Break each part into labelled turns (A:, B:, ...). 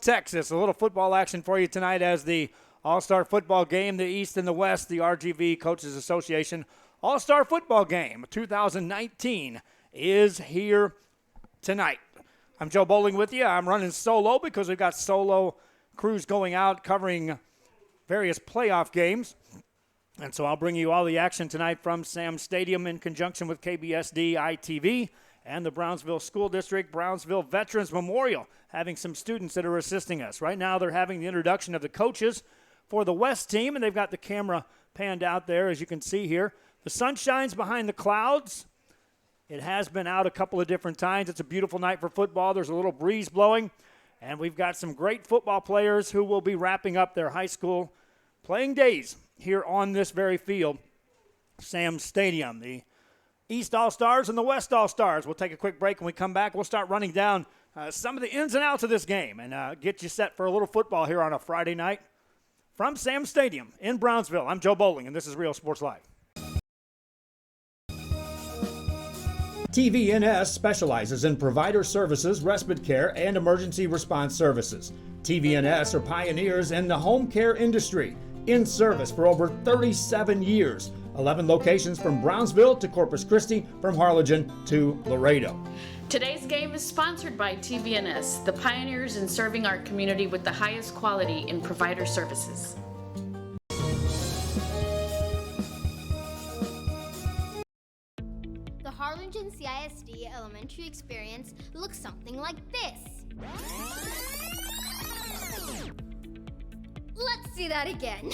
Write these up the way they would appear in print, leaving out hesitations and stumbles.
A: Texas. A little football action for you tonight as the All-Star football game, the East and the West, the RGV Coaches Association All-Star football game 2019 is here tonight. I'm Joe Bowling with you. I'm running solo because we've got solo crews going out covering various playoff games. And so I'll bring you all the action tonight from Sam Stadium in conjunction with KBSD ITV and the Brownsville School District, Brownsville Veterans Memorial, having some students that are assisting us. Right now they're having the introduction of the coaches for the West team, and they've got the camera panned out there, as you can see here. The sun shines behind the clouds. It has been out a couple of different times. It's a beautiful night for football. There's a little breeze blowing, and we've got some great football players who will be wrapping up their high school playing days here on this very field, Sam Stadium. The East All-Stars and the West All-Stars. We'll take a quick break. When we come back, we'll start running down some of the ins and outs of this game and get you set for a little football here on a Friday night from Sam Stadium in Brownsville. I'm Joe Bowling, and this is Real Sports Live. TVNS specializes in provider services, respite care, and emergency response services. TVNS are pioneers in the home care industry, in service for over 37 years. 11 locations from Brownsville to Corpus Christi, from Harlingen to Laredo.
B: Today's game is sponsored by TVNS, the pioneers in serving our community with the highest quality in provider services.
C: The Harlingen CISD elementary experience looks something like this. Let's see that again.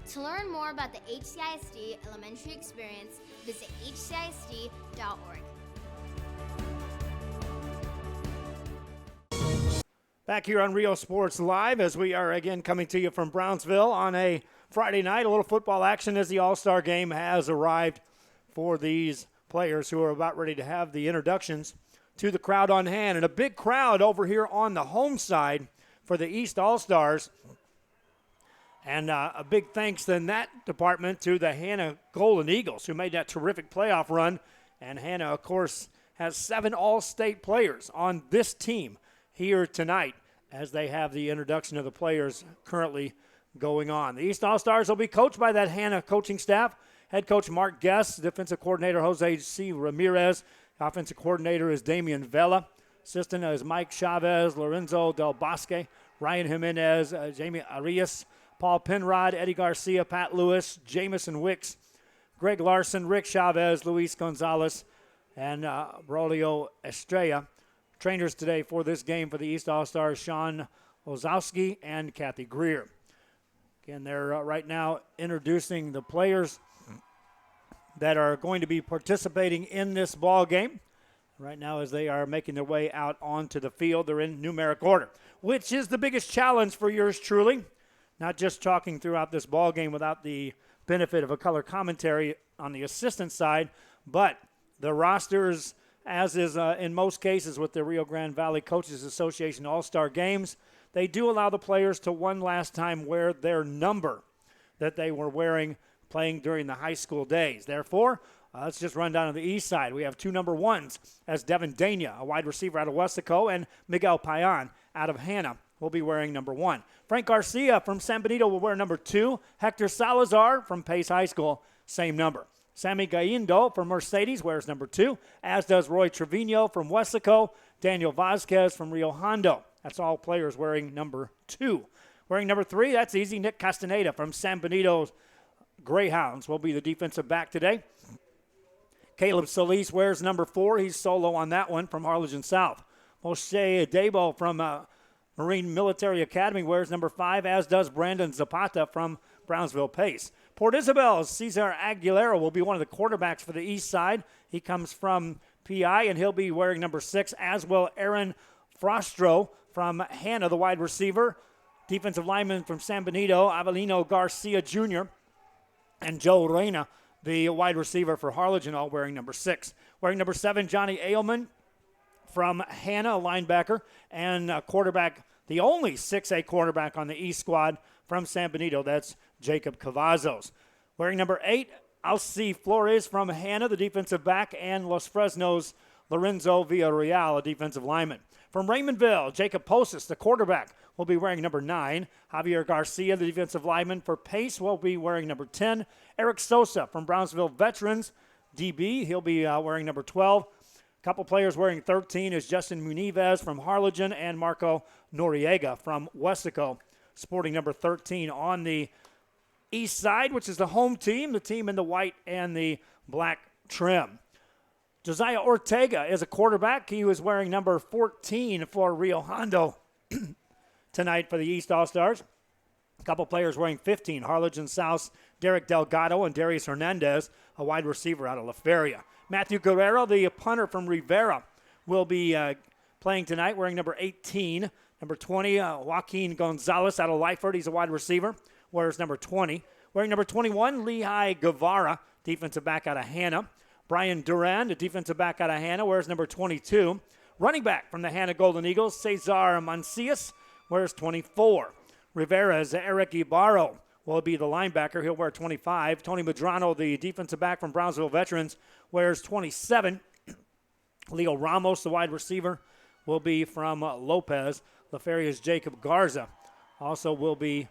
C: To learn more about the HCISD elementary experience, visit hcisd.org.
A: Back here on Real Sports Live as we are again coming to you from Brownsville on a Friday night. A little football action as the All-Star game has arrived for these players who are about ready to have the introductions to the crowd on hand. And a big crowd over here on the home side for the East All-Stars. And a big thanks in that department to the Hannah Golden Eagles who made that terrific playoff run. And Hannah, of course, has 7 all-state players on this team here tonight as they have the introduction of the players currently going on. The East All-Stars will be coached by that Hannah coaching staff. Head coach Mark Guest, defensive coordinator Jose C. Ramirez, offensive coordinator is Damian Vela, assistant is Mike Chavez, Lorenzo Del Bosque, Ryan Jimenez, Jamie Arias, Paul Penrod, Eddie Garcia, Pat Lewis, Jamison Wicks, Greg Larson, Rick Chavez, Luis Gonzalez, and Braulio Estrella. Trainers today for this game for the East All-Stars, Sean Ozowski and Kathy Greer. Again, they're right now introducing the players that are going to be participating in this ball game. Right now, as they are making their way out onto the field, they're in numeric order, which is the biggest challenge for yours truly. Not just talking throughout this ball game without the benefit of a color commentary on the assistant side, but the rosters, as is in most cases with the Rio Grande Valley Coaches Association All-Star Games, they do allow the players to one last time wear their number that they were wearing playing during the high school days. Therefore, let's just run down to the east side. We have 2 number 1s as Devin Dania, a wide receiver out of Westaco, and Miguel Payan out of Hannah will be wearing number 1. Frank Garcia from San Benito will wear number 2. Hector Salazar from Pace High School, same number. Sammy Gaindo from Mercedes wears number 2, as does Roy Trevino from Westaco, Daniel Vasquez from Rio Hondo. That's all players wearing number 2. Wearing number 3, that's easy. Nick Castaneda from San Benito's Greyhounds will be the defensive back today. Caleb Solis wears number 4. He's solo on that one from Harlingen South. Moshe Debo from Marine Military Academy wears number 5, as does Brandon Zapata from Brownsville Pace. Port Isabel's Cesar Aguilera will be one of the quarterbacks for the east side. He comes from PI, and he'll be wearing number 6, as will Aaron Frostro from Hannah, the wide receiver. Defensive lineman from San Benito, Avelino Garcia Jr., and Joe Reyna, the wide receiver for Harlingen, all wearing number 6. Wearing number 7, Johnny Ailman from Hannah, a linebacker, and a quarterback, the only 6A quarterback on the East squad from San Benito. That's Jacob Cavazos. Wearing number 8, Alci Flores from Hanna, the defensive back, and Los Fresnos Lorenzo Villarreal, a defensive lineman. From Raymondville, Jacob Postis, the quarterback, will be wearing number 9. Javier Garcia, the defensive lineman for Pace, will be wearing number 10. Eric Sosa from Brownsville Veterans, DB, he'll be wearing number 12. A couple players wearing 13 is Justin Munives from Harlingen and Marco Noriega from Westico, sporting number 13 on the east side, which is the home team, the team in the white and the black trim. Josiah Ortega is a quarterback. He was wearing number 14 for Rio Hondo tonight for the East All-Stars. A couple players wearing 15, Harlingen South, Derek Delgado and Darius Hernandez, a wide receiver out of La Feria. Matthew Guerrero, the punter from Rivera, will be playing tonight wearing number 18. Number 20, Joaquin Gonzalez out of Lyford. He's a wide receiver, wears number 20. Wearing number 21, Lehigh Guevara, defensive back out of Hanna. Brian Duran, the defensive back out of Hanna, wears number 22. Running back from the Hanna Golden Eagles, Cesar Mancias, wears 24. Rivera's Eric Ibarro will be the linebacker. He'll wear 25. Tony Medrano, the defensive back from Brownsville Veterans, wears 27. Leo Ramos, the wide receiver, will be from Lopez. La Feria's Jacob Garza also will be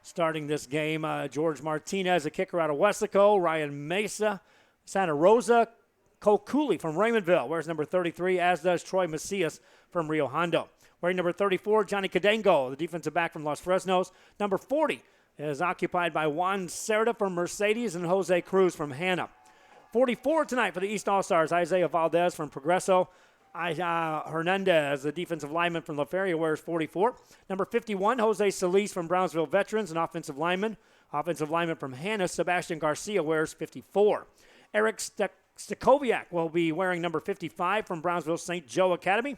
A: starting this game. George Martinez, a kicker out of Westico. Ryan Mesa, Santa Rosa. Cole Cooley from Raymondville wears number 33, as does Troy Macias from Rio Hondo. Wearing number 34, Johnny Cadengo, the defensive back from Los Fresnos. Number 40 is occupied by Juan Cerda from Mercedes and Jose Cruz from Hanna. 44 tonight for the East All-Stars, Isaiah Valdez from Progreso. Hernandez, the defensive lineman from La Feria, wears 44. Number 51, Jose Solis from Brownsville Veterans, an offensive lineman. Offensive lineman from Hanna, Sebastian Garcia, wears 54. Eric Stakoviak will be wearing number 55 from Brownsville St. Joe Academy.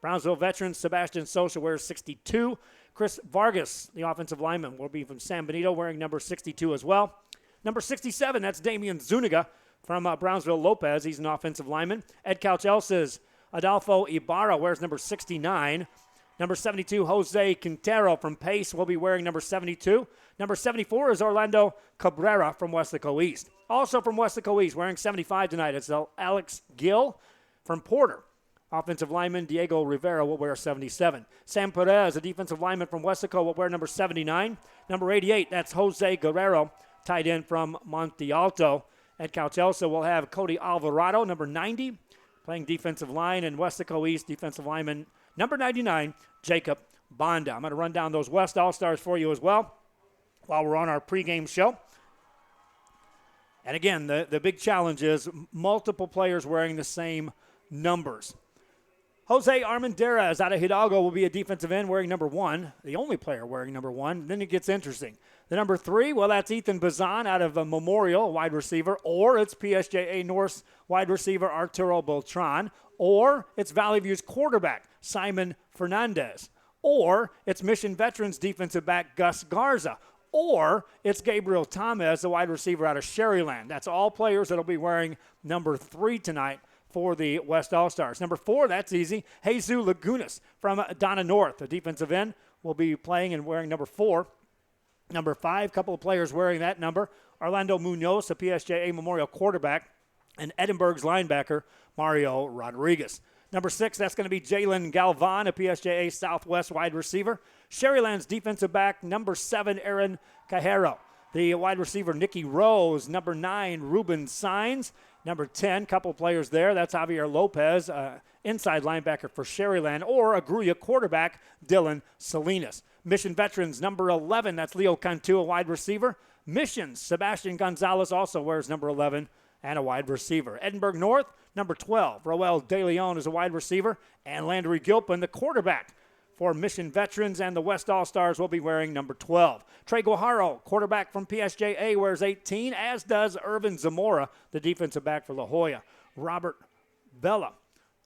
A: Brownsville veteran Sebastian Sosa wears 62. Chris Vargas, the offensive lineman, will be from San Benito, wearing number 62 as well. Number 67, that's Damian Zuniga from Brownsville Lopez. He's an offensive lineman. Ed Couchelsa's Adolfo Ibarra wears number 69. Number 72, Jose Quintero from Pace will be wearing number 72. Number 74 is Orlando Cabrera from Westico East. Also from Westico East, wearing 75 tonight, it's Alex Gill from Porter. Offensive lineman Diego Rivera will wear 77. Sam Perez, a defensive lineman from Westico, will wear number 79. Number 88, that's Jose Guerrero, tight end from Monte Alto. At Couchelsa, we'll have Cody Alvarado, number 90, playing defensive line, and Westico East defensive lineman number 99, Jacob Bonda. I'm going to run down those West All-Stars for you as well while we're on our pregame show. And again, the big challenge is multiple players wearing the same numbers. Jose Armendariz out of Hidalgo will be a defensive end wearing number 1, the only player wearing number 1. Then it gets interesting. The number 3, well, that's Ethan Bazan out of Memorial, wide receiver, or it's PSJA North's wide receiver Arturo Beltran, or it's Valley View's quarterback Simon Fernandez, or it's Mission Veterans defensive back Gus Garza, or it's Gabriel Thomas, the wide receiver out of Sherryland. That's all players that will be wearing number 3 tonight for the West All-Stars. Number 4, that's easy. Jesus Lagunas from Donna North, the defensive end, will be playing and wearing number 4. Number 5, couple of players wearing that number. Orlando Munoz, a PSJA Memorial quarterback, and Edinburgh's linebacker, Mario Rodriguez. Number 6, that's going to be Jalen Galvan, a PSJA Southwest wide receiver. Sherryland's defensive back, number 7, Aaron Cajero. The wide receiver, Nicky Rose. Number 9, Ruben Sines. Number 10, couple players there. That's Javier Lopez, inside linebacker for Sherryland, or Agruya quarterback, Dylan Salinas. Mission Veterans, number 11, that's Leo Cantu, a wide receiver. Missions, Sebastian Gonzalez also wears number 11 and a wide receiver. Edinburgh North, number 12, Roel De Leon is a wide receiver. And Landry Gilpin, the quarterback for Mission Veterans, and the West All-Stars will be wearing number 12. Trey Guajaro, quarterback from PSJA, wears 18, as does Irvin Zamora, the defensive back for La Jolla. Robert Bella,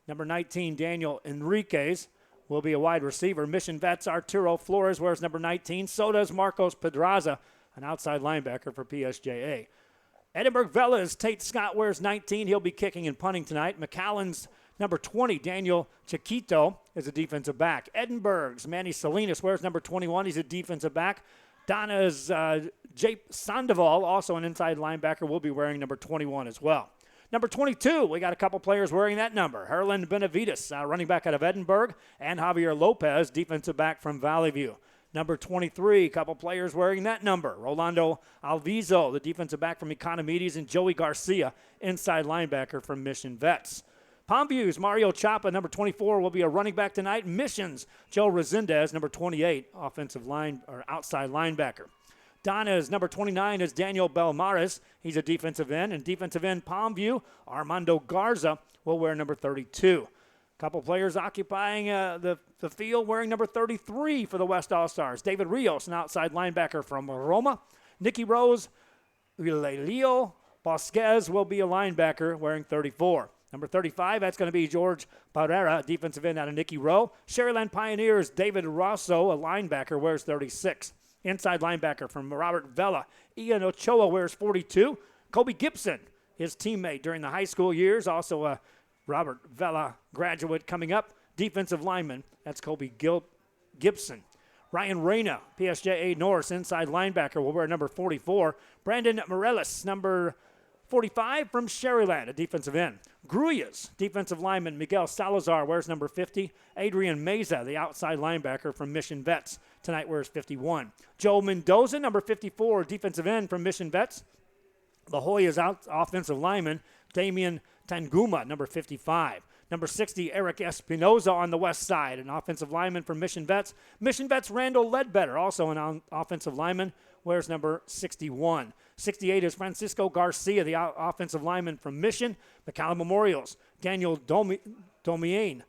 A: number 19, Daniel Enriquez, will be a wide receiver. Mission Vets, Arturo Flores wears number 19. So does Marcos Pedraza, an outside linebacker for PSJA. Edinburgh Vella's Tate Scott wears 19. He'll be kicking and punting tonight. McAllen's number 20, Daniel Chiquito, is a defensive back. Edinburgh's Manny Salinas wears number 21. He's a defensive back. Donna's Jape Sandoval, also an inside linebacker, will be wearing number 21 as well. Number 22, we got a couple players wearing that number. Herland Benavides, running back out of Edinburgh, and Javier Lopez, defensive back from Valley View. Number 23, a couple players wearing that number. Rolando Alvizo, the defensive back from Economides, and Joey Garcia, inside linebacker from Mission Vets. Palmview's Mario Chapa, number 24, will be a running back tonight. Mission's Joe Resendez, number 28, offensive line or outside linebacker. Donna's number 29 is Daniel Belmaris. He's a defensive end. And defensive end Palmview, Armando Garza, will wear number 32. A couple players occupying the field wearing number 33 for the West All-Stars. David Rios, an outside linebacker from Roma. Nicky Rose, Leo Bosquez will be a linebacker wearing 34. Number 35, that's going to be George Barrera, defensive end out of Nicky Rowe. Sherryland Pioneers, David Rosso, a linebacker, wears 36. Inside linebacker from Robert Vela, Ian Ochoa wears 42. Kobe Gibson, his teammate during the high school years, also a Robert Vela graduate coming up. Defensive lineman, that's Kobe Gibson. Ryan Reyna, PSJA Norse, inside linebacker, will wear number 44. Brandon Morales, number 45 from Sherryland, a defensive end. Gruyas, defensive lineman Miguel Salazar, wears number 50. Adrian Meza, the outside linebacker from Mission Vets, tonight wears 51. Joe Mendoza, number 54, defensive end from Mission Vets. La Jolla's offensive lineman Damian Tanguma, number 55. Number 60, Eric Espinoza on the west side, an offensive lineman from Mission Vets. Mission Vets Randall Ledbetter, also an offensive lineman, wears number 61. 68 is Francisco Garcia, the offensive lineman from Mission. McAllen Memorials, Daniel Domiane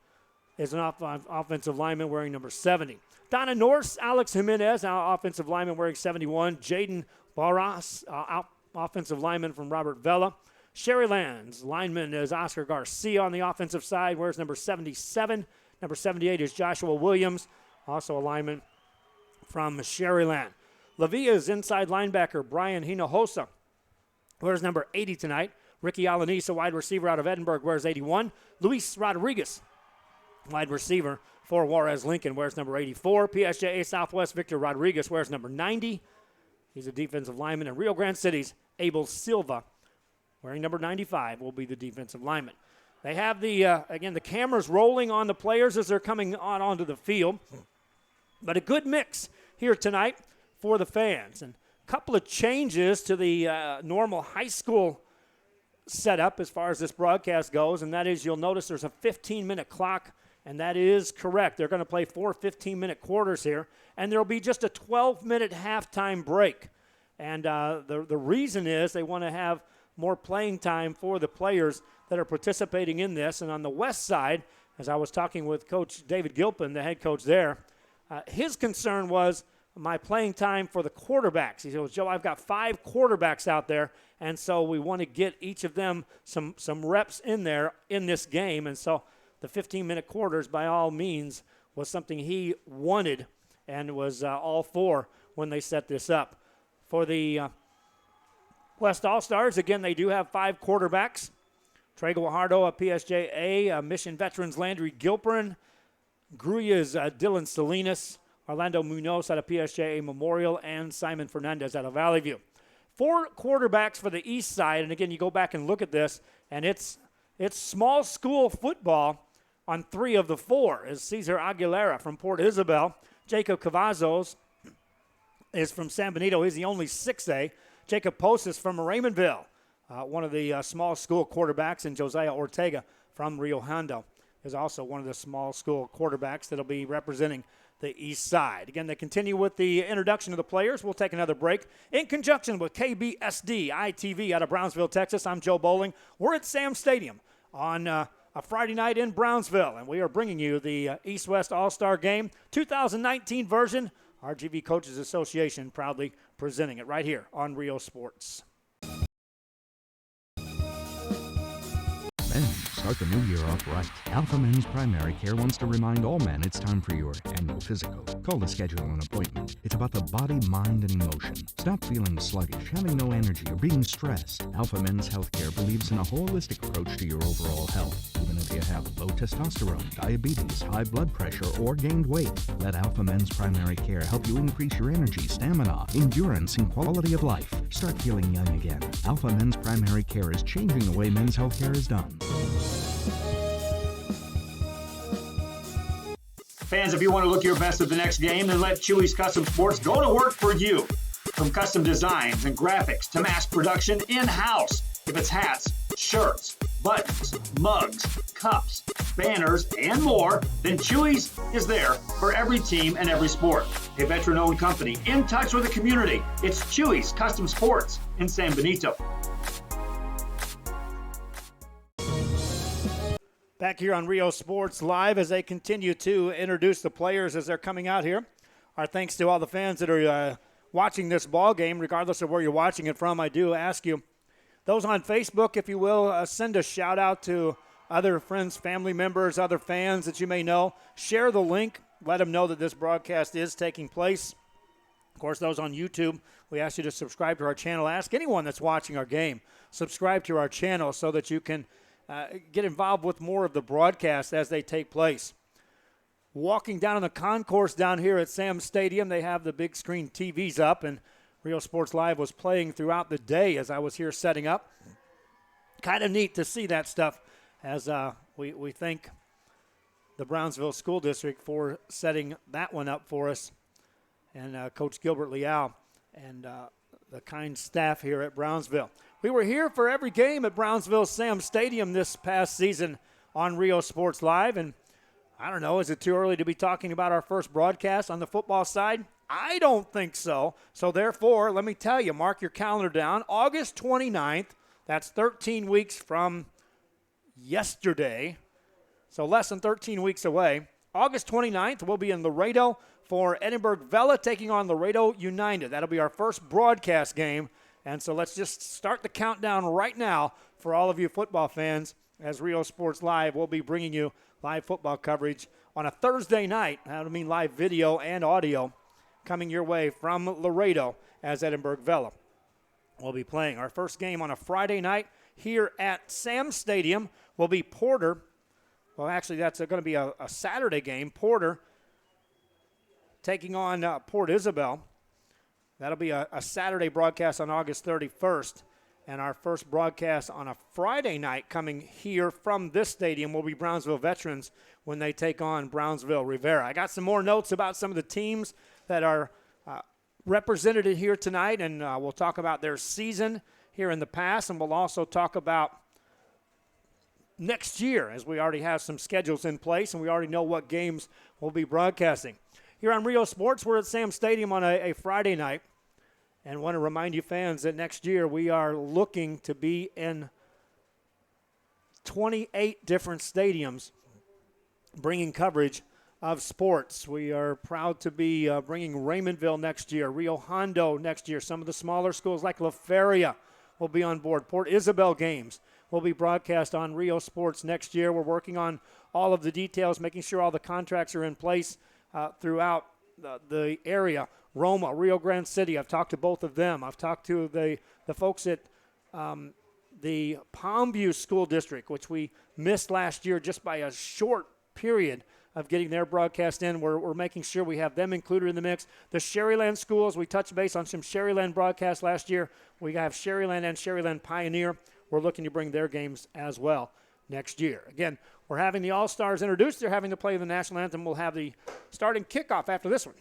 A: is an offensive lineman wearing number 70. Donna Norse, Alex Jimenez, offensive lineman wearing 71. Jaden Barras, offensive lineman from Robert Vela. Sherryland's lineman is Oscar Garcia on the offensive side, wears number 77. Number 78 is Joshua Williams, also a lineman from Sherryland. La Villa's inside linebacker, Brian Hinojosa, wears number 80 tonight. Ricky Alanis, a wide receiver out of Edinburgh, wears 81. Luis Rodriguez, wide receiver for Juarez Lincoln, wears number 84. PSJA Southwest, Victor Rodriguez, wears number 90. He's a defensive lineman. And Rio Grande City's Abel Silva, wearing number 95, will be the defensive lineman. They have the cameras rolling on the players as they're coming onto the field. But a good mix here tonight for the fans. And a couple of changes to the normal high school setup as far as this broadcast goes, and that is you'll notice there's a 15-minute clock, and that is correct. They're going to play 4 15-minute quarters here, and there will be just a 12-minute halftime break. And the reason is they want to have more playing time for the players that are participating in this. And on the west side, as I was talking with Coach David Gilpin, the head coach there, his concern was my playing time for the quarterbacks. He said, Joe, I've got 5 quarterbacks out there, and so we want to get each of them some reps in there in this game. And so the 15-minute quarters, by all means, was something he wanted and was all for when they set this up. For the West All-Stars, again, they do have 5 quarterbacks. Trey Guajardo, a PSJA, Mission Veterans Landry Gilpin, Gruyas Dylan Salinas, Orlando Munoz out of PSJA Memorial, and Simon Fernandez out of Valley View. 4 quarterbacks for the east side, and again, you go back and look at this, and it's small school football on 3 of the 4. Is Cesar Aguilera from Port Isabel. Jacob Cavazos is from San Benito. He's the only 6A. Jacob Posas from Raymondville, one of the small school quarterbacks, and Josiah Ortega from Rio Hondo is also one of the small school quarterbacks that will be representing the east side. Again, they continue with the introduction of the players. We'll take another break. In conjunction with KBSD ITV out of Brownsville, Texas, I'm Joe Bowling. We're at Sam Stadium on a Friday night in Brownsville, and we are bringing you the East-West All-Star Game 2019 version. RGV Coaches Association proudly presenting it right here on Rio Sports.
D: Men, start the new year off right. Alpha Men's Primary Care wants to remind all men it's time for your annual physical. Call to schedule an appointment. It's about the body, mind, and emotion. Stop feeling sluggish, having no energy, or being stressed. Alpha Men's Healthcare believes in a holistic approach to your overall health. Even if you have low testosterone, diabetes, high blood pressure, or gained weight. Let Alpha Men's Primary Care help you increase your energy, stamina, endurance, and quality of life. Start feeling young again. Alpha Men's Primary Care is changing the way men's health care is done.
E: Fans, if you want to look your best at the next game, then let Chewy's Custom Sports go to work for you. From custom designs and graphics to mass production in-house. If it's hats, shirts, buttons, mugs, cups, banners, and more, then Chewy's is there for every team and every sport. A veteran-owned company in touch with the community. It's Chewy's Custom Sports in San Benito.
A: Back here on Rio Sports Live as they continue to introduce the players as they're coming out here. Our thanks to all the fans that are watching this ball game, regardless of where you're watching it from. I do ask you, those on Facebook, if you will, send a shout out to other friends, family members, other fans that you may know. Share the link. Let them know that this broadcast is taking place. Of course, those on YouTube, we ask you to subscribe to our channel. Ask anyone that's watching our game, subscribe to our channel so that you can get involved with more of the broadcasts as they take place. Walking down on the concourse down here at Sam Stadium, they have the big screen TVs up, and Rio Sports Live was playing throughout the day as I was here setting up. Kind of neat to see that stuff as we thank the Brownsville School District for setting that one up for us, and Coach Gilbert Leal and the kind staff here at Brownsville. We were here for every game at Brownsville Sam Stadium this past season on Rio Sports Live, and I don't know, is it too early to be talking about our first broadcast on the football side? I don't think so. So therefore, let me tell you, mark your calendar down, August 29th. That's 13 weeks from yesterday. So less than 13 weeks away. August 29th, we'll be in Laredo for Edinburgh Vela taking on Laredo United. That'll be our first broadcast game. And so let's just start the countdown right now for all of you football fans as Rio Sports Live will be bringing you live football coverage on a Thursday night. That'll mean live video and audio coming your way from Laredo as Edinburgh Vela will be playing. Our first game on a Friday night here at Sam Stadium will be Porter. Well, actually, that's going to be a Saturday game. Porter taking on Port Isabel. That'll be a Saturday broadcast on August 31st. And our first broadcast on a Friday night coming here from this stadium will be Brownsville Veterans when they take on Brownsville Rivera. I got some more notes about some of the teams that are represented here tonight, and we'll talk about their season here in the past, and we'll also talk about next year as we already have some schedules in place and we already know what games we'll be broadcasting. Here on Rio Sports, we're at Sam Stadium on a Friday night. And want to remind you fans that next year we are looking to be in 28 different stadiums bringing coverage of sports. We are proud to be bringing Raymondville next year, Rio Hondo next year. Some of the smaller schools like La Feria will be on board. Port Isabel games will be broadcast on Rio Sports next year. We're working on all of the details, making sure all the contracts are in place throughout the area. Roma, Rio Grande City, I've talked to both of them. I've talked to the folks at the Palmview School District, which we missed last year just by a short period of getting their broadcast in. We're making sure we have them included in the mix. The Sherryland schools, we touched base on some Sherryland broadcasts last year. We have Sherryland and Sherryland Pioneer. We're looking to bring their games as well next year. Again, we're having the All-Stars introduced. They're having to play the national anthem. We'll have the starting kickoff after this one.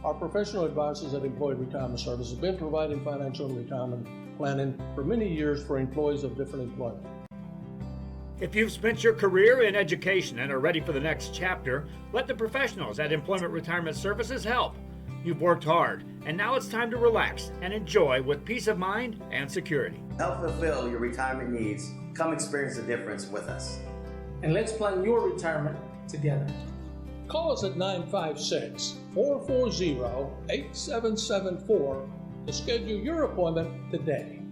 F: Our professional advisors at Employee Retirement Service have been providing financial and retirement planning for many years for employees of different employment.
A: If you've spent your career in education and are ready for the next chapter, let the professionals at Employment Retirement Services help. You've worked hard, and now it's time to relax and enjoy with peace of mind and security.
G: Help fulfill your retirement needs. Come experience the difference with us.
H: And let's plan your retirement together.
F: Call us at 956-440-8774 to schedule your appointment today.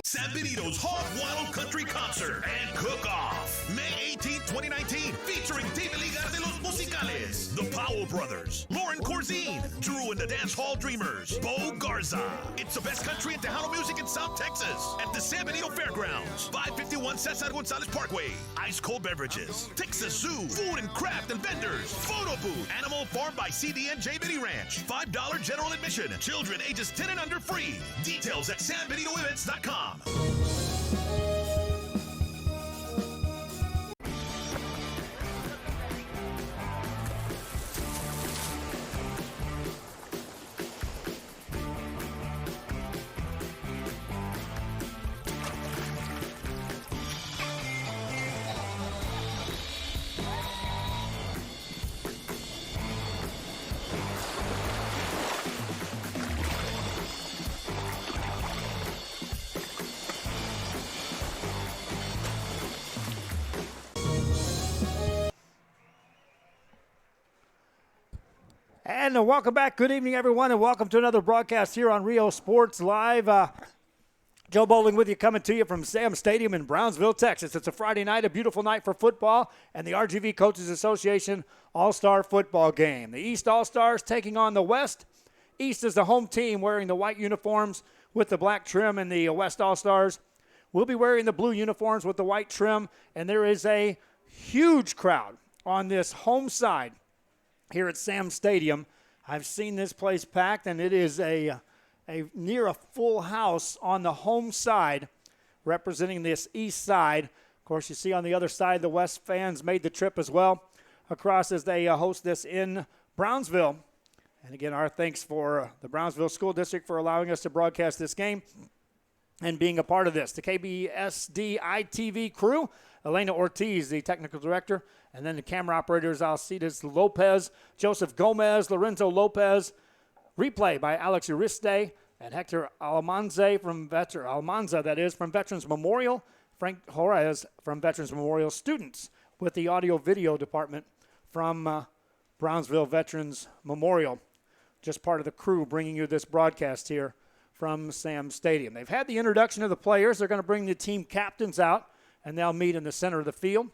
I: San Benito's Hog Wild Country Concert and Cook-Off, May 18, 2019, featuring David Ligar de los Musicales, the Powell Brothers, Lauren Corzine, Drew and and the dance hall dreamers, Bo Garza. It's the best country and Tejano music in South Texas at the San Benito Fairgrounds, 551 Cesar Gonzalez Parkway. Ice cold beverages, Texas Zoo, food and craft and vendors, photo booth, animal farm by CDNJ Mini Ranch, $5 general admission, children ages 10 and under free. Details at sanbenitoevents.com.
A: And welcome back. Good evening, everyone, and welcome to another broadcast here on Rio Sports Live. Joe Bowling with you, coming to you from Sam Stadium in Brownsville, Texas. It's a Friday night, a beautiful night for football, and the RGV Coaches Association All-Star Football Game. The East All-Stars taking on the West. East is the home team wearing the white uniforms with the black trim, and the West All-Stars will be wearing the blue uniforms with the white trim, and there is a huge crowd on this home side here at Sam Stadium. I've seen this place packed, and it is a near a full house on the home side representing this east side. Of course, you see on the other side, the West fans made the trip as well across as they host this in Brownsville. And again, our thanks for the Brownsville School District for allowing us to broadcast this game and being a part of this. The KBSD ITV crew, Elena Ortiz, the technical director, and then the camera operators, Alcides Lopez, Joseph Gomez, Lorenzo Lopez. Replay by Alex Uriste and Hector Almanza from Veterans Memorial. Frank Jorez from Veterans Memorial. Students with the audio video department from Brownsville Veterans Memorial. Just part of the crew bringing you this broadcast here from Sam Stadium. They've had the introduction of the players. They're going to bring the team captains out, and they'll meet in the center of the field.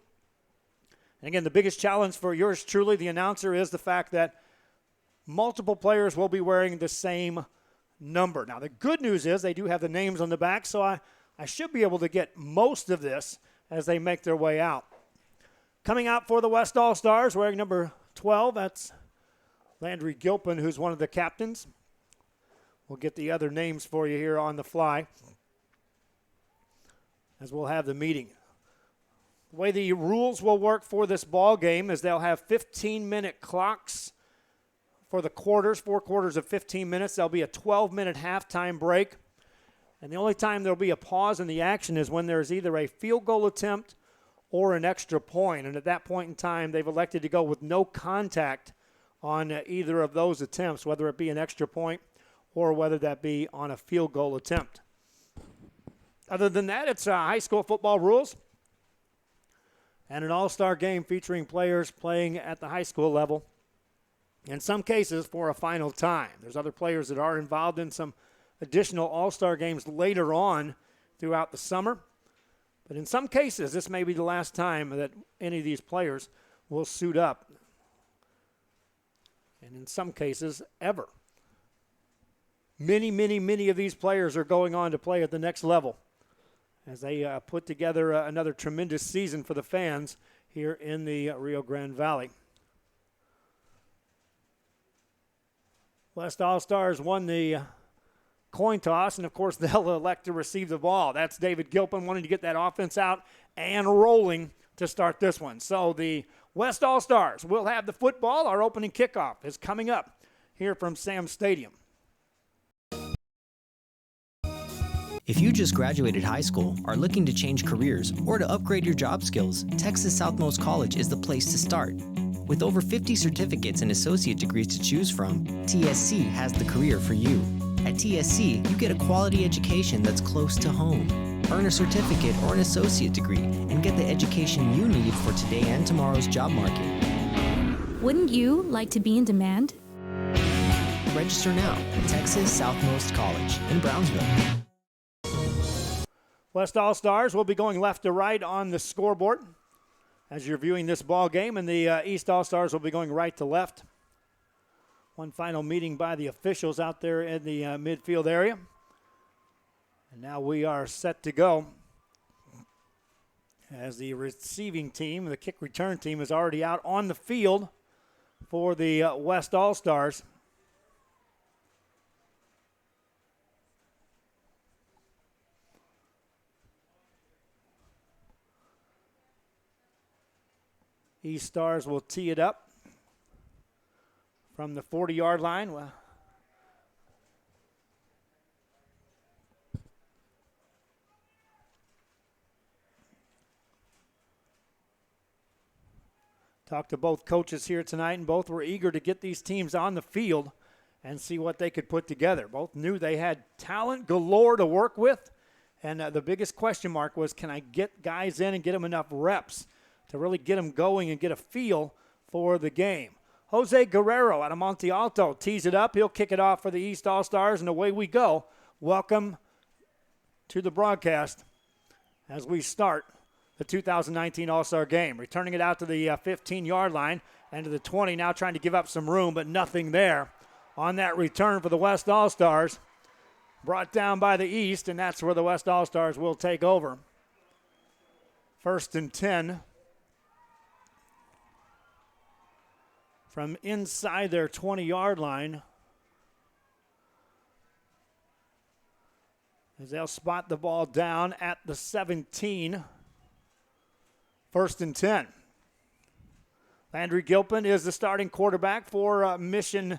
A: And again, the biggest challenge for yours truly, the announcer, is the fact that multiple players will be wearing the same number. Now, the good news is they do have the names on the back, so I should be able to get most of this as they make their way out. Coming out for the West All-Stars, wearing number 12, that's Landry Gilpin, who's one of the captains. We'll get the other names for you here on the fly as we'll have the meeting. The way the rules will work for this ball game is they'll have 15-minute clocks for the quarters, 4 quarters of 15 minutes. There'll be a 12-minute halftime break. And the only time there'll be a pause in the action is when there's either a field goal attempt or an extra point. And at that point in time, they've elected to go with no contact on either of those attempts, whether it be an extra point or whether that be on a field goal attempt. Other than that, it's high school football rules and an all-star game featuring players playing at the high school level, in some cases for a final time. There's other players that are involved in some additional all-star games later on throughout the summer. But in some cases, this may be the last time that any of these players will suit up. And in some cases, ever. Many of these players are going on to play at the next level as they put together another tremendous season for the fans here in the Rio Grande Valley. West All-Stars won the coin toss, and of course they'll elect to receive the ball. That's David Gilpin wanting to get that offense out and rolling to start this one. So the West All-Stars will have the football. Our opening kickoff is coming up here from Sam Stadium.
J: If you just graduated high school, are looking to change careers, or to upgrade your job skills, Texas Southmost College is the place to start. With over 50 certificates and associate degrees to choose from, TSC has the career for you. At TSC, you get a quality education that's close to home. Earn a certificate or an associate degree and get the education you need for today and tomorrow's job market.
K: Wouldn't you like to be in demand?
J: Register now at Texas Southmost College in Brownsville.
A: West All-Stars will be going left to right on the scoreboard as you're viewing this ball game, and the East All-Stars will be going right to left. One final meeting by the officials out there in the midfield area. And now we are set to go. As the receiving team, the kick return team, is already out on the field for the West All-Stars. East Stars will tee it up from the 40-yard line. Well, talked to both coaches here tonight, and both were eager to get these teams on the field and see what they could put together. Both knew they had talent galore to work with, and the biggest question mark was, can I get guys in and get them enough reps to really get them going and get a feel for the game? Jose Guerrero out of Monte Alto tees it up. He'll kick it off for the East All-Stars, and away we go. Welcome to the broadcast as we start the 2019 All-Star Game. Returning it out to the 15-yard line and to the 20, now trying to give up some room, but nothing there on that return for the West All-Stars. Brought down by the East, and that's where the West All-Stars will take over. 1st and 10. From inside their 20-yard line, as they'll spot the ball down at the 17. 1st and 10. Landry Gilpin is the starting quarterback for Mission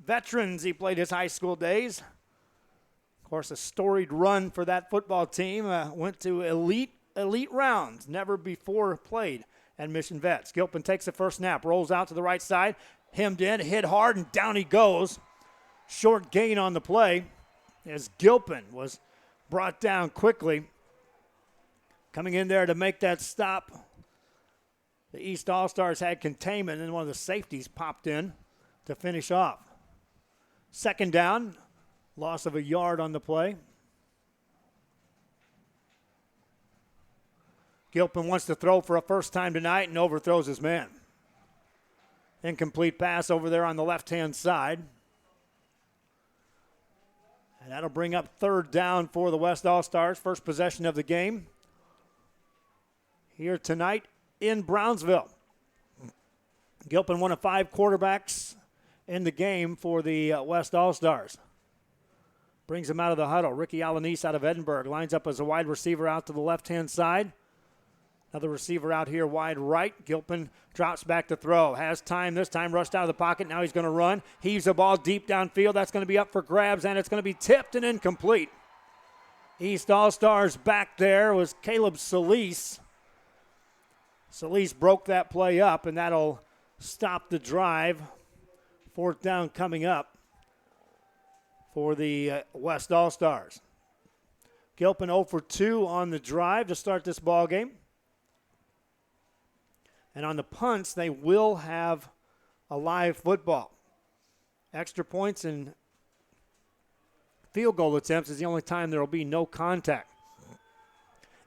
A: Veterans. He played his high school days. Of course, a storied run for that football team. Went to elite rounds, never before played at Mission Vets. Gilpin takes the first snap, rolls out to the right side, hemmed in, hit hard, and down he goes. Short gain on the play as Gilpin was brought down quickly. Coming in there to make that stop, the East All-Stars had containment, and one of the safeties popped in to finish off. 2nd down, loss of a yard on the play. Gilpin wants to throw for a first time tonight and overthrows his man. Incomplete pass over there on the left-hand side. And that'll bring up 3rd down for the West All-Stars. First possession of the game here tonight in Brownsville. Gilpin, one of 5 quarterbacks in the game for the West All-Stars. Brings him out of the huddle. Ricky Alanis out of Edinburgh lines up as a wide receiver out to the left-hand side. Another receiver out here wide right. Gilpin drops back to throw. Has time this time, rushed out of the pocket. Now he's going to run. Heaves the ball deep downfield. That's going to be up for grabs, and it's going to be tipped and incomplete. East All-Stars back there was Caleb Solis. Solis broke that play up, and that'll stop the drive. 4th down coming up for the West All-Stars. Gilpin 0 for 2 on the drive to start this ball game. And on the punts, they will have a live football. Extra points and field goal attempts is the only time there will be no contact.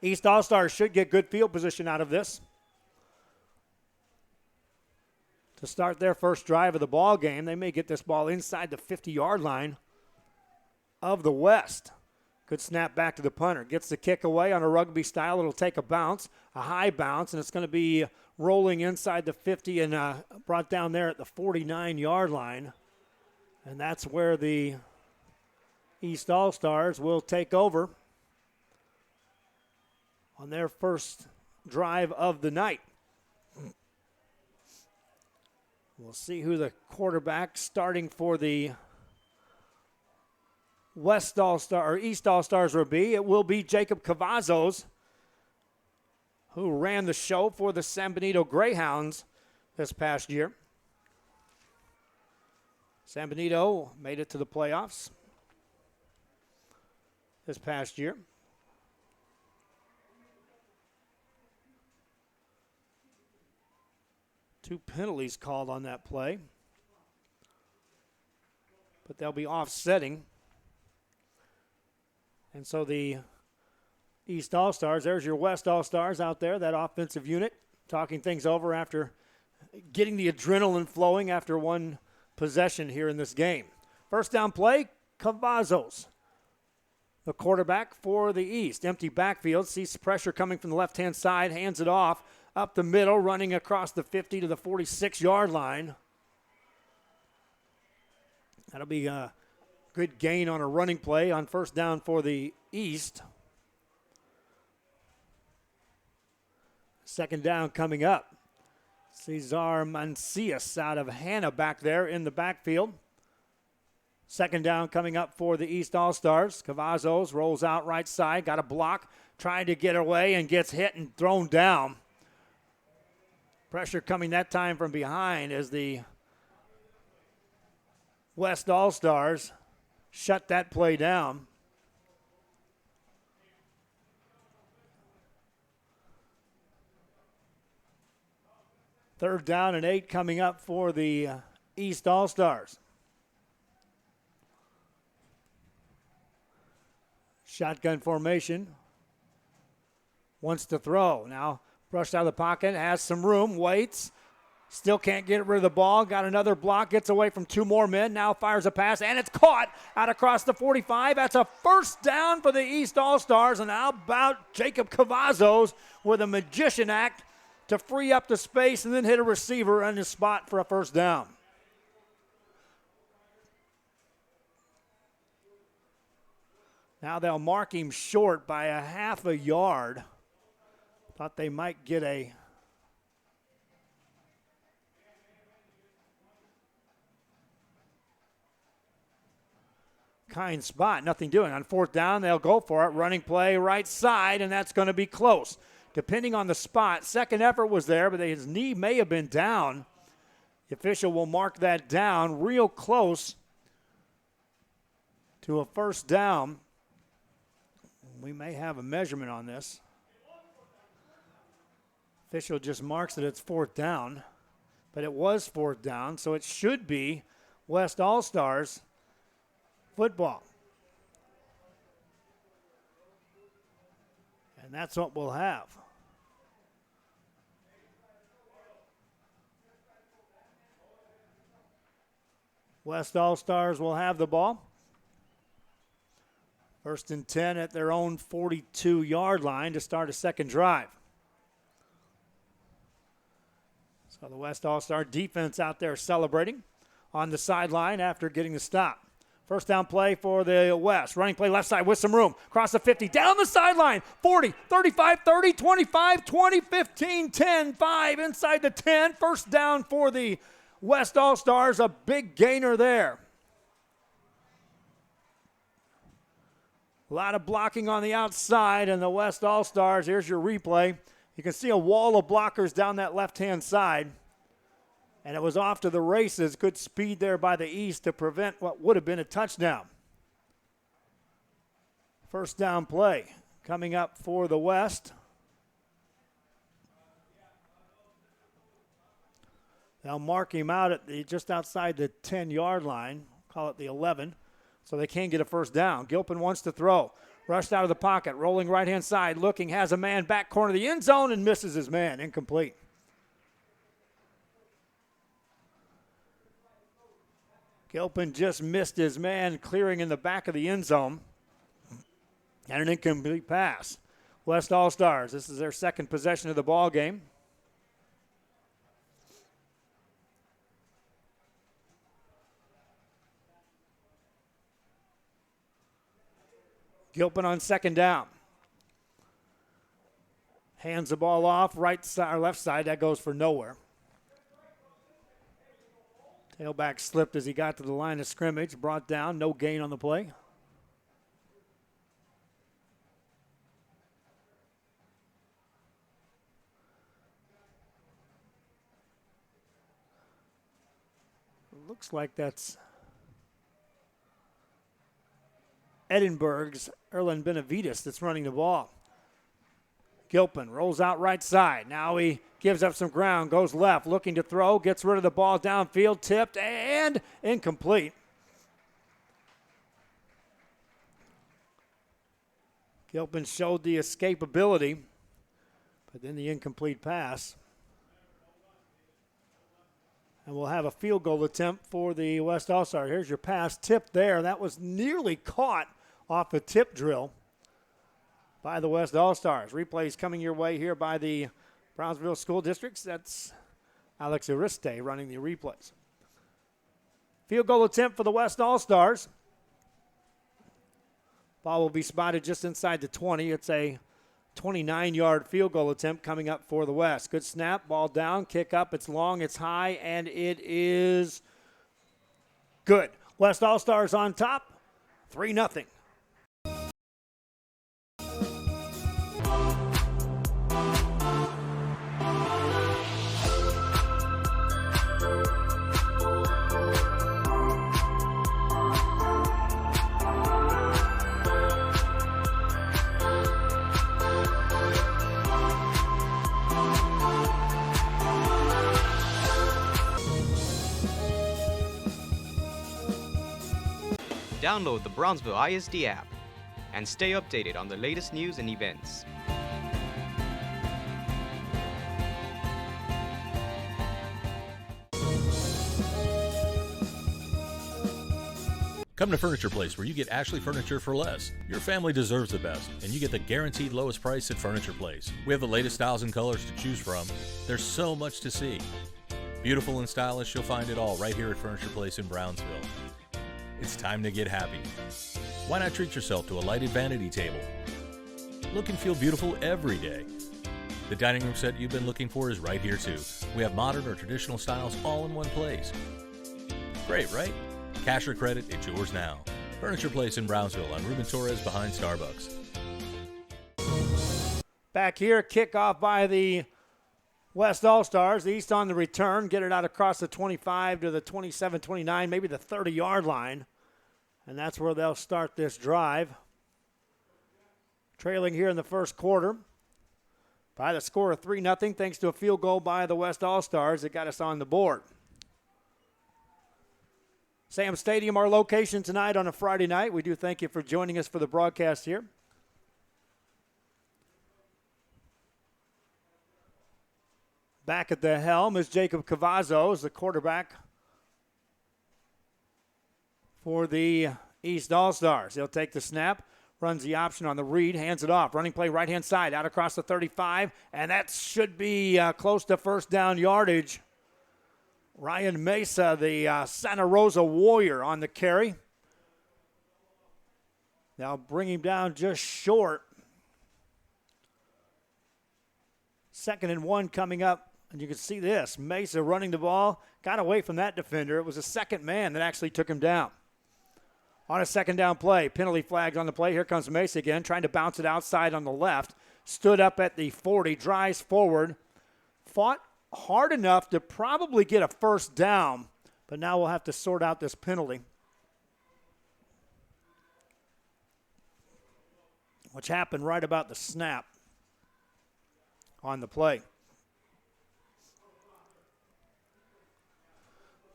A: East All-Stars should get good field position out of this to start their first drive of the ball game. They may get this ball inside the 50-yard line of the West. Good snap back to the punter. Gets the kick away on a rugby style. It'll take a bounce, a high bounce, and it's going to be rolling inside the 50 and brought down there at the 49-yard line. And that's where the East All-Stars will take over on their first drive of the night. We'll see who the quarterback starting for the West All-Star or East All-Stars will be. It will be Jacob Cavazos, who ran the show for the San Benito Greyhounds this past year. San Benito made it to the playoffs this past year. Two penalties called on that play, but they'll be offsetting. And so the East All-Stars, there's your West All-Stars out there, that offensive unit, talking things over after getting the adrenaline flowing after one possession here in this game. First down play, Cavazos, the quarterback for the East. Empty backfield, sees pressure coming from the left-hand side, hands it off, up the middle, running across the 50 to the 46-yard line. That'll be a good gain on a running play on first down for the East. Second down coming up. Cesar Mancias out of Hanna back there in the backfield. Second down coming up for the East All-Stars. Cavazos rolls out right side, got a block, trying to get away and gets hit and thrown down. Pressure coming that time from behind as the West All-Stars shut that play down. Third down and 8 coming up for the East All-Stars. Shotgun formation. Wants to throw. Now brushed out of the pocket, has some room, waits. Still can't get rid of the ball. Got another block, gets away from two more men. Now fires a pass, and it's caught out across the 45. That's a first down for the East All-Stars. And how about Jacob Cavazos with a magician act to free up the space and then hit a receiver on his spot for a first down. Now they'll mark him short by a half a yard. Thought they might get a kind spot. Nothing doing. On fourth down, they'll go for it. Running play right side, and that's going to be close. Depending on the spot, second effort was there, but his knee may have been down. The official will mark that down real close to a first down. We may have a measurement on this. Official just marks that it's fourth down, but it was fourth down, so it should be West All-Stars football. And that's what we'll have. West All-Stars will have the ball. First and 10 at their own 42-yard line to start a second drive. So the West All-Star defense out there celebrating on the sideline after getting the stop. First down play for the West. Running play left side with some room. Across the 50, down the sideline. 40, 35, 30, 25, 20, 15, 10, 5. Inside the 10. First down for the West All-Stars. A big gainer there. A lot of blocking on the outside, and the West All-Stars, here's your replay. You can see a wall of blockers down that left-hand side. And it was off to the races. Good speed there by the East to prevent what would have been a touchdown. First down play coming up for the West. They'll mark him out at just outside the 10-yard line, call it the 11, so they can get a first down. Gilpin wants to throw. Rushed out of the pocket, rolling right-hand side, looking, has a man back corner of the end zone and misses his man. Incomplete. Gilpin just missed his man clearing in the back of the end zone. And an incomplete pass. West All-Stars, this is their second possession of the ball game. Gilpin on second down. Hands the ball off, right side or left side. That goes for nowhere. Tailback slipped as he got to the line of scrimmage. Brought down, no gain on the play. Looks like that's Edinburgh's Erlen Benavides that's running the ball. Gilpin rolls out right side. Now he gives up some ground, goes left, looking to throw, gets rid of the ball downfield, tipped, and incomplete. Gilpin showed the escapability, but then the incomplete pass. And we'll have a field goal attempt for the West All-Star. Here's your pass, tip there. That was nearly caught off a tip drill by the West All-Stars. Replays coming your way here by the Brownsville School Districts. That's Alex Ariste running the replays. Field goal attempt for the West All-Stars. Ball will be spotted just inside the 20. It's a 29-yard field goal attempt coming up for the West. Good snap, ball down, kick up. It's long, it's high, and it is good. West All-Stars on top, 3-0.
L: Download the Brownsville ISD app and stay updated on the latest news and events.
M: Come to Furniture Place, where you get Ashley Furniture for less. Your family deserves the best, and you get the guaranteed lowest price at Furniture Place. We have the latest styles and colors to choose from. There's so much to see. Beautiful and stylish, you'll find it all right here at Furniture Place in Brownsville. It's time to get happy. Why not treat yourself to a lighted vanity table? Look and feel beautiful every day. The dining room set you've been looking for is right here too. We have modern or traditional styles all in one place. Great, right? Cash or credit, it's yours now. Furniture Place in Brownsville on Ruben Torres behind Starbucks.
A: Back here, kickoff by the West All-Stars. The East on the return. Get it out across the 25 to the 27, 29, maybe the 30-yard line. And that's where they'll start this drive. Trailing here in the first quarter by the score of 3-0, thanks to a field goal by the West All-Stars that got us on the board. Sam Stadium, our location tonight on a Friday night. We do thank you for joining us for the broadcast here. Back at the helm is Jacob Cavazos, the quarterback for the East All-Stars. He'll take the snap, runs the option on the read, hands it off. Running play right-hand side, out across the 35, and that should be close to first down yardage. Ryan Mesa, the Santa Rosa Warrior, on the carry. Now bring him down just short. 2nd and 1 coming up. And you can see this. Mesa running the ball, got away from that defender. It was a second man that actually took him down. On a second down play, penalty flags on the play. Here comes Mesa again, trying to bounce it outside on the left. Stood up at the 40, drives forward. Fought hard enough to probably get a first down, but now we'll have to sort out this penalty, which happened right about the snap on the play.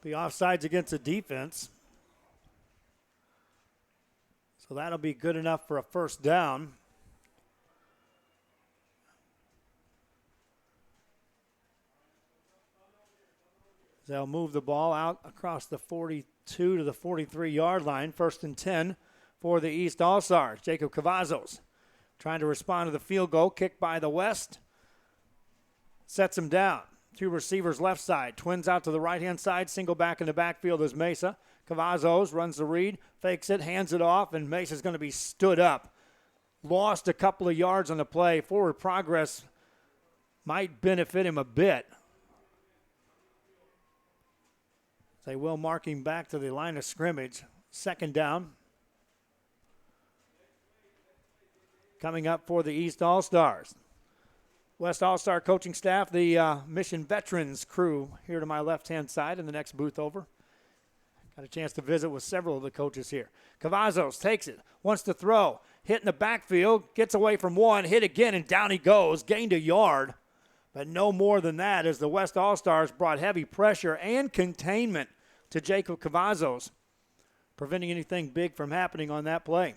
A: The offsides against the defense. So that'll be good enough for a first down. They'll move the ball out across the 42 to the 43-yard line. 1st and 10 for the East All-Stars. Jacob Cavazos trying to respond to the field goal. Kick by the West. Sets him down. 2 receivers left side. Twins out to the right-hand side. Single back in the backfield is Mesa. Cavazos runs the read, fakes it, hands it off, and Mesa's going to be stood up. Lost a couple of yards on the play. Forward progress might benefit him a bit. They will mark him back to the line of scrimmage. 2nd down. Coming up for the East All-Stars. West All-Star coaching staff, the Mission Veterans crew here to my left-hand side in the next booth over. Got a chance to visit with several of the coaches here. Cavazos takes it, wants to throw, hit in the backfield, gets away from one, hit again, and down he goes, gained a yard. But no more than that as the West All-Stars brought heavy pressure and containment to Jacob Cavazos, preventing anything big from happening on that play.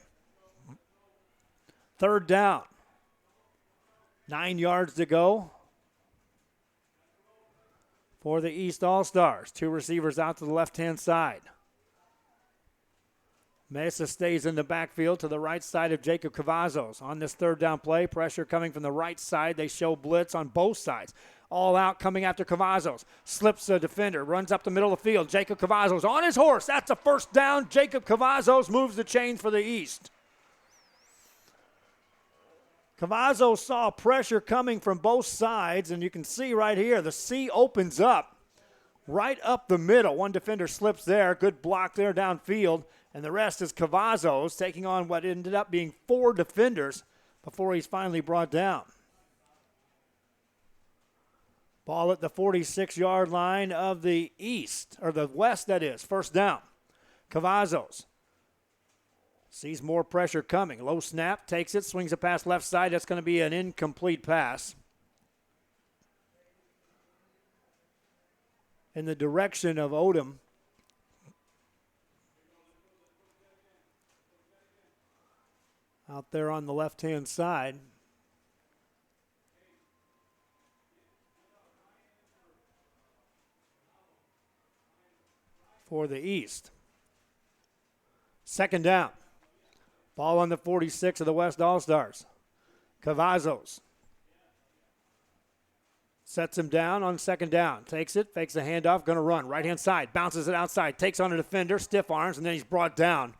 A: 3rd down. 9 yards to go for the East All-Stars. Two receivers out to the left-hand side. Mesa stays in the backfield to the right side of Jacob Cavazos. On this third down play, pressure coming from the right side. They show blitz on both sides. All out coming after Cavazos. Slips a defender, runs up the middle of the field. Jacob Cavazos on his horse. That's a first down. Jacob Cavazos moves the chains for the East. Cavazos saw pressure coming from both sides, and you can see right here the C opens up right up the middle. One defender slips there. Good block there downfield. And the rest is Cavazos taking on what ended up being 4 defenders before he's finally brought down. Ball at the 46-yard line of the East, or the West, that is. First down. Cavazos sees more pressure coming. Low snap, takes it, swings a pass left side. That's going to be an incomplete pass. In the direction of Odom. Out there on the left-hand side. For the East. Second down. Ball on the 46 of the West All-Stars. Cavazos sets him down on second down. Takes it, fakes the handoff, going to run. Right-hand side, bounces it outside, takes on a defender, stiff arms, and then he's brought down.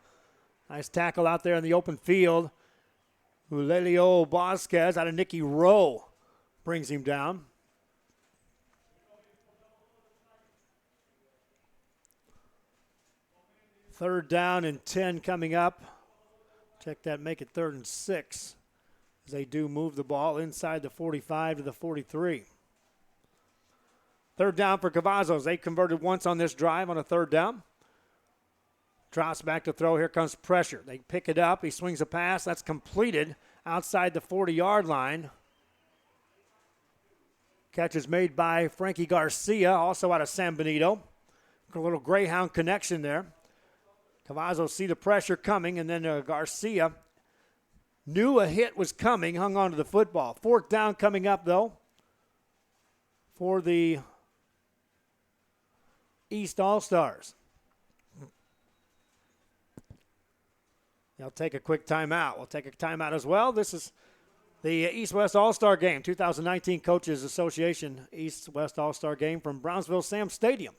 A: Nice tackle out there in the open field. Ulelio Vasquez out of Nicky Rowe brings him down. Third down and 10 coming up. Check that, make it 3rd and 6 as they do move the ball inside the 45 to the 43. Third down for Cavazos. They converted once on this drive on a third down. Drops back to throw. Here comes pressure. They pick it up. He swings a pass. That's completed outside the 40-yard line. Catch is made by Frankie Garcia, also out of San Benito. A little Greyhound connection there. Cavazos see the pressure coming, and then Garcia knew a hit was coming, hung on to the football. Fourth down coming up, though, for the East All-Stars. They'll take a quick timeout. We'll take a timeout as well. This is the East-West All-Star Game, 2019 Coaches Association East-West All-Star Game from Brownsville Sam Stadium.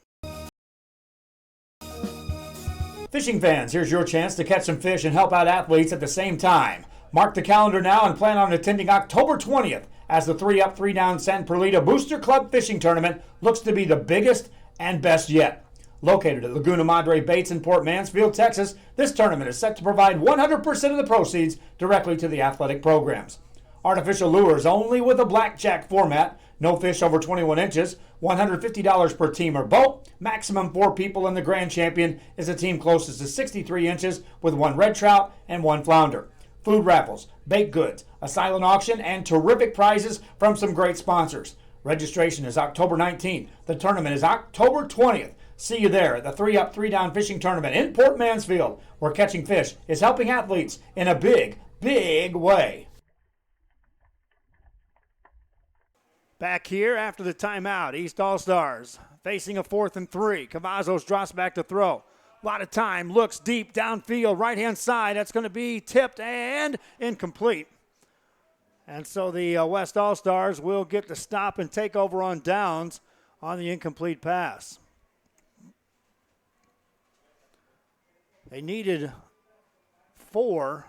A: Fishing fans, here's your chance to catch some fish and help out athletes at the same time. Mark the calendar now and plan on attending October 20th as the 3-Up, 3-Down San Perlita Booster Club Fishing Tournament looks to be the biggest and best yet. Located at Laguna Madre Baits in Port Mansfield, Texas, this tournament is set to provide 100% of the proceeds directly to the athletic programs. Artificial lures only with a blackjack format, no fish over 21 inches, $150 per team or boat, maximum 4 people, and the grand champion is a team closest to 63 inches with 1 red trout and 1 flounder. Food raffles, baked goods, a silent auction, and terrific prizes from some great sponsors. Registration is October 19th. The tournament is October 20th. See you there at the 3-Up, 3-Down Fishing Tournament in Port Mansfield, where catching fish is helping athletes in a big, big way. Back here after the timeout, East All-Stars facing a 4th and 3. Cavazos drops back to throw. A lot of time, looks deep, downfield, right-hand side. That's going to be tipped and incomplete. And so the West All-Stars will get the stop and take over on downs on the incomplete pass. They needed 4.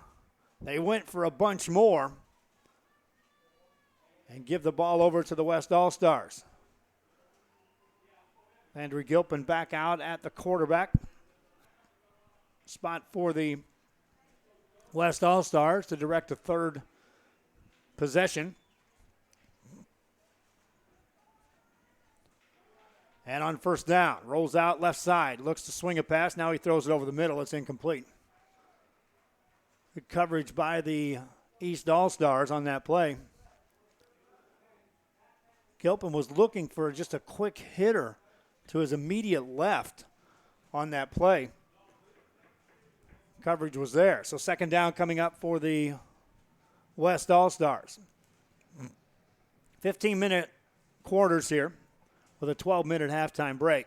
A: They went for a bunch more and give the ball over to the West All-Stars. Landry Gilpin back out at the quarterback spot for the West All-Stars to direct a third possession. And on first down, rolls out left side, looks to swing a pass. Now he throws it over the middle. It's incomplete. Good coverage by the East All-Stars on that play. Gilpin was looking for just a quick hitter to his immediate left on that play. Coverage was there. So second down coming up for the West All-Stars. 15-minute quarters here. with a 12-minute halftime break.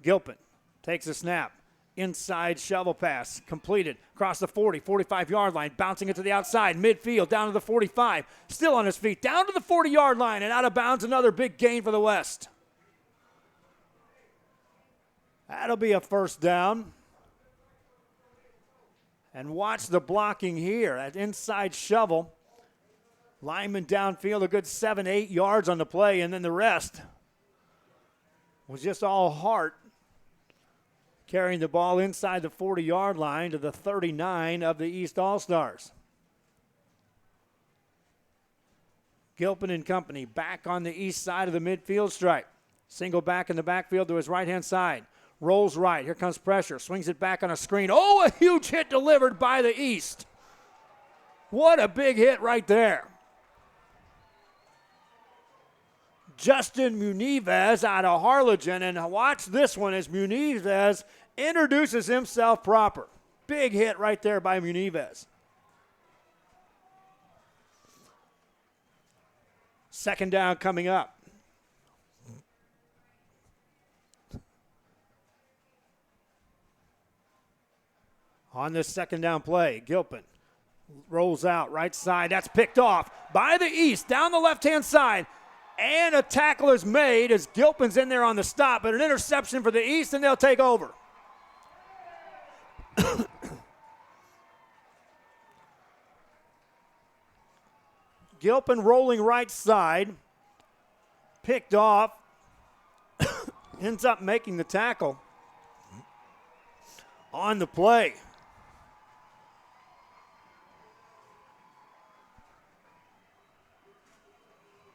A: Gilpin takes a snap. Inside shovel pass completed across the 40, 45-yard line, bouncing it to the outside, midfield, down to the 45, still on his feet, down to the 40-yard line, and out of bounds, another big gain for the West. That'll be a first down. And watch the blocking here. That inside shovel. Lineman downfield, a good 7-8 yards on the play, and then the rest was just all Hart carrying the ball inside the 40-yard line to the 39 of the East All-Stars. Gilpin and company back on the east side of the midfield stripe. Single back in the backfield to his right-hand side. Rolls right. Here comes pressure. Swings it back on a screen. Oh, a huge hit delivered by the East. What a big hit right there. Justin Munivez out of Harlingen. And watch this one as Munivez introduces himself proper. Big hit right there by Munivez. Second down coming up. On this second down play, Gilpin rolls out right side. That's picked off by the East down the left-hand side. And a tackle is made as Gilpin's in there on the stop, but an interception for the East, and they'll take over. Gilpin rolling right side, picked off, ends up making the tackle on the play.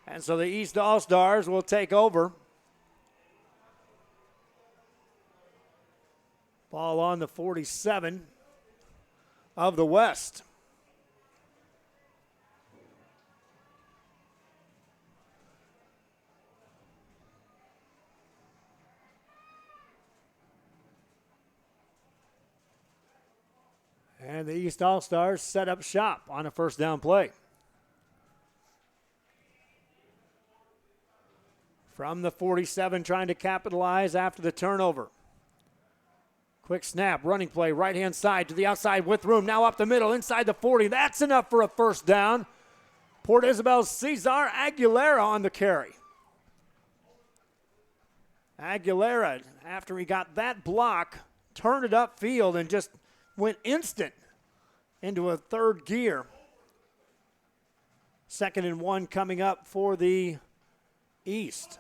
A: And so the East All-Stars will take over. Ball on the 47 of the West. And the East All-Stars set up shop on a first down play. From the 47, trying to capitalize after the turnover. Quick snap, running play, right-hand side to the outside with room. Now up the middle, inside the 40. That's enough for a first down. Port Isabel's Cesar Aguilera on the carry. Aguilera, after he got that block, turned it upfield and just went instant into a third gear. 2nd and 1 coming up for the East.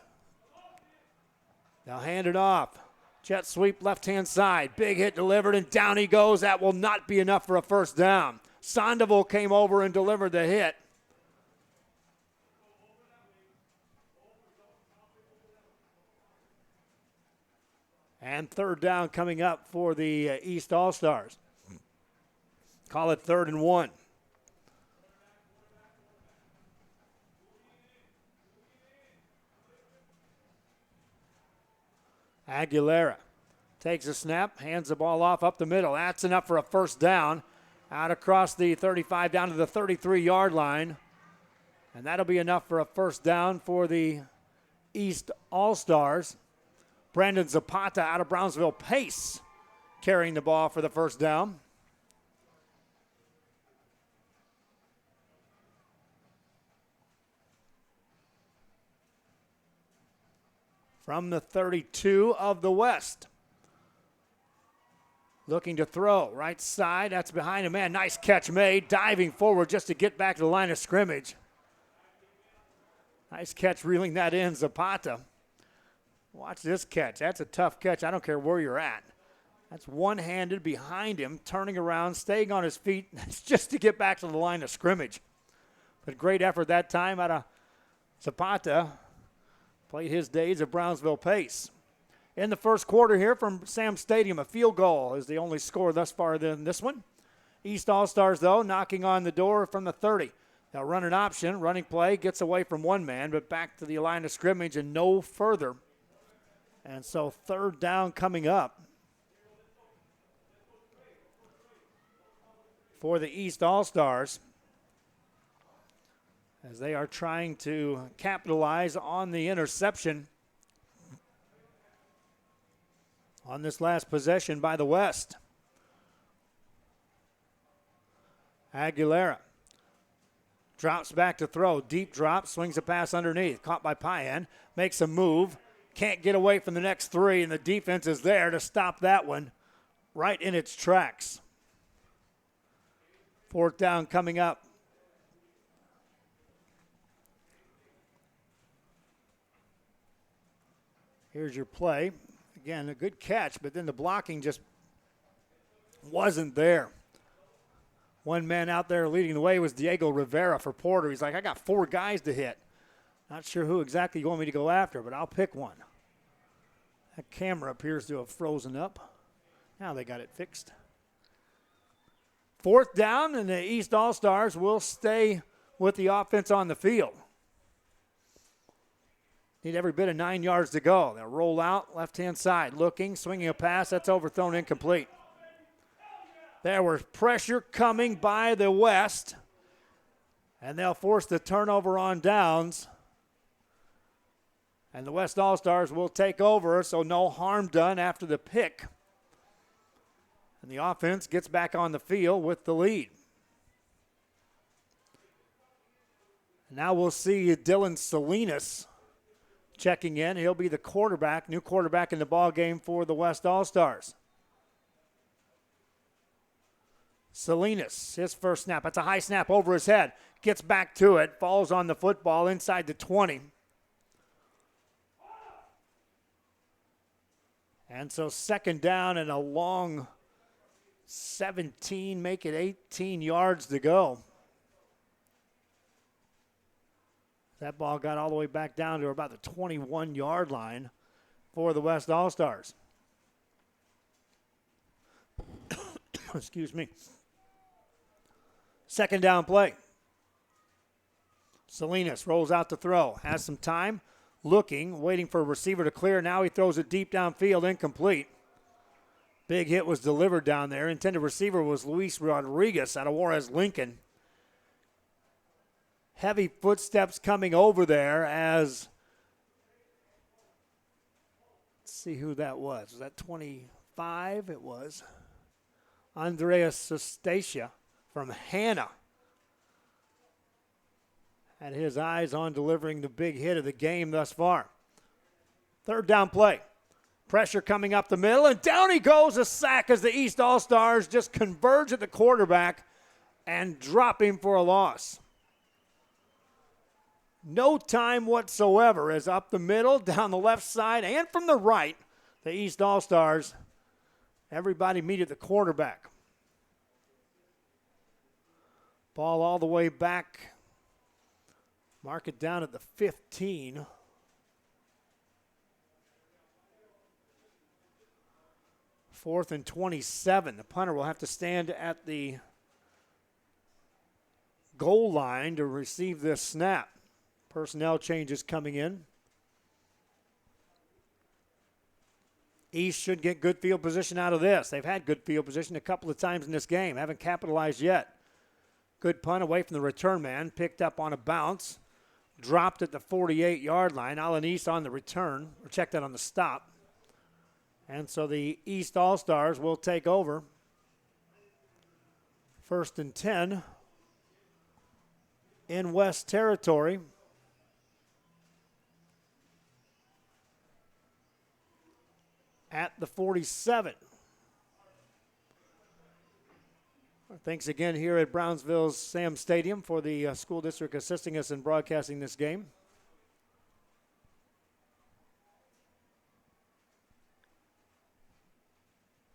A: They'll hand it off. Jet sweep left-hand side. Big hit delivered, and down he goes. That will not be enough for a first down. Sandoval came over and delivered the hit. And third down coming up for the East All-Stars. Call it 3rd and 1. Aguilera takes a snap, hands the ball off up the middle. That's enough for a first down. Out across the 35 down to the 33-yard line. And that'll be enough for a first down for the East All-Stars. Brandon Zapata out of Brownsville Pace carrying the ball for the first down. From the 32 of the West. Looking to throw. Right side. That's behind a man. Nice catch made. Diving forward just to get back to the line of scrimmage. Nice catch reeling that in, Zapata. Watch this catch. That's a tough catch. I don't care where you're at. That's one-handed behind him, turning around, staying on his feet. That's just to get back to the line of scrimmage. But great effort that time out of Zapata. Played his days at Brownsville Pace. In the first quarter here from Sam Stadium, a field goal is the only score thus far in this one. East All-Stars, though, knocking on the door from the 30. They'll run an option. Running play gets away from one man, but back to the line of scrimmage and no further. And so third down coming up for the East All-Stars as they are trying to capitalize on the interception on this last possession by the West. Aguilera drops back to throw. Deep drop, swings a pass underneath. Caught by Payan, makes a move. Can't get away from the next three, and the defense is there to stop that one right in its tracks. Fourth down coming up. Here's your play. Again, a good catch, but then the blocking just wasn't there. One man out there leading the way was Diego Rivera for Porter. He's like, I got 4 guys to hit. Not sure who exactly you want me to go after, but I'll pick one. That camera appears to have frozen up. Now they got it fixed. Fourth down, and the East All-Stars will stay with the offense on the field. Need every bit of 9 yards to go. They'll roll out, left-hand side, looking, swinging a pass. That's overthrown, incomplete. There was pressure coming by the West, and they'll force the turnover on downs. And the West All-Stars will take over, so no harm done after the pick. And the offense gets back on the field with the lead. And now we'll see Dylan Salinas checking in. He'll be the quarterback, new quarterback in the ball game for the West All-Stars. Salinas, his first snap. That's a high snap over his head. Gets back to it, falls on the football inside the 20. And so second down and a long 17, make it 18 yards to go. That ball got all the way back down to about the 21-yard line for the West All-Stars. Excuse me. Second down play. Salinas rolls out to throw. Has some time. Looking, waiting for a receiver to clear. Now he throws it deep downfield, incomplete. Big hit was delivered down there. Intended receiver was Luis Rodriguez out of Juarez Lincoln. Heavy footsteps coming over there as, let's see who that was. Was that 25? It was Andreas Sustacia from Hanna. Had his eyes on delivering the big hit of the game thus far. Third down play. Pressure coming up the middle, and down he goes, a sack as the East All-Stars just converge at the quarterback and drop him for a loss. No time whatsoever as up the middle, down the left side, and from the right, the East All-Stars, everybody meet at the quarterback. Ball all the way back. Mark it down at the 15. Fourth and 27. The punter will have to stand at the goal line to receive this snap. Personnel changes coming in. East should get good field position out of this. They've had good field position a couple of times in this game. Haven't capitalized yet. Good punt away from the return man. Picked up on a bounce. Dropped at the 48-yard line. Allen East on the return. Or check that on the stop. And so the East All-Stars will take over. First and 10 in West territory. At the 47. Thanks again here at Brownsville's Sam Stadium for the school district assisting us in broadcasting this game.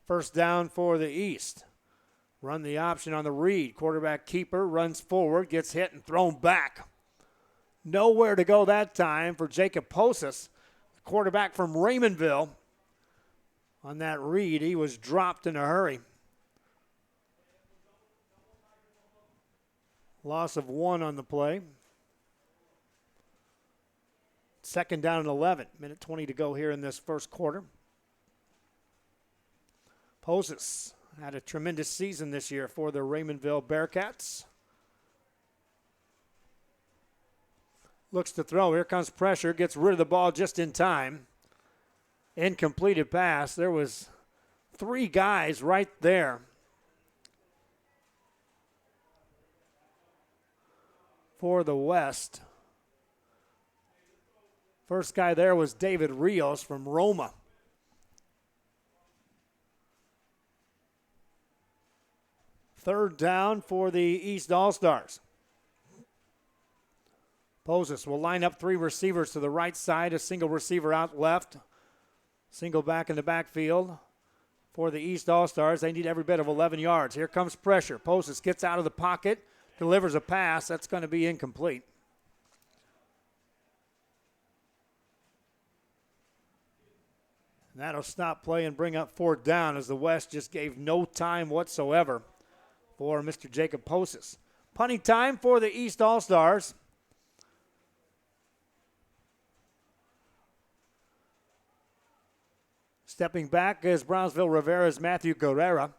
A: First down for the East. Run the option on the read. Quarterback keeper runs forward, gets hit and thrown back. Nowhere to go that time for Jacob Posas, quarterback from Raymondville. On that read, he was dropped in a hurry. Loss of 1 on the play. Second down and 11. Minute 20 to go here in this first quarter. Posas had a tremendous season this year for the Raymondville Bearcats. Looks to throw. Here comes pressure. Gets rid of the ball just in time. incompleted pass. There was 3 guys right there for the West. First guy there was David Rios from Roma. Third down for the East All-Stars. Poses will line up 3 receivers to the right side, a single receiver out left, single back in the backfield for the East All-Stars. They need every bit of 11 yards. Here comes pressure. Poses gets out of the pocket, delivers a pass. That's going to be incomplete. And that'll stop play and bring up 4th down as the West just gave no time whatsoever for Mr. Jacob Poses. Punting time for the East All-Stars. Stepping back is Brownsville Rivera's Matthew Guerrera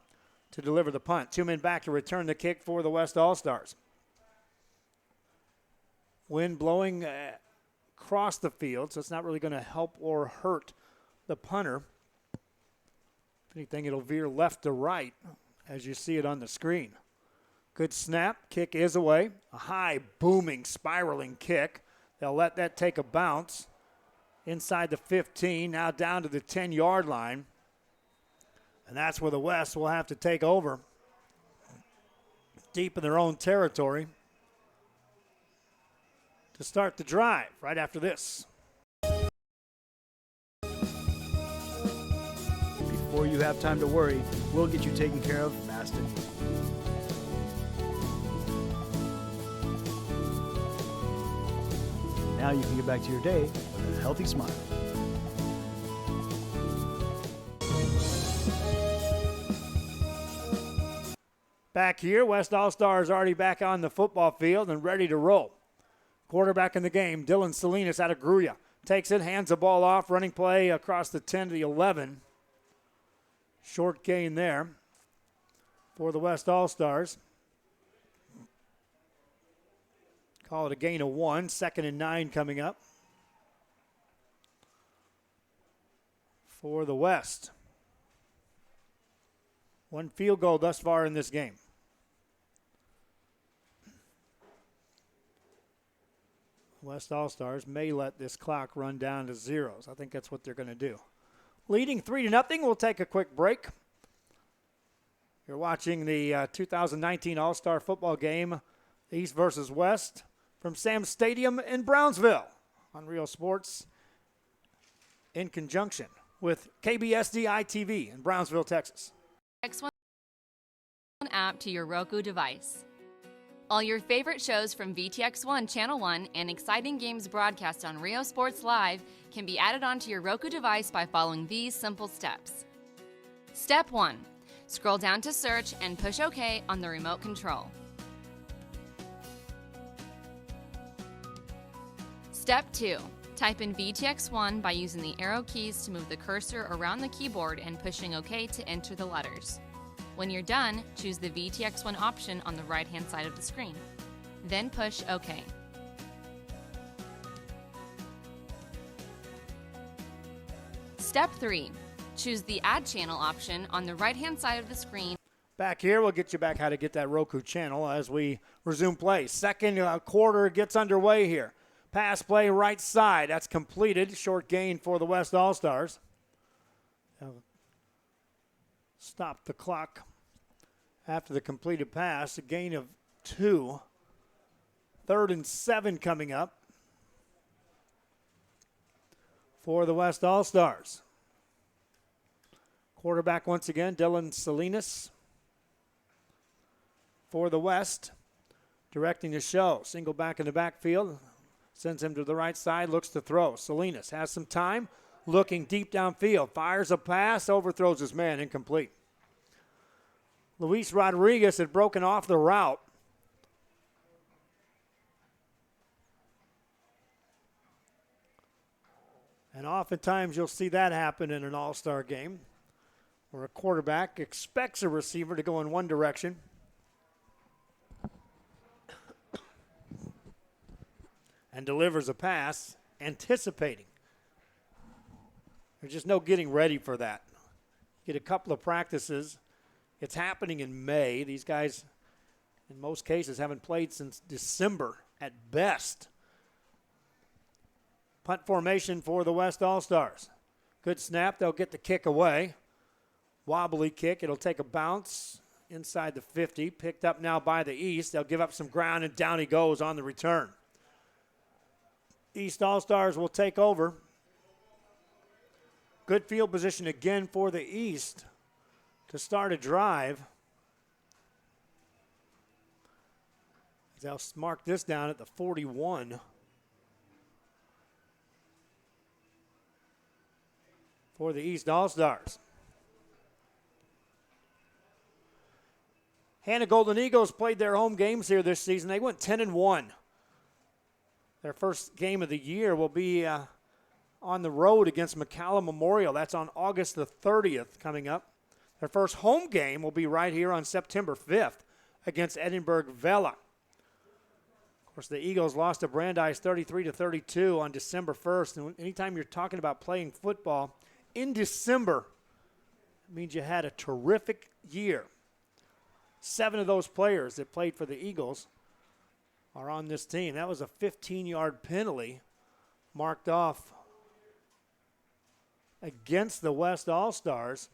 A: to deliver the punt. 2 men back to return the kick for the West All-Stars. Wind blowing across the field, so it's not really going to help or hurt the punter. If anything, it'll veer left to right as you see it on the screen. Good snap. Kick is away. A high, booming, spiraling kick. They'll let that take a bounce. Inside the 15, now down to the 10-yard line. And that's where the West will have to take over. Deep in their own territory to start the drive right after this.
N: Before you have time to worry, we'll get you taken care of fast and easy. Now you can get back to your day with a healthy smile.
A: Back here, West All-Stars already back on the football field and ready to roll. Quarterback in the game, Dylan Salinas out of Gruya. Takes it, hands the ball off, running play across the 10 to the 11. Short gain there for the West All-Stars. Call it a gain of 1. 2nd and 9 coming up for the West. 1 field goal thus far in this game. West All-Stars may let this clock run down to zeros. I think that's what they're going to do. Leading 3-0. We'll take a quick break. You're watching the 2019 All-Star football game, East versus West, from Sam's Stadium in Brownsville on Real Sports in conjunction with KBSDI-TV in Brownsville, Texas.
O: X1 app to your Roku device. All your favorite shows from VTX1 Channel 1 and exciting games broadcast on Rio Sports Live can be added onto your Roku device by following these simple steps. Step 1. Scroll down to search and push OK on the remote control. Step 2. Type in VTX1 by using the arrow keys to move the cursor around the keyboard and pushing OK to enter the letters. When you're done, choose the VTX1 option on the right-hand side of the screen. Then push OK. Step 3. Choose the Add Channel option on the right-hand side of the screen.
A: Back here, we'll get you back how to get that Roku channel as we resume play. Second quarter gets underway here. Pass play right side. That's completed. Short gain for the West All-Stars. Stop the clock after the completed pass. A gain of 2. 3rd and 7 coming up for the West All-Stars. Quarterback once again, Dylan Salinas for the West. Directing the show. Single back in the backfield. Sends him to the right side, looks to throw. Salinas has some time, looking deep downfield. Fires a pass, overthrows his man, incomplete. Luis Rodriguez had broken off the route. And oftentimes you'll see that happen in an all-star game where a quarterback expects a receiver to go in one direction and delivers a pass anticipating There's just no getting ready for that. Get a couple of practices. It's happening in May. These guys, in most cases, haven't played since December at best. Punt formation for the West All-Stars. Good snap. They'll get the kick away. Wobbly kick. It'll take a bounce inside the 50. Picked up now by the East. They'll give up some ground, and down he goes on the return. East All-Stars will take over. Good field position again for the East to start a drive. They'll mark this down at the 41. For the East All-Stars. Hannah Golden Eagles played their home games here this season. They went 10-1. Their first game of the year will be on the road against McCallum Memorial. That's on August the 30th coming up. Their first home game will be right here on September 5th against Edinburgh Vela. Of course, the Eagles lost to Brandeis 33-32 on December 1st. And anytime you're talking about playing football in December, it means you had a terrific year. 7 of those players that played for the Eagles are on this team. That was a 15-yard penalty marked off against the West All-Stars.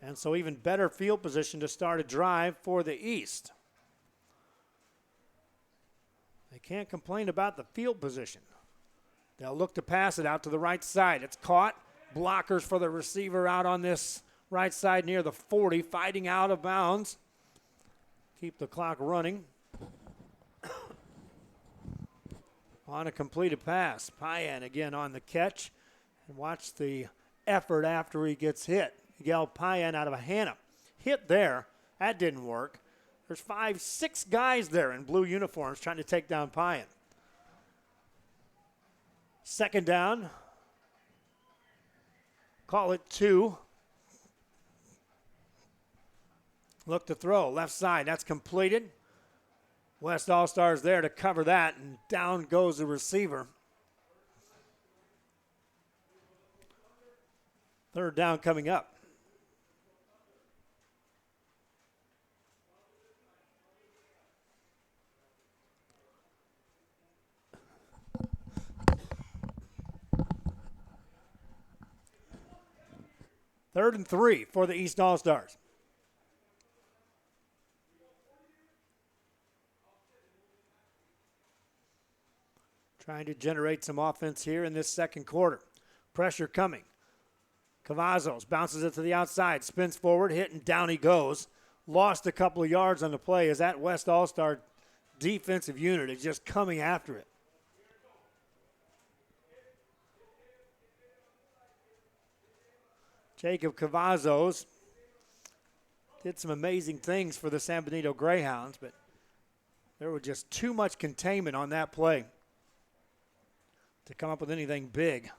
A: And so even better field position to start a drive for the East. They can't complain about the field position. They'll look to pass it out to the right side. It's caught. Blockers for the receiver out on this right side near the 40, fighting out of bounds. Keep the clock running. On a completed pass. Payan again on the catch. And watch the effort after he gets hit. Miguel Payan out of a Hannah. Hit there. That didn't work. There's 5, 6 guys there in blue uniforms trying to take down Payan. Second down. Call it 2. Look to throw. Left side. That's completed. West All-Stars there to cover that, and down goes the receiver. Third down coming up. Third and 3 for the East All-Stars. Trying to generate some offense here in this second quarter. Pressure coming. Cavazos bounces it to the outside, spins forward, hit, and down he goes. Lost a couple of yards on the play as that West All-Star defensive unit is just coming after it. Jacob Cavazos did some amazing things for the San Benito Greyhounds, but there was just too much containment on that play to come up with anything big.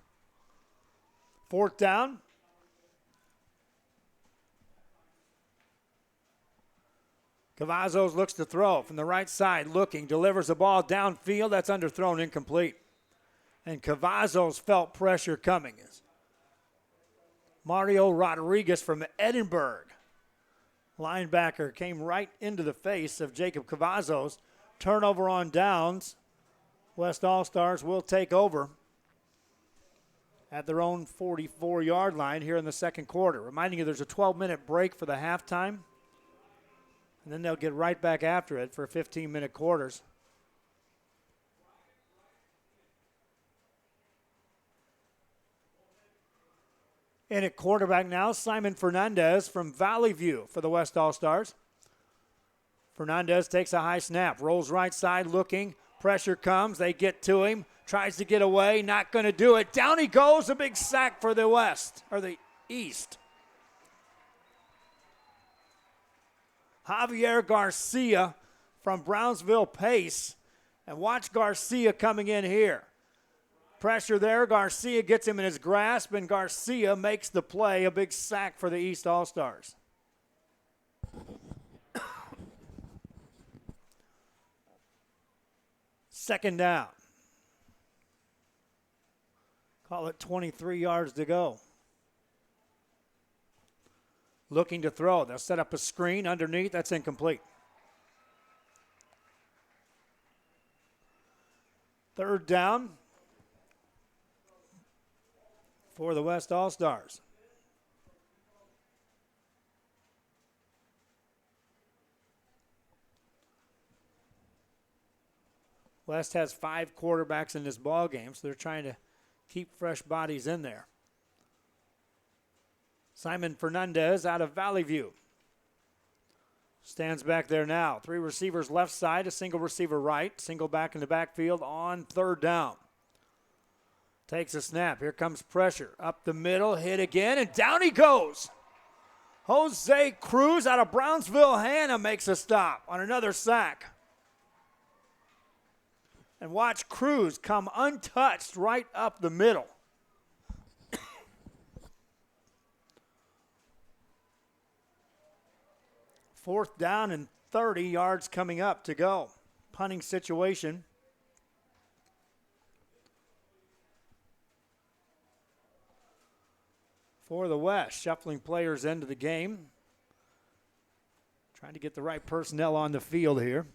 A: Fourth down. Cavazos looks to throw from the right side, looking, delivers the ball downfield. That's underthrown, incomplete. And Cavazos felt pressure coming. Mario Rodriguez from Edinburgh, linebacker, came right into the face of Jacob Cavazos. Turnover on downs. West All-Stars will take over at their own 44-yard line here in the second quarter. Reminding you there's a 12-minute break for the halftime, and then they'll get right back after it for 15-minute quarters. In at quarterback now, Simon Fernandez from Valley View for the West All-Stars. Fernandez takes a high snap, rolls right side looking. Pressure comes, they get to him, tries to get away, not going to do it. Down he goes, a big sack for the West, or the East. Javier Garcia from Brownsville Pace. And watch Garcia coming in here. Pressure there, Garcia gets him in his grasp, and Garcia makes the play, a big sack for the East All-Stars. Second down. Call it 23 yards to go. Looking to throw. They'll set up a screen underneath. That's incomplete. Third down for the West All-Stars. West has 5 quarterbacks in this ball game, so they're trying to keep fresh bodies in there. Simon Fernandez out of Valley View. Stands back there now. 3 receivers left side, a single receiver right. Single back in the backfield on third down. Takes a snap. Here comes pressure. Up the middle, hit again, and down he goes. Jose Cruz out of Brownsville, Hannah makes a stop on another sack. And watch Cruz come untouched right up the middle. Fourth down and 30 yards coming up to go. Punting situation. For the West, shuffling players into the game. Trying to get the right personnel on the field here.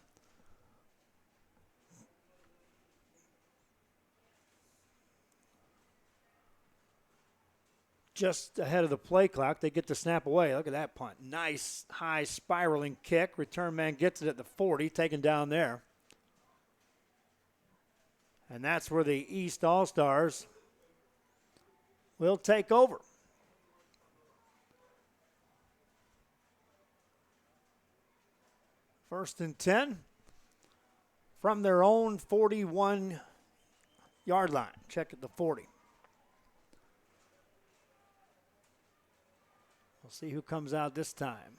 A: Just ahead of the play clock, they get the snap away. Look at that punt. Nice, high, spiraling kick. Return man gets it at the 40, taken down there. And that's where the East All-Stars will take over. First and 10 from their own 41-yard line. Check at the 40. We'll see who comes out this time.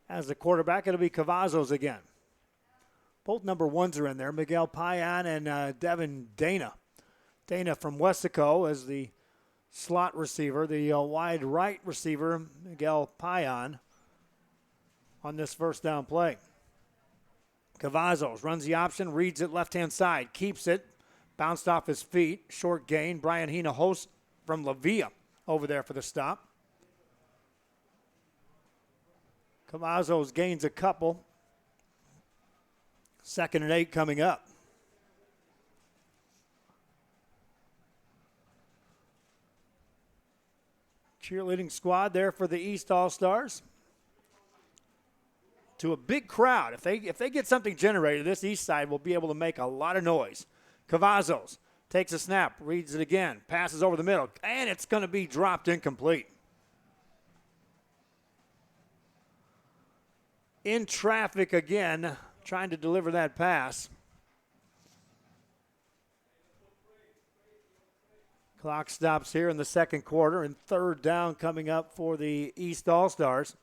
A: As the quarterback, it'll be Cavazos again. Both number 1s are in there, Miguel Payan and Devin Dana. Dana from Westico as the slot receiver, the wide right receiver, Miguel Payan, on this first down play. Cavazos runs the option, reads it left-hand side, keeps it, bounced off his feet, short gain. Brian Hinojosa from La Villa over there for the stop. Cavazos gains a couple. 2nd and 8 coming up. Cheerleading squad there for the East All-Stars. To a big crowd. If they get something generated, this east side will be able to make a lot of noise. Cavazos takes a snap, reads it again, passes over the middle, and it's going to be dropped incomplete. In traffic again, trying to deliver that pass. Clock stops here in the second quarter, and third down coming up for the East All-Stars.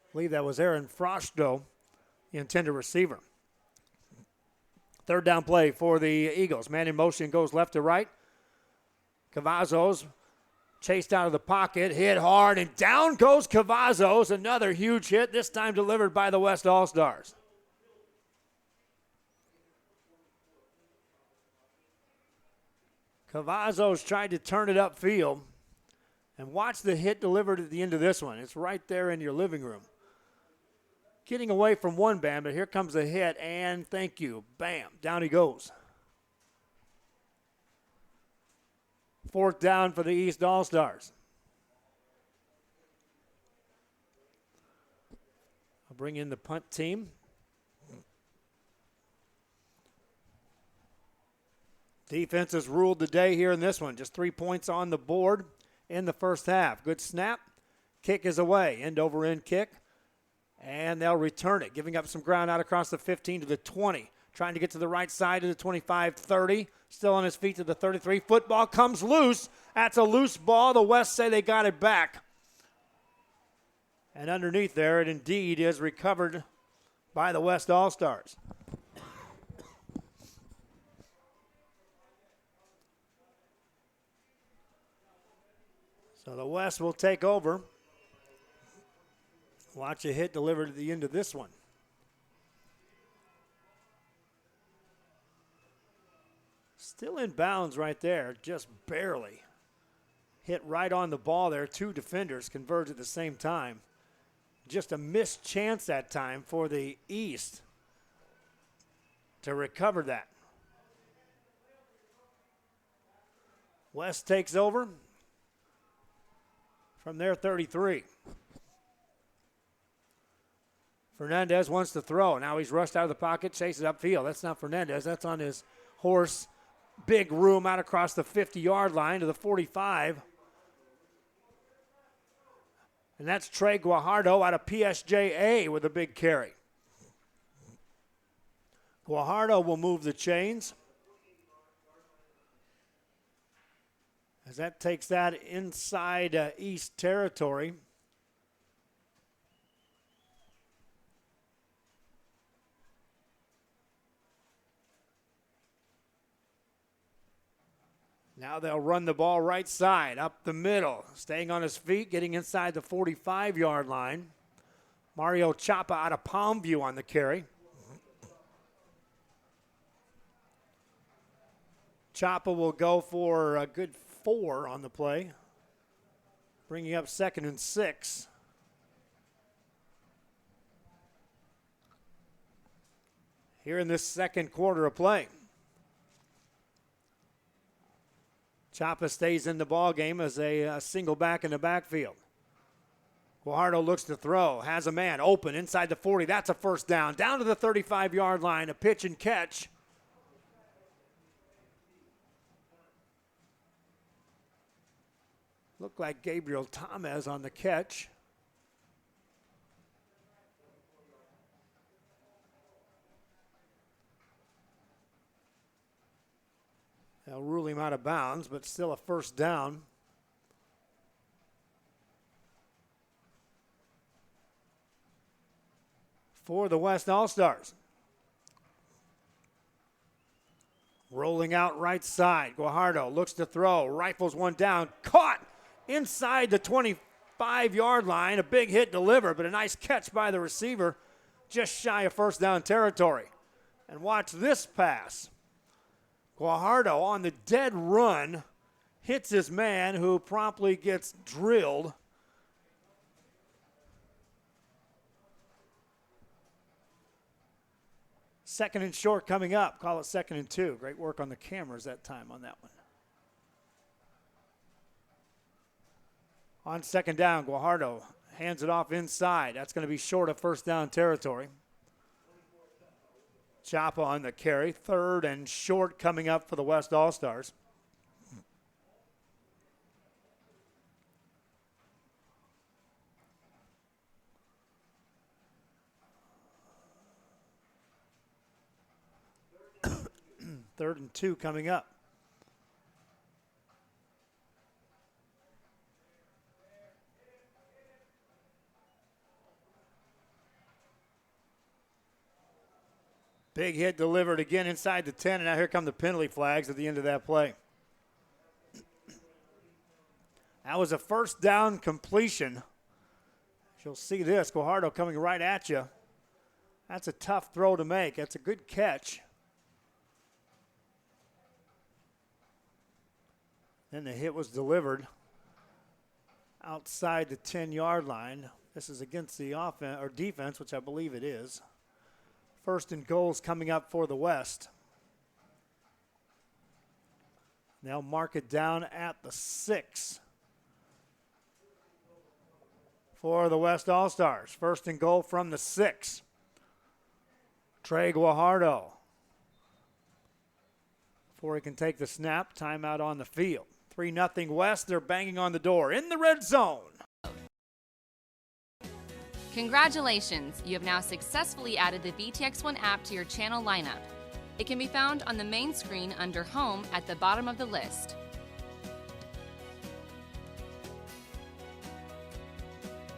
A: I believe that was Aaron Frosto, the intended receiver. Third down play for the Eagles. Man in motion goes left to right. Cavazos chased out of the pocket, hit hard, and down goes Cavazos. Another huge hit, this time delivered by the West All-Stars. Cavazos tried to turn it upfield. And watch the hit delivered at the end of this one. It's right there in your living room. Getting away from one bam, but here comes the hit, and thank you. Bam, down he goes. Fourth down for the East All-Stars. I'll bring in the punt team. Defense has ruled the day here in this one. Just 3 points on the board in the first half. Good snap. Kick is away. End-over-end kick. And they'll return it, giving up some ground out across the 15 to the 20. Trying to get to the right side of the 25-30. Still on his feet to the 33. Football comes loose. That's a loose ball. The West say they got it back. And underneath there, it indeed is recovered by the West All-Stars. So the West will take over Watch a hit delivered at the end of this one. Still in bounds right there, just barely. Hit right on the ball there. Two defenders converge at the same time. Just a missed chance that time for the East to recover that. West takes over from their 33. Fernandez wants to throw. Now he's rushed out of the pocket, chases upfield. That's not Fernandez. That's on his horse. Big room out across the 50-yard line to the 45. And that's Trey Guajardo out of PSJA with a big carry. Guajardo will move the chains. As that takes that inside East territory. Now they'll run the ball right side, up the middle, staying on his feet, getting inside the 45-yard line. Mario Chapa out of Palmview on the carry. Chapa will go for a good 4 on the play, bringing up 2nd and 6. Here in this second quarter of play. Chapa stays in the ball game as a single back in the backfield. Guajardo looks to throw, has a man open inside the 40. That's a first down. Down to the 35-yard line, a pitch and catch. Looked like Gabriel Thomas on the catch. They'll rule him out of bounds, but still a first down. For the West All-Stars. Rolling out right side. Guajardo looks to throw, rifles one down, caught inside the 25-yard line. A big hit delivered, but a nice catch by the receiver, just shy of first down territory. And watch this pass. Guajardo on the dead run hits his man, who promptly gets drilled. Second and short coming up. Call it 2nd and 2. Great work on the cameras that time on that one. On second down, Guajardo hands it off inside. That's going to be short of first down territory. Chapa on the carry. 3rd and short coming up for the West All-Stars. Third and 2 coming up. Big hit delivered again inside the 10, and now here come the penalty flags at the end of that play. That was a first down completion. You'll see this, Guajardo coming right at you. That's a tough throw to make. That's a good catch. Then the hit was delivered outside the 10-yard line. This is against the offense or defense, which I believe it is. 1st and goals coming up for the West. They'll mark it down at the 6 for the West All-Stars. 1st and goal from the 6. Trey Guajardo. Before he can take the snap, timeout on the field. 3-0 West. They're banging on the door in the red zone.
O: Congratulations! You have now successfully added the VTX1 app to your channel lineup. It can be found on the main screen under Home at the bottom of the list.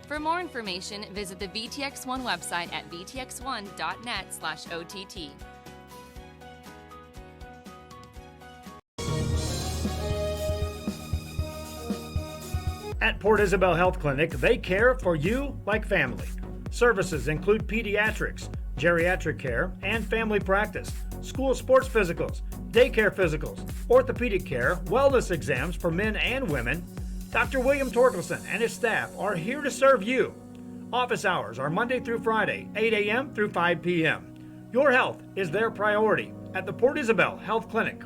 O: For more information, visit the VTX1 website at vtx1.net/OTT.
A: At Port Isabel Health Clinic, they care for you like family. Services include pediatrics, geriatric care, and family practice, school sports physicals, daycare physicals, orthopedic care, wellness exams for men and women. Dr. William Torkelson and his staff are here to serve you. Office hours are Monday through Friday, 8 a.m. through 5 p.m. Your health is their priority at the Port Isabel Health Clinic.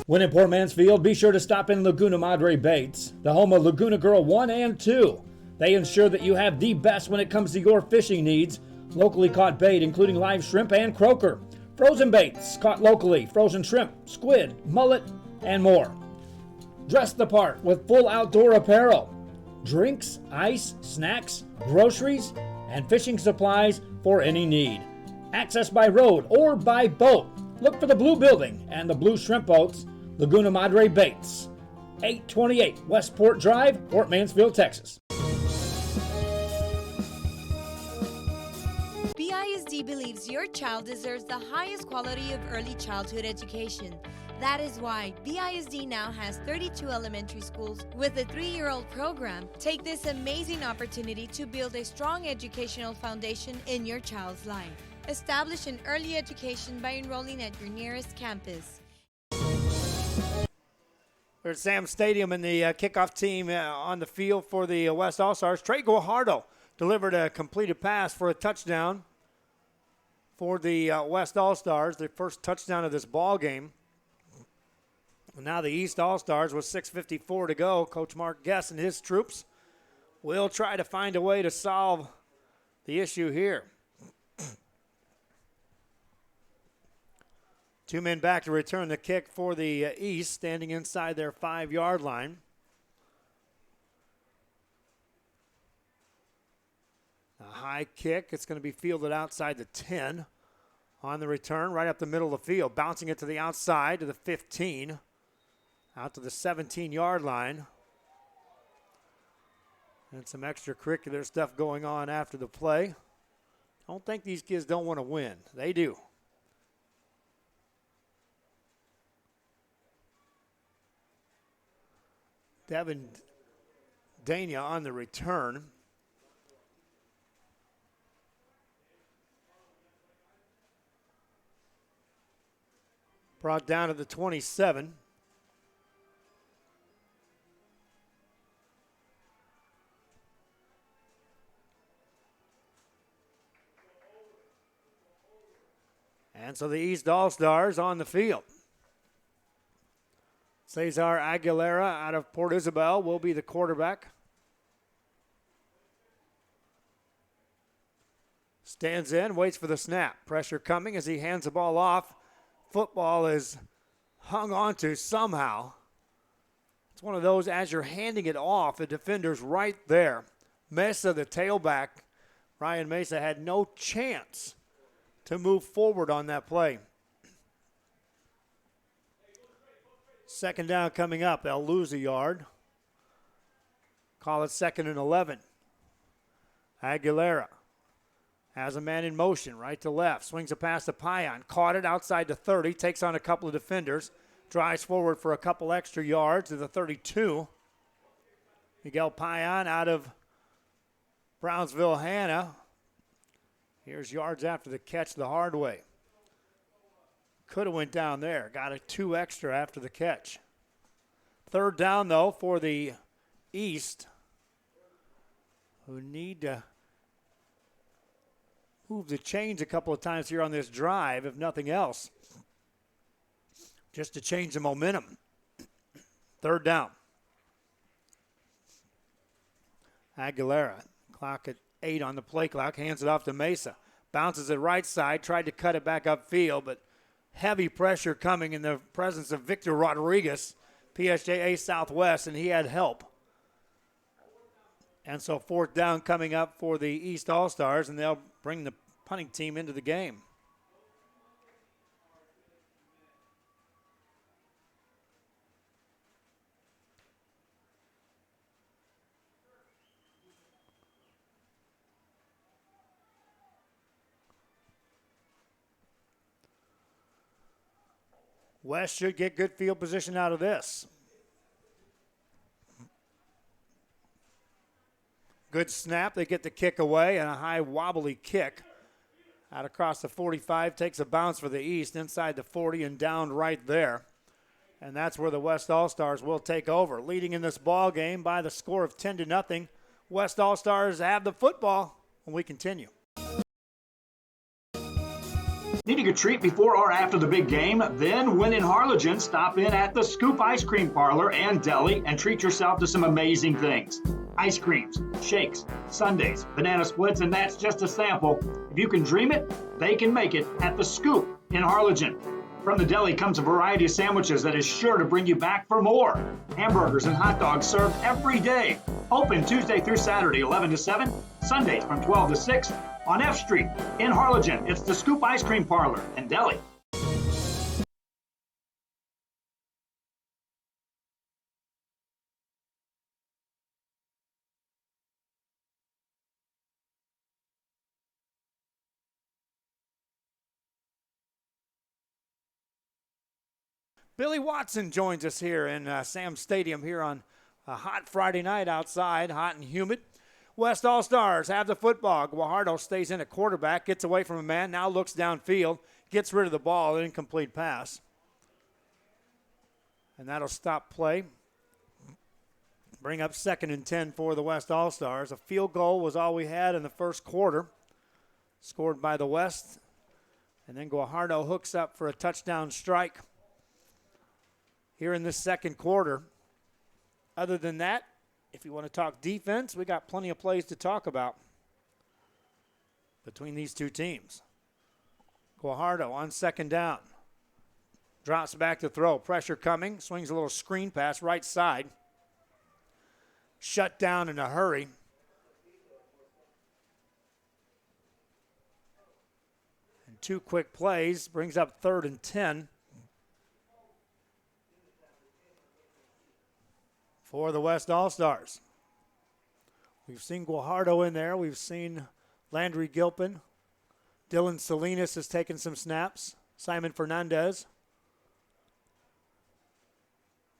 A: When in Port Mansfield, be sure to stop in Laguna Madre Baits, the home of Laguna Girl 1 and 2. They ensure that you have the best when it comes to your fishing needs. Locally caught bait, including live shrimp and croaker. Frozen baits, caught locally, frozen shrimp, squid, mullet, and more. Dress the part with full outdoor apparel. Drinks, ice, snacks, groceries, and fishing supplies for any need. Access by road or by boat. Look for the blue building and the blue shrimp boats. Laguna Madre Baits, 828 Westport Drive, Port Mansfield, Texas.
P: BISD believes your child deserves the highest quality of early childhood education. That is why BISD now has 32 elementary schools with a 3-year-old program. Take this amazing opportunity to build a strong educational foundation in your child's life. Establish an early education by enrolling at your nearest campus.
A: We're at Sam Stadium, and the kickoff team on the field for the West All-Stars. Trey Guajardo delivered a completed pass for a touchdown for the West All-Stars, the first touchdown of this ball game. Now the East All-Stars with 6:54 to go. Coach Mark Guess and his troops will try to find a way to solve the issue here. 2 men back to return the kick for the East, standing inside their 5-yard line. A high kick. It's going to be fielded outside the 10 on the return, right up the middle of the field. Bouncing it to the outside to the 15, out to the 17-yard line. And some extracurricular stuff going on after the play. I don't think these kids don't want to win. They do. Devin Dania on the return. Brought down to the 27. And so the East All-Stars on the field. Cesar Aguilera out of Port Isabel will be the quarterback. Stands in, waits for the snap. Pressure coming as he hands the ball off. Football is hung onto somehow. It's one of those, as you're handing it off, the defender's right there. Mesa, the tailback, Ryan Mesa had no chance to move forward on that play. Second down coming up. They'll lose a yard. Call it 2nd and 11. Aguilera has a man in motion, right to left. Swings a pass to Payan. Caught it outside the 30. Takes on a couple of defenders. Drives forward for a couple extra yards to the 32. Miguel Payan out of Brownsville Hannah. Here's yards after the catch the hard way. Could have went down there. Got a 2 extra after the catch. Third down, though, for the East, who need to move the chains a couple of times here on this drive, if nothing else, just to change the momentum. Third down. Aguilera, clock at 8 on the play clock, hands it off to Mesa. Bounces it right side, tried to cut it back upfield, but heavy pressure coming in the presence of Victor Rodriguez, PSJA Southwest, and he had help. And so fourth down coming up for the East All-Stars, and they'll bring the punting team into the game. West should get good field position out of this. Good snap. They get the kick away, and a high wobbly kick out across the 45. Takes a bounce for the East inside the 40 and down right there. And that's where the West All-Stars will take over. Leading in this ball game by the score of 10-0. West All-Stars have the football when we continue.
E: Needing a treat before or after the big game? Then, when in Harlingen, stop in at the Scoop Ice Cream Parlor and Deli and treat yourself to some amazing things. Ice creams, shakes, sundaes, banana splits, and that's just a sample. If you can dream it, they can make it at the Scoop in Harlingen. From the deli comes a variety of sandwiches that is sure to bring you back for more. Hamburgers and hot dogs served every day. Open Tuesday through Saturday, 11 to 7, Sundays from 12 to 6. On F Street in Harlingen, it's the Scoop Ice Cream Parlor and Deli.
A: Billy Watson joins us here in Sam Stadium here on a hot Friday night outside, hot and humid. West All-Stars have the football. Guajardo stays in at quarterback, gets away from a man, now looks downfield, gets rid of the ball, an incomplete pass. And that'll stop play. Bring up 2nd and 10 for the West All-Stars. A field goal was all we had in the first quarter, scored by the West. And then Guajardo hooks up for a touchdown strike here in this second quarter. Other than that, if you want to talk defense, we got plenty of plays to talk about between these two teams. Guajardo on 2nd down. Drops back to throw. Pressure coming. Swings a little screen pass right side. Shut down in a hurry. And 2 quick plays. Brings up 3rd and 10. For the West All-Stars. We've seen Guajardo in there. We've seen Landry Gilpin. Dylan Salinas has taken some snaps. Simon Fernandez.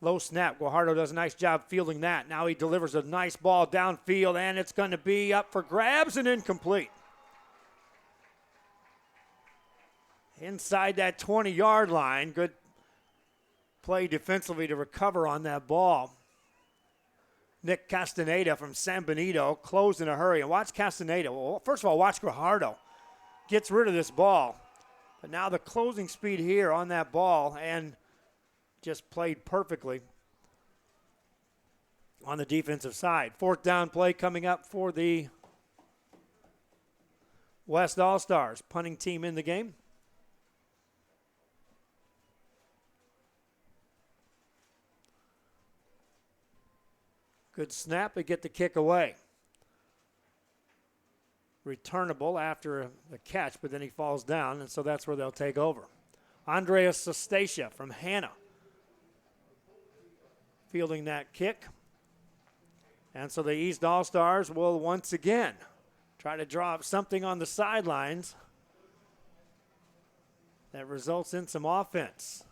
A: Low snap. Guajardo does a nice job fielding that. Now he delivers a nice ball downfield, and it's going to be up for grabs and incomplete. Inside that 20-yard line. Good play defensively to recover on that ball. Nick Castaneda from San Benito closed in a hurry. And watch Castaneda. Well, first of all, watch Guajardo. Gets rid of this ball. But now the closing speed here on that ball and just played perfectly on the defensive side. 4th down play coming up for the West All-Stars. Punting team in the game. Good snap, they get the kick away. Returnable after the catch, but then he falls down, and so that's where they'll take over. Andreas Sostacia from Hannah fielding that kick. And so the East All-Stars will once again try to draw up something on the sidelines that results in some offense.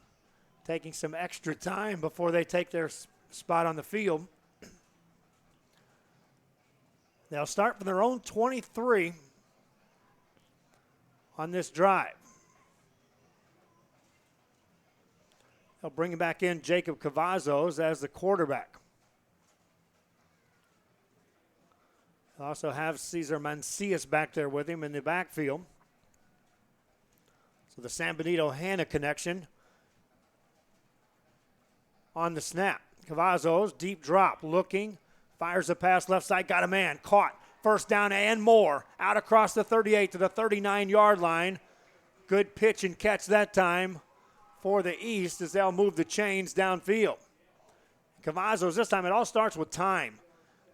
A: Taking some extra time before they take their spot on the field. They'll start from their own 23 on this drive. They'll bring back in Jacob Cavazos as the quarterback. They'll also have Cesar Mancias back there with him in the backfield. So the San Benito-Hanna connection on the snap. Cavazos, deep drop, looking, fires a pass left side, got a man, caught. First down and more, out across the 38 to the 39-yard line. Good pitch and catch that time for the East as they'll move the chains downfield. Cavazos, this time it all starts with time.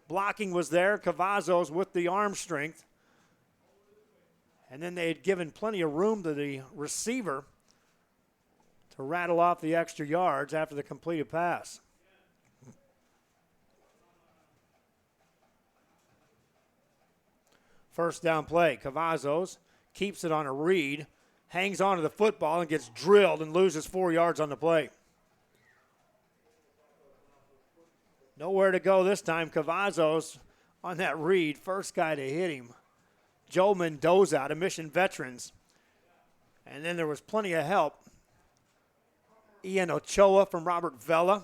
A: Blocking was there, Cavazos with the arm strength. And then they had given plenty of room to the receiver to rattle off the extra yards after the completed pass. First down play, Cavazos keeps it on a read, hangs on to the football and gets drilled and loses 4 yards on the play. Nowhere to go this time. Cavazos on that read, first guy to hit him. Joe Mendoza out of Mission Veterans. And then there was plenty of help. Ian Ochoa from Robert Vela.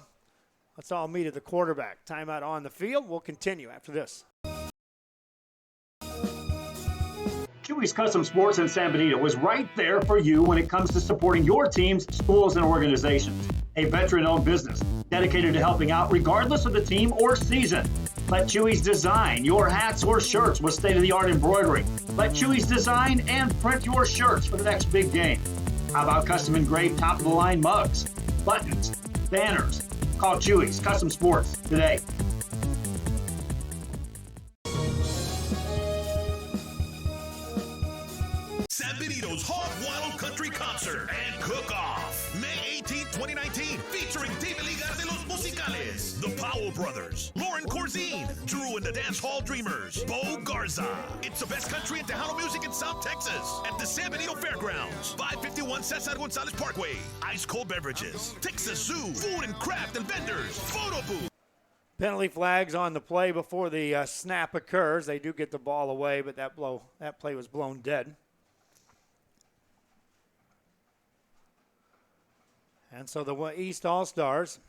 A: Let's all meet at the quarterback. Timeout on the field. We'll continue after this.
E: Chewy's Custom Sports in San Benito is right there for you when it comes to supporting your teams, schools, and organizations. A veteran-owned business dedicated to helping out regardless of the team or season. Let Chewy's design your hats or shirts with state-of-the-art embroidery. Let Chewy's design and print your shirts for the next big game. How about custom engraved top-of-the-line mugs, buttons, banners? Call Chewy's Custom Sports today.
I: San Benito's Hog Wild Country Concert and Cook-Off. May 18, 2019, featuring David Ligar de los Musicales, the Powell Brothers, Lauren Corzine, Drew and the Dance Hall Dreamers, Bo Garza. It's the best country and Tejano music in South Texas at the San Benito Fairgrounds, 551 Cesar Gonzalez Parkway. Ice cold beverages, Texas Zoo, food and craft and vendors, photo booth.
A: Penalty flags on the play before the snap occurs. They do get the ball away, but that play was blown dead. And so the East All-Stars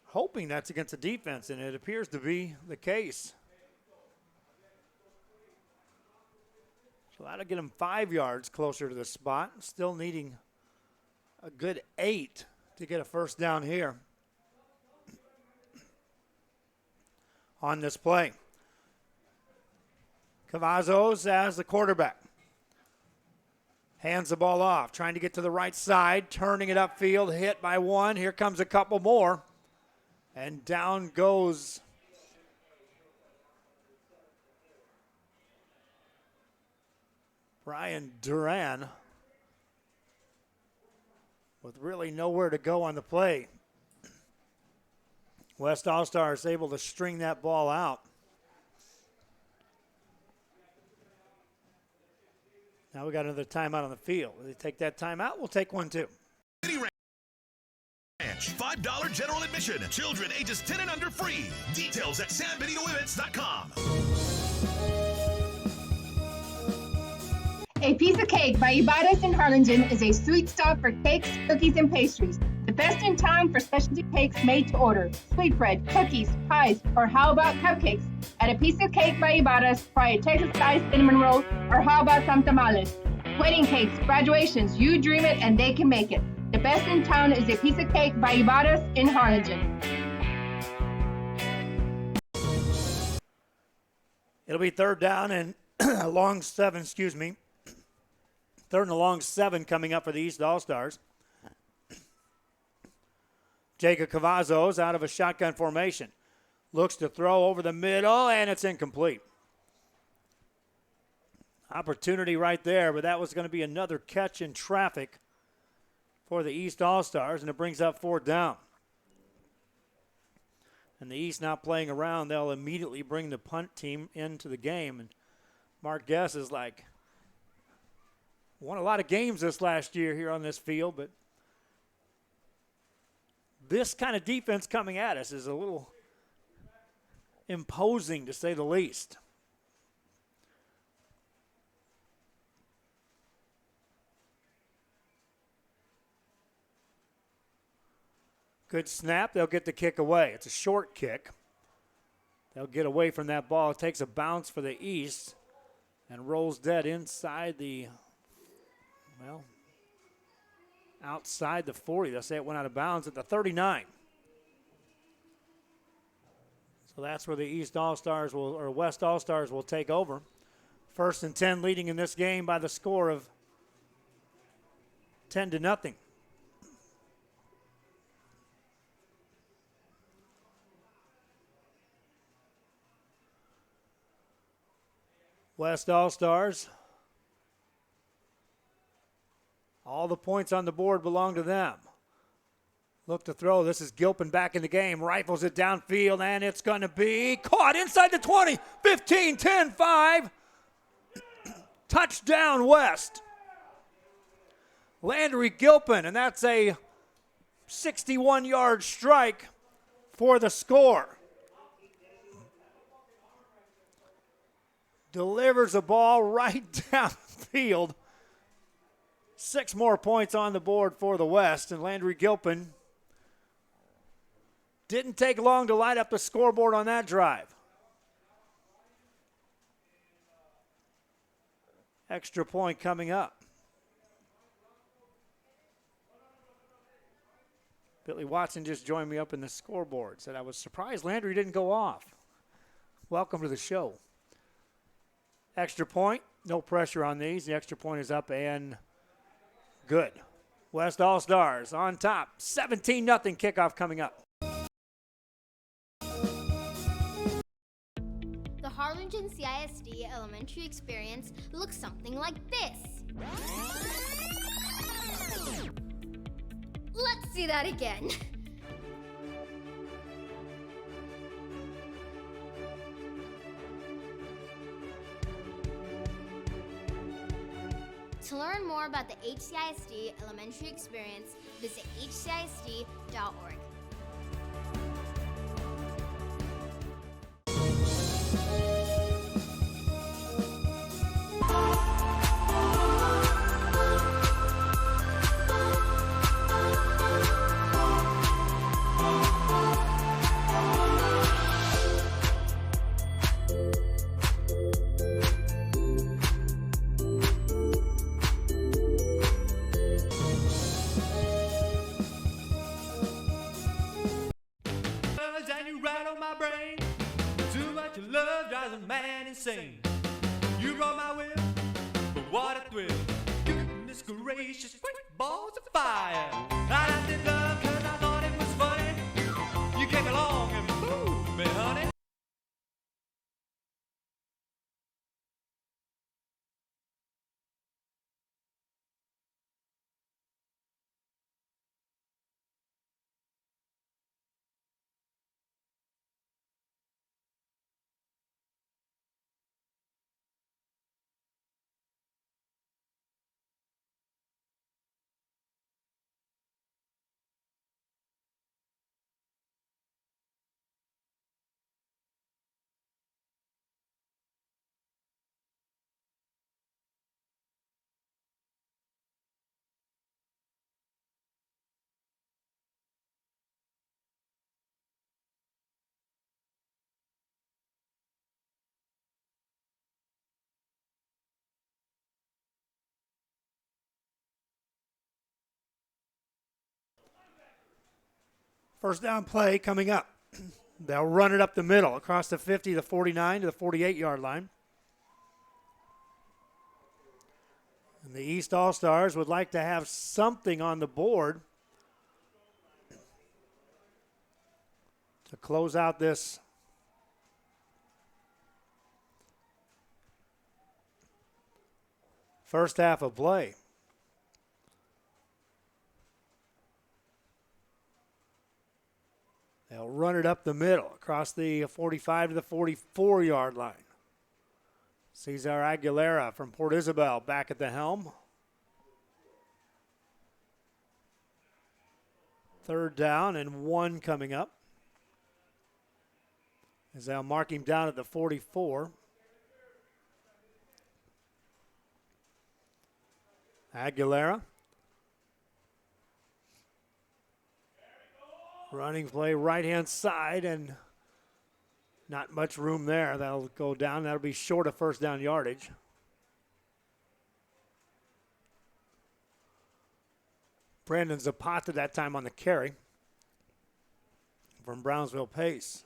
A: hoping that's against the defense, and it appears to be the case. So that'll get them 5 yards closer to the spot, still needing a good 8 to get a first down here on this play. Cavazos as the quarterback. Hands the ball off, trying to get to the right side, turning it upfield, hit by one. Here comes a couple more. And down goes Brian Duran with really nowhere to go on the play. West All-Stars able to string that ball out. Now we got another timeout on the field. Will they take that timeout? We'll take one too.
I: Ranch, $5 general admission. Children ages 10 and under free. Details at sanbenitoevents.com.
Q: A Piece of Cake by Ibadas in Harlingen is a sweet stop for cakes, cookies, and pastries. The best in town for specialty cakes made to order. Sweetbread, cookies, pies, or how about cupcakes? At A Piece of Cake by Ibadas, try a Texas-style cinnamon roll, or how about some tamales? Wedding cakes, graduations, you dream it and they can make it. The best in town is A Piece of Cake by Ibadas in Harlingen.
A: It'll be third down and a long 7, Third and a long 7 coming up for the East All-Stars. Jacob Cavazos out of a shotgun formation. Looks to throw over the middle, and it's incomplete. Opportunity right there, but that was going to be another catch in traffic for the East All-Stars, and it brings up 4th down. And the East not playing around, they'll immediately bring the punt team into the game. And Mark Guess is like, won a lot of games this last year here on this field, but this kind of defense coming at us is a little imposing, to say the least. Good snap. They'll get the kick away. It's a short kick. They'll get away from that ball. It takes a bounce for the East and rolls dead inside the, well, outside the 40. They'll say it went out of bounds at the 39. So that's where the East All-Stars will, or West All-Stars will take over. 1st and 10, leading in this game by the score of 10-0. West All-Stars. All the points on the board belong to them. Look to throw. This is Gilpin back in the game. Rifles it downfield, and it's going to be caught inside the 20. 15, 10, 5. Touchdown, West. Landry Gilpin, and that's a 61-yard strike for the score. Delivers the ball right downfield. 6 more points on the board for the West, and Landry Gilpin didn't take long to light up the scoreboard on that drive. Extra point coming up. Billy Watson just joined me up in the scoreboard. Said, I was surprised Landry didn't go off. Welcome to the show. Extra point. No pressure on these. The extra point is up and good. West All-Stars on top. 17-0 kickoff coming up.
C: The Harlingen CISD elementary experience looks something like this. Let's see that again. To learn more about the HCISD elementary experience, visit hcisd.org.
R: You brought my will, but what a thrill. Goodness gracious, quick balls of fire. I did love cause I thought it was funny. You came along and moved me, honey.
A: First down play coming up. They'll run it up the middle across the 50, the 49 to the 48-yard line. And the East All-Stars would like to have something on the board to close out this first half of play. They'll run it up the middle across the 45 to the 44-yard line. Cesar Aguilera from Port Isabel back at the helm. Third down and 1 coming up. As they'll mark him down at the 44. Aguilera. Running play right-hand side, and not much room there. That'll go down. That'll be short of first down yardage. Brandon Zapata that time on the carry from Brownsville Pace.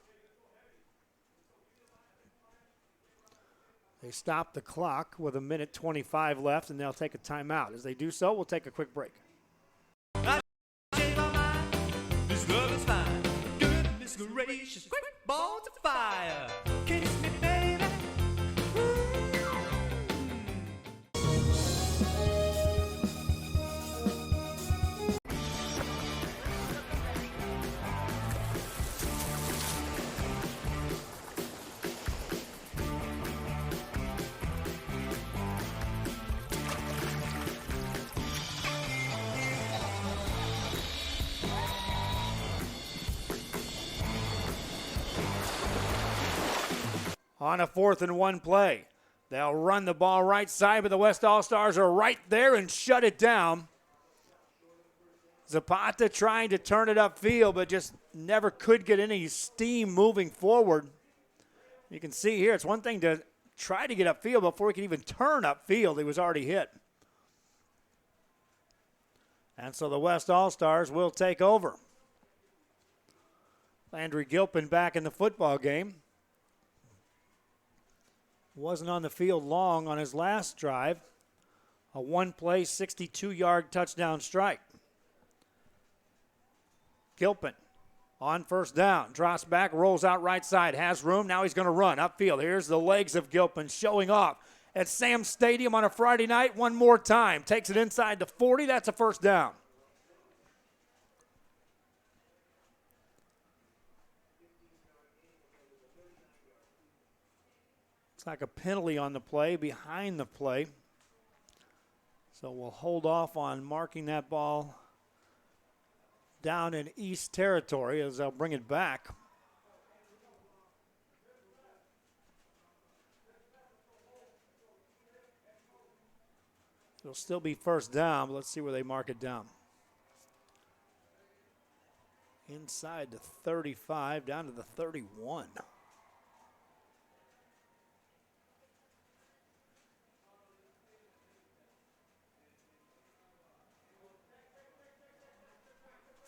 A: They stop the clock with 1:25 left, and they'll take a timeout. As they do so, we'll take a quick break.
R: This love is fine. Goodness gracious, quick balls of fire. Kiss me, baby.
A: On a 4th and 1 play. They'll run the ball right side, but the West All-Stars are right there and shut it down. Zapata trying to turn it upfield, but just never could get any steam moving forward. You can see here, it's one thing to try to get upfield before he can even turn upfield. He was already hit. And so the West All-Stars will take over. Landry Gilpin back in the football game. Wasn't on the field long on his last drive. A one-play, 62-yard touchdown strike. Gilpin on first down. Drops back, rolls out right side. Has room. Now he's going to run upfield. Here's the legs of Gilpin showing off at Sam's Stadium on a Friday night one more time. Takes it inside the 40. That's a first down. Like a penalty on the play, behind the play. So we'll hold off on marking that ball down in East Territory as they'll bring it back. It'll still be first down, but let's see where they mark it down. Inside the 35, down to the 31.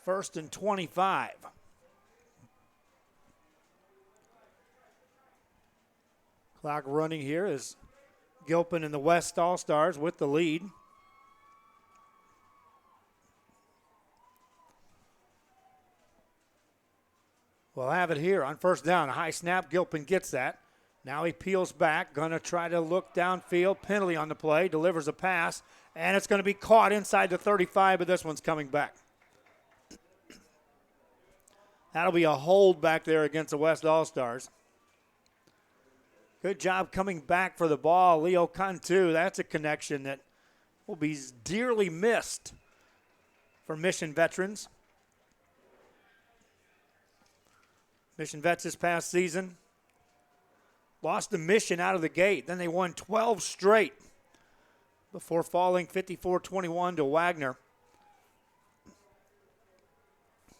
A: First and 25. Clock running here as Gilpin and the West All-Stars with the lead. We'll have it here on first down. A high snap. Gilpin gets that. Now he peels back. Going to try to look downfield. Penalty on the play. Delivers a pass. And it's going to be caught inside the 35, but this one's coming back. That'll be a hold back there against the West All-Stars. Good job coming back for the ball. Leo Cantu, that's a connection that will be dearly missed for Mission veterans. Mission vets this past season lost to Mission out of the gate. Then they won 12 straight before falling 54-21 to Wagner.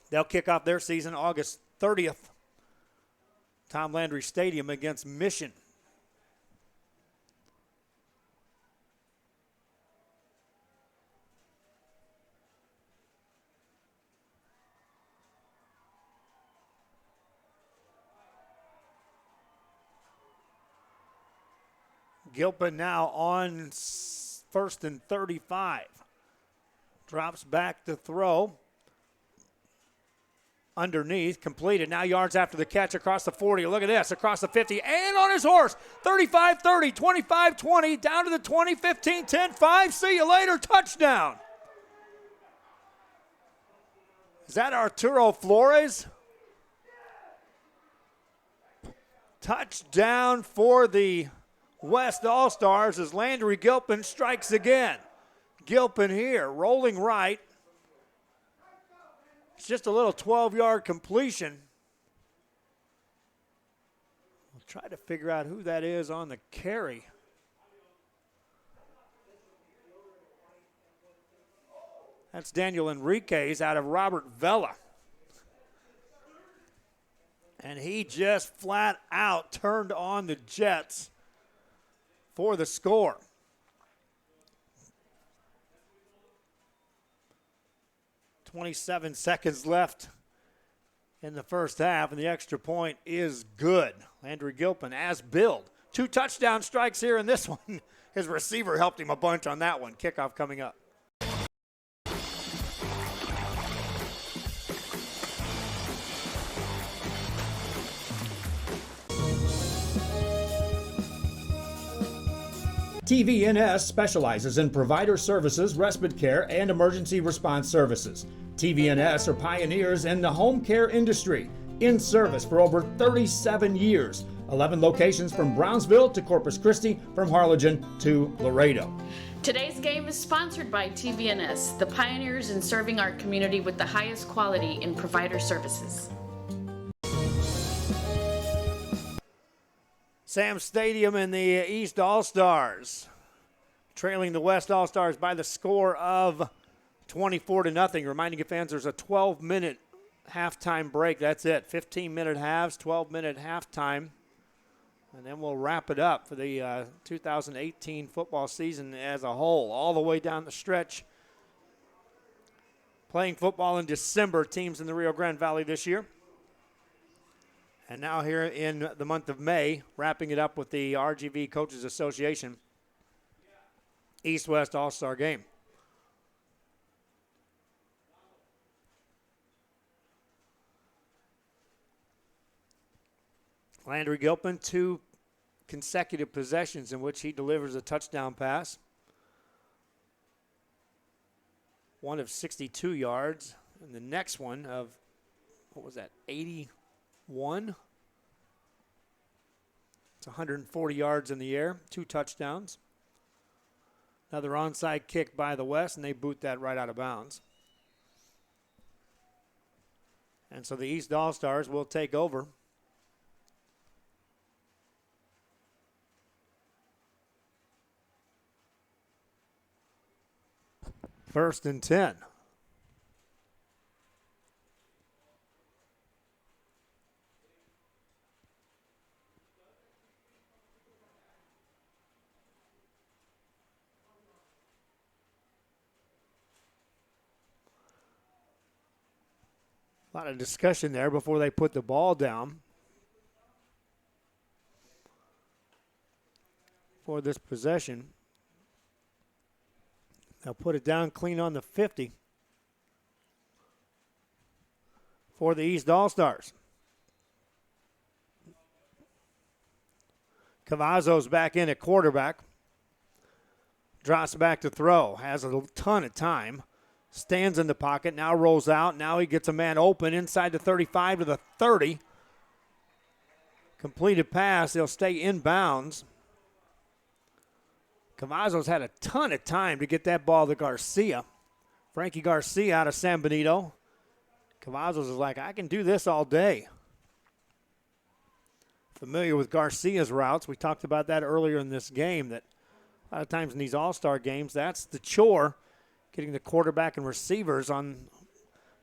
A: They'll kick off their season August 30th. Tom Landry Stadium against Mission. Gilpin now on first and 35. Drops back to throw. Underneath, completed. Now yards after the catch across the 40. Look at this, across the 50, and on his horse. 35-30, 25-20, down to the 20, 15, 10, 5. See you later, touchdown. Is that Arturo Flores? Touchdown for the West All-Stars as Landry Gilpin strikes again. Gilpin here, rolling right. It's just a little 12-yard completion. We'll try to figure out who that is on the carry. That's Daniel Enriquez out of Robert Vela. And he just flat out turned on the Jets for the score. .27 seconds left in the first half, and the extra point is good. Landry Gilpin, as billed. 2 touchdown strikes here in this one. His receiver helped him a bunch on that one. Kickoff coming up. TVNS specializes in provider services, respite care, and emergency response services. TVNS are pioneers in the home care industry, in service for over 37 years. 11 locations from Brownsville to Corpus Christi, from Harlingen to Laredo.
B: Today's game is sponsored by TVNS, the pioneers in serving our community with the highest quality in provider services.
A: Sam Stadium and the East All-Stars trailing the West All-Stars by the score of 24-0. Reminding you fans, there's a 12-minute halftime break. That's it. 15-minute halves, 12-minute halftime. And then we'll wrap it up for the 2018 football season as a whole, all the way down the stretch. Playing football in December, teams in the Rio Grande Valley this year. And now here in the month of May, wrapping it up with the RGV Coaches Association East-West All-Star Game. Landry Gilpin, 2 consecutive possessions in which he delivers a touchdown pass. One of 62 yards, and the next one of, 81? It's 140 yards in the air, 2 touchdowns. Another onside kick by the West, and they boot that right out of bounds. And so the East All-Stars will take over. First and 10. A lot of discussion there before they put the ball down for this possession. They'll put it down clean on the 50 for the East All-Stars. Cavazos back in at quarterback. Drops back to throw. Has a ton of time. Stands in the pocket, now rolls out. Now he gets a man open inside the 35 to the 30. Completed pass. He'll stay in bounds. Cavazos had a ton of time to get that ball to Garcia. Frankie Garcia out of San Benito. Cavazos is like, I can do this all day. Familiar with Garcia's routes. We talked about that earlier in this game, that a lot of times in these all-star games, that's the chore, getting the quarterback and receivers on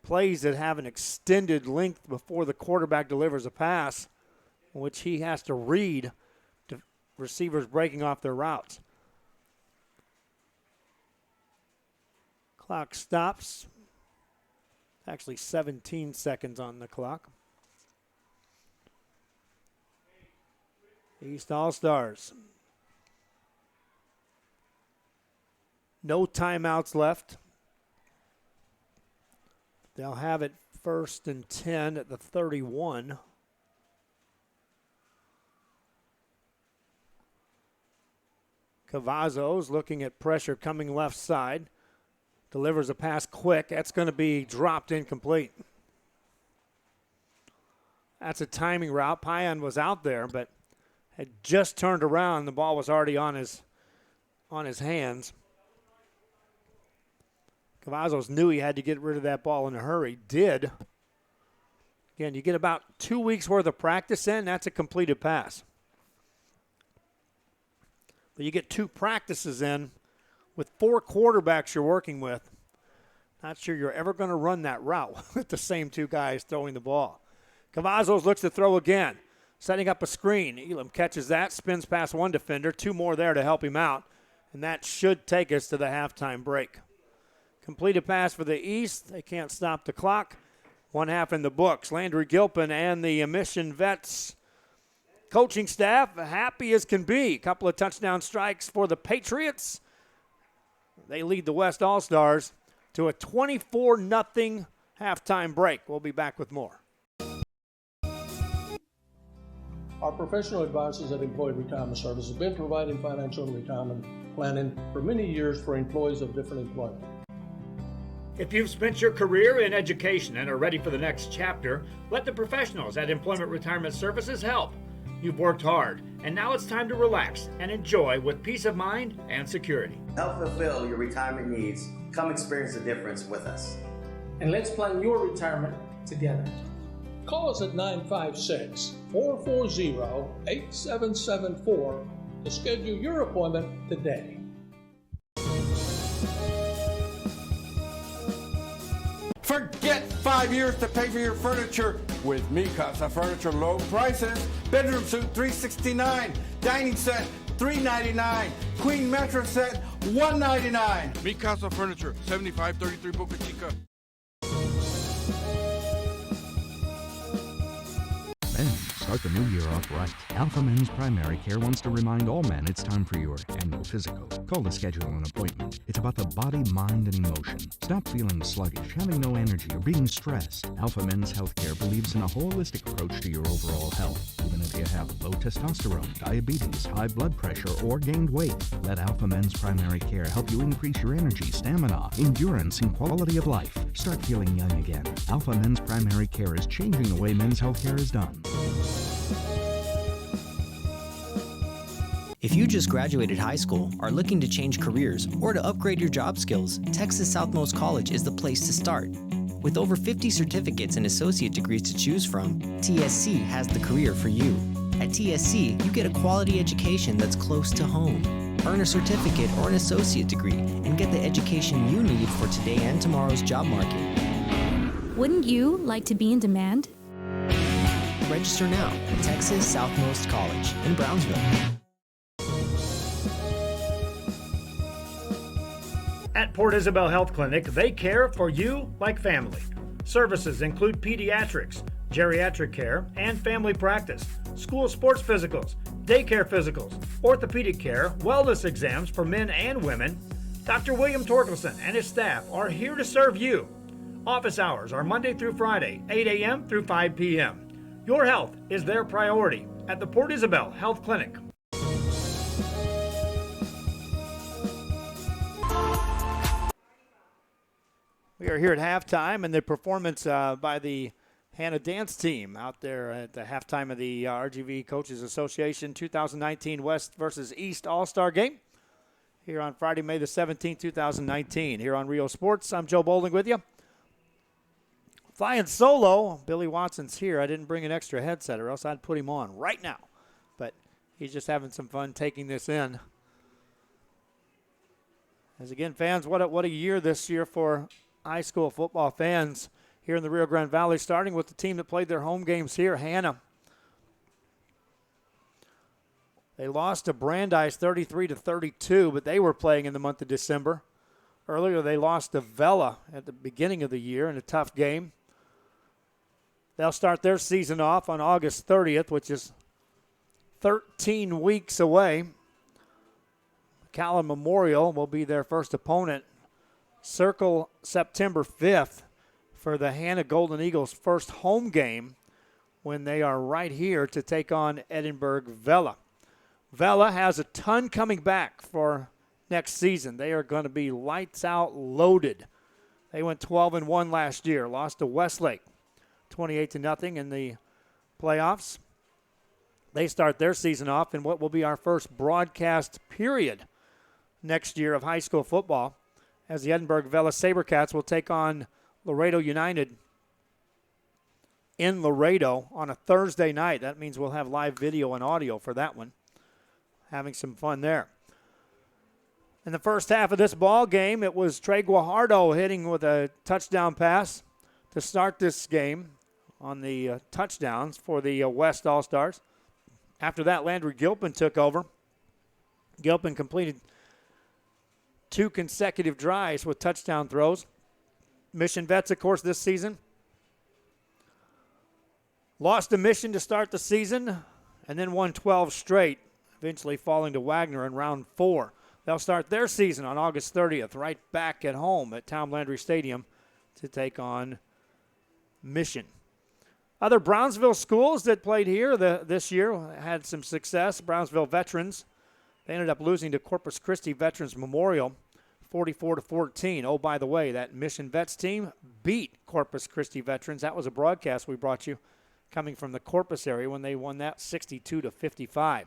A: plays that have an extended length before the quarterback delivers a pass, in which he has to read to receivers breaking off their routes. Clock stops. Actually 17 seconds on the clock. East All-Stars. No timeouts left. They'll have it first and 10 at the 31. Cavazos looking at pressure coming left side. Delivers a pass quick. That's going to be dropped incomplete. That's a timing route. Payan was out there, but had just turned around. The ball was already on his hands. Cavazos knew he had to get rid of that ball in a hurry. Did. Again, you get about 2 weeks worth of practice in. That's a completed pass. But you get 2 practices in with 4 quarterbacks you're working with. Not sure you're ever going to run that route with the same 2 guys throwing the ball. Cavazos looks to throw again, setting up a screen. Elam catches that, spins past one defender, two more there to help him out, and that should take us to the halftime break. Completed pass for the East. They can't stop the clock. 1 half in the books. Landry Gilpin and the Mission Vets coaching staff happy as can be. Couple of touchdown strikes for the Patriots. They lead the West All-Stars to a 24-0 halftime break. We'll be back with more.
F: Our professional advisors at Employee Retirement Service have been providing financial and retirement planning for many years for employees of different employment.
A: If you've spent your career in education and are ready for the next chapter, let the professionals at Employment Retirement Services help. You've worked hard, and now it's time to relax and enjoy with peace of mind and security.
G: Help fulfill your retirement needs. Come experience the difference with us.
H: And let's plan your retirement together.
F: Call us at 956-440-8774 to schedule your appointment today.
S: Forget 5 years to pay for your furniture with Mi Casa Furniture low prices. Bedroom suite $369, dining set $399, queen mattress set $199.
T: Mi Casa Furniture, 7533 Boca Chica.
D: Men, start the new year off right. Alpha Men's Primary Care wants to remind all men it's time for your annual physical. Call to schedule an appointment. It's about the body, mind, and emotion. Stop feeling sluggish, having no energy, or being stressed. Alpha Men's Healthcare believes in a holistic approach to your overall health. Even if you have low testosterone, diabetes, high blood pressure, or gained weight, let Alpha Men's Primary Care help you increase your energy, stamina, endurance, and quality of life. Start feeling young again. Alpha Men's Primary Care is changing the way men's healthcare is done.
J: If you just graduated high school, are looking to change careers, or to upgrade your job skills, Texas Southmost College is the place to start. With over 50 certificates and associate degrees to choose from, TSC has the career for you. At TSC, you get a quality education that's close to home. Earn a certificate or an associate degree and get the education you need for today and tomorrow's job market.
K: Wouldn't you like to be in demand?
J: Register now at Texas Southmost College in Brownsville.
A: At Port Isabel Health Clinic, they care for you like family. Services include pediatrics, geriatric care, and family practice, school sports physicals, daycare physicals, orthopedic care, wellness exams for men and women. Dr. William Torkelson and his staff are here to serve you. Office hours are Monday through Friday, 8 a.m. through 5 p.m. Your health is their priority at the Port Isabel Health Clinic. We are here at halftime, and the performance by the Hannah dance team out there at the halftime of the RGV Coaches Association 2019 West versus East All-Star Game here on Friday, May the 17th, 2019. Here on Rio Sports, I'm Joe Bowling with you. Flying solo, Billy Watson's here. I didn't bring an extra headset or else I'd put him on right now. But he's just having some fun taking this in. As again, fans, what a year this year for high school football fans here in the Rio Grande Valley, starting with the team that played their home games here, Hannah. They lost to Brandeis 33-32, but they were playing in the month of December. Earlier, they lost to Vela at the beginning of the year in a tough game. They'll start their season off on August 30th, which is 13 weeks away. McAllen Memorial will be their first opponent. Circle September 5th for the Hannah Golden Eagles' first home game when they are right here to take on Edinburgh Vela. Vela has a ton coming back for next season. They are going to be lights out loaded. They went 12-1 last year, lost to Westlake 28-0 in the playoffs. They start their season off in what will be our first broadcast period next year of high school football, as the Edinburgh Vela Sabercats will take on Laredo United in Laredo on a Thursday night. That means we'll have live video and audio for that one. Having some fun there. In the first half of this ball game, it was Trey Guajardo hitting with a touchdown pass to start this game on the touchdowns for the West All-Stars. After that, Landry Gilpin took over. Gilpin completed 2 consecutive drives with touchdown throws. Mission Vets, of course, this season lost to Mission to start the season and then won 12 straight, eventually falling to Wagner in round 4. They'll start their season on August 30th, right back at home at Tom Landry Stadium to take on Mission. Other Brownsville schools that played here this year had some success. Brownsville Veterans, they ended up losing to Corpus Christi Veterans Memorial 44-14. Oh, by the way, that Mission Vets team beat Corpus Christi Veterans. That was a broadcast we brought you coming from the Corpus area when they won that 62-55.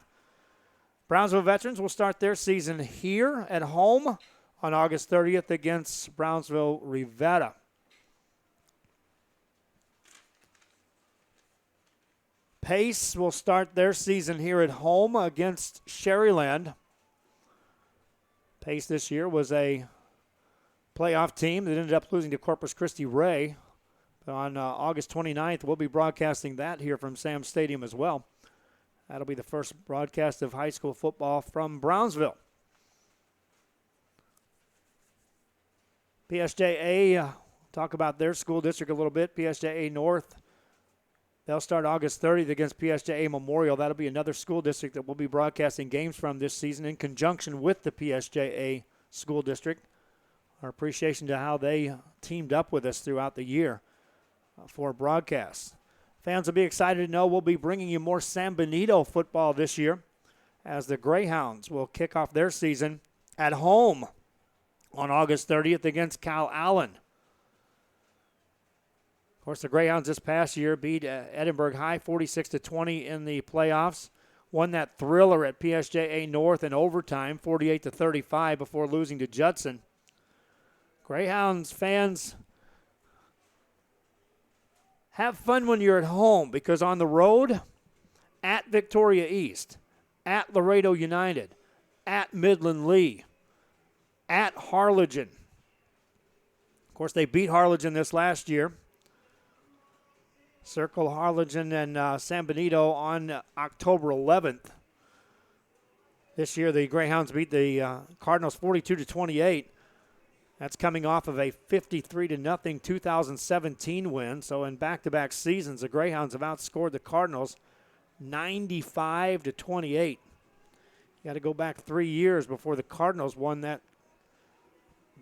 A: Brownsville Veterans will start their season here at home on August 30th against Brownsville Rivera. Pace will start their season here at home against Sherryland. Pace this year was a playoff team that ended up losing to Corpus Christi Ray. But on August 29th, we'll be broadcasting that here from Sam's Stadium as well. That'll be the first broadcast of high school football from Brownsville. PSJA, talk about their school district a little bit. PSJA North, they'll start August 30th against PSJA Memorial. That'll be another school district that we'll be broadcasting games from this season in conjunction with the PSJA school district. Our appreciation to how they teamed up with us throughout the year for broadcasts. Fans will be excited to know we'll be bringing you more San Benito football this year as the Greyhounds will kick off their season at home on August 30th against Cal Allen. Of course, the Greyhounds this past year beat Edinburgh High 46-20 in the playoffs, won that thriller at PSJA North in overtime 48-35 before losing to Judson. Greyhounds fans, have fun when you're at home, because on the road, at Victoria East, at Laredo United, at Midland Lee, at Harlingen. Of course, they beat Harlingen this last year. Circle Harlingen and San Benito on October 11th. This year, the Greyhounds beat the Cardinals 42-28. That's coming off of a 53-0 2017 win. So in back-to-back seasons, the Greyhounds have outscored the Cardinals 95-28. You got to go back 3 years before the Cardinals won that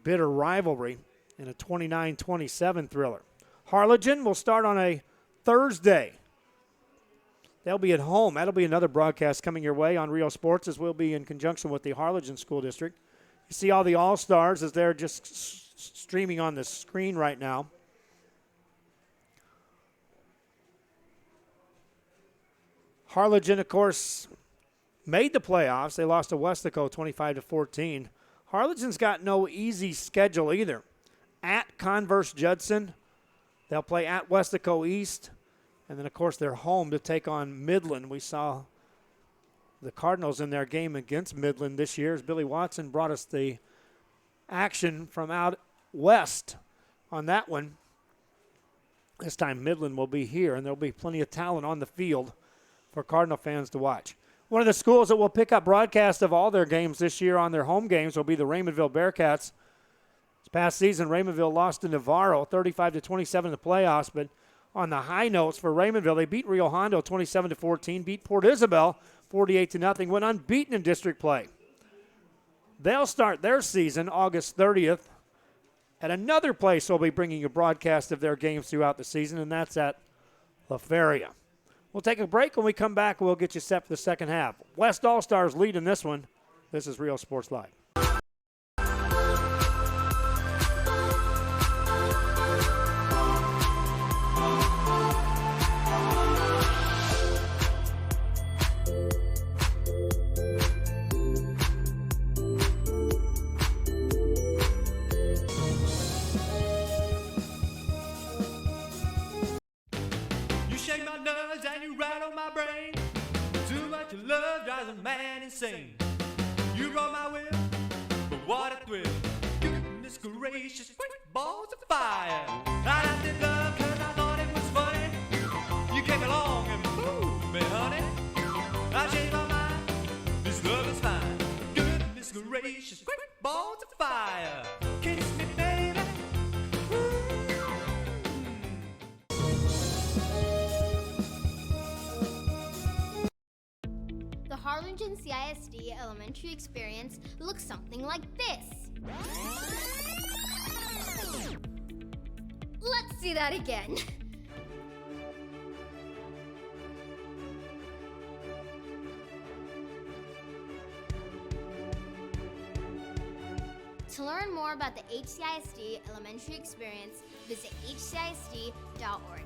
A: bitter rivalry in a 29-27 thriller. Harlingen will start on a Thursday. They'll be at home. That'll be another broadcast coming your way on Rio Sports, as we'll be in conjunction with the Harlingen School District. You see all the All-Stars as they're just streaming on the screen right now. Harlingen, of course, made the playoffs. They lost to Westico 25-14. Harlingen's got no easy schedule either. At Converse Judson, they'll play at Westico East, and then, of course, they're home to take on Midland. We saw the Cardinals in their game against Midland this year, as Billy Watson brought us the action from out west on that one. This time Midland will be here, and there'll be plenty of talent on the field for Cardinal fans to watch. One of the schools that will pick up broadcast of all their games this year on their home games will be the Raymondville Bearcats. This past season, Raymondville lost to Navarro 35-27 in the playoffs, but on the high notes for Raymondville, they beat Rio Hondo 27-14, beat Port Isabel 48-0, went unbeaten in district play. They'll start their season August 30th at another place we'll be bringing you a broadcast of their games throughout the season, and that's at La Feria. We'll take a break. When we come back, we'll get you set for the second half. West All-Stars lead in this one. This is Rio Sports Live.
R: Love drives a man insane. You brought my will, but what a thrill. Goodness gracious, quick balls of fire. I laughed in love cause I thought it was funny. gracious, great balls of fire. Kiss me, baby.
C: The Harlingen CISD elementary experience looks something like this. Let's see that again. To learn more about the HCISD elementary experience, visit hcisd.org.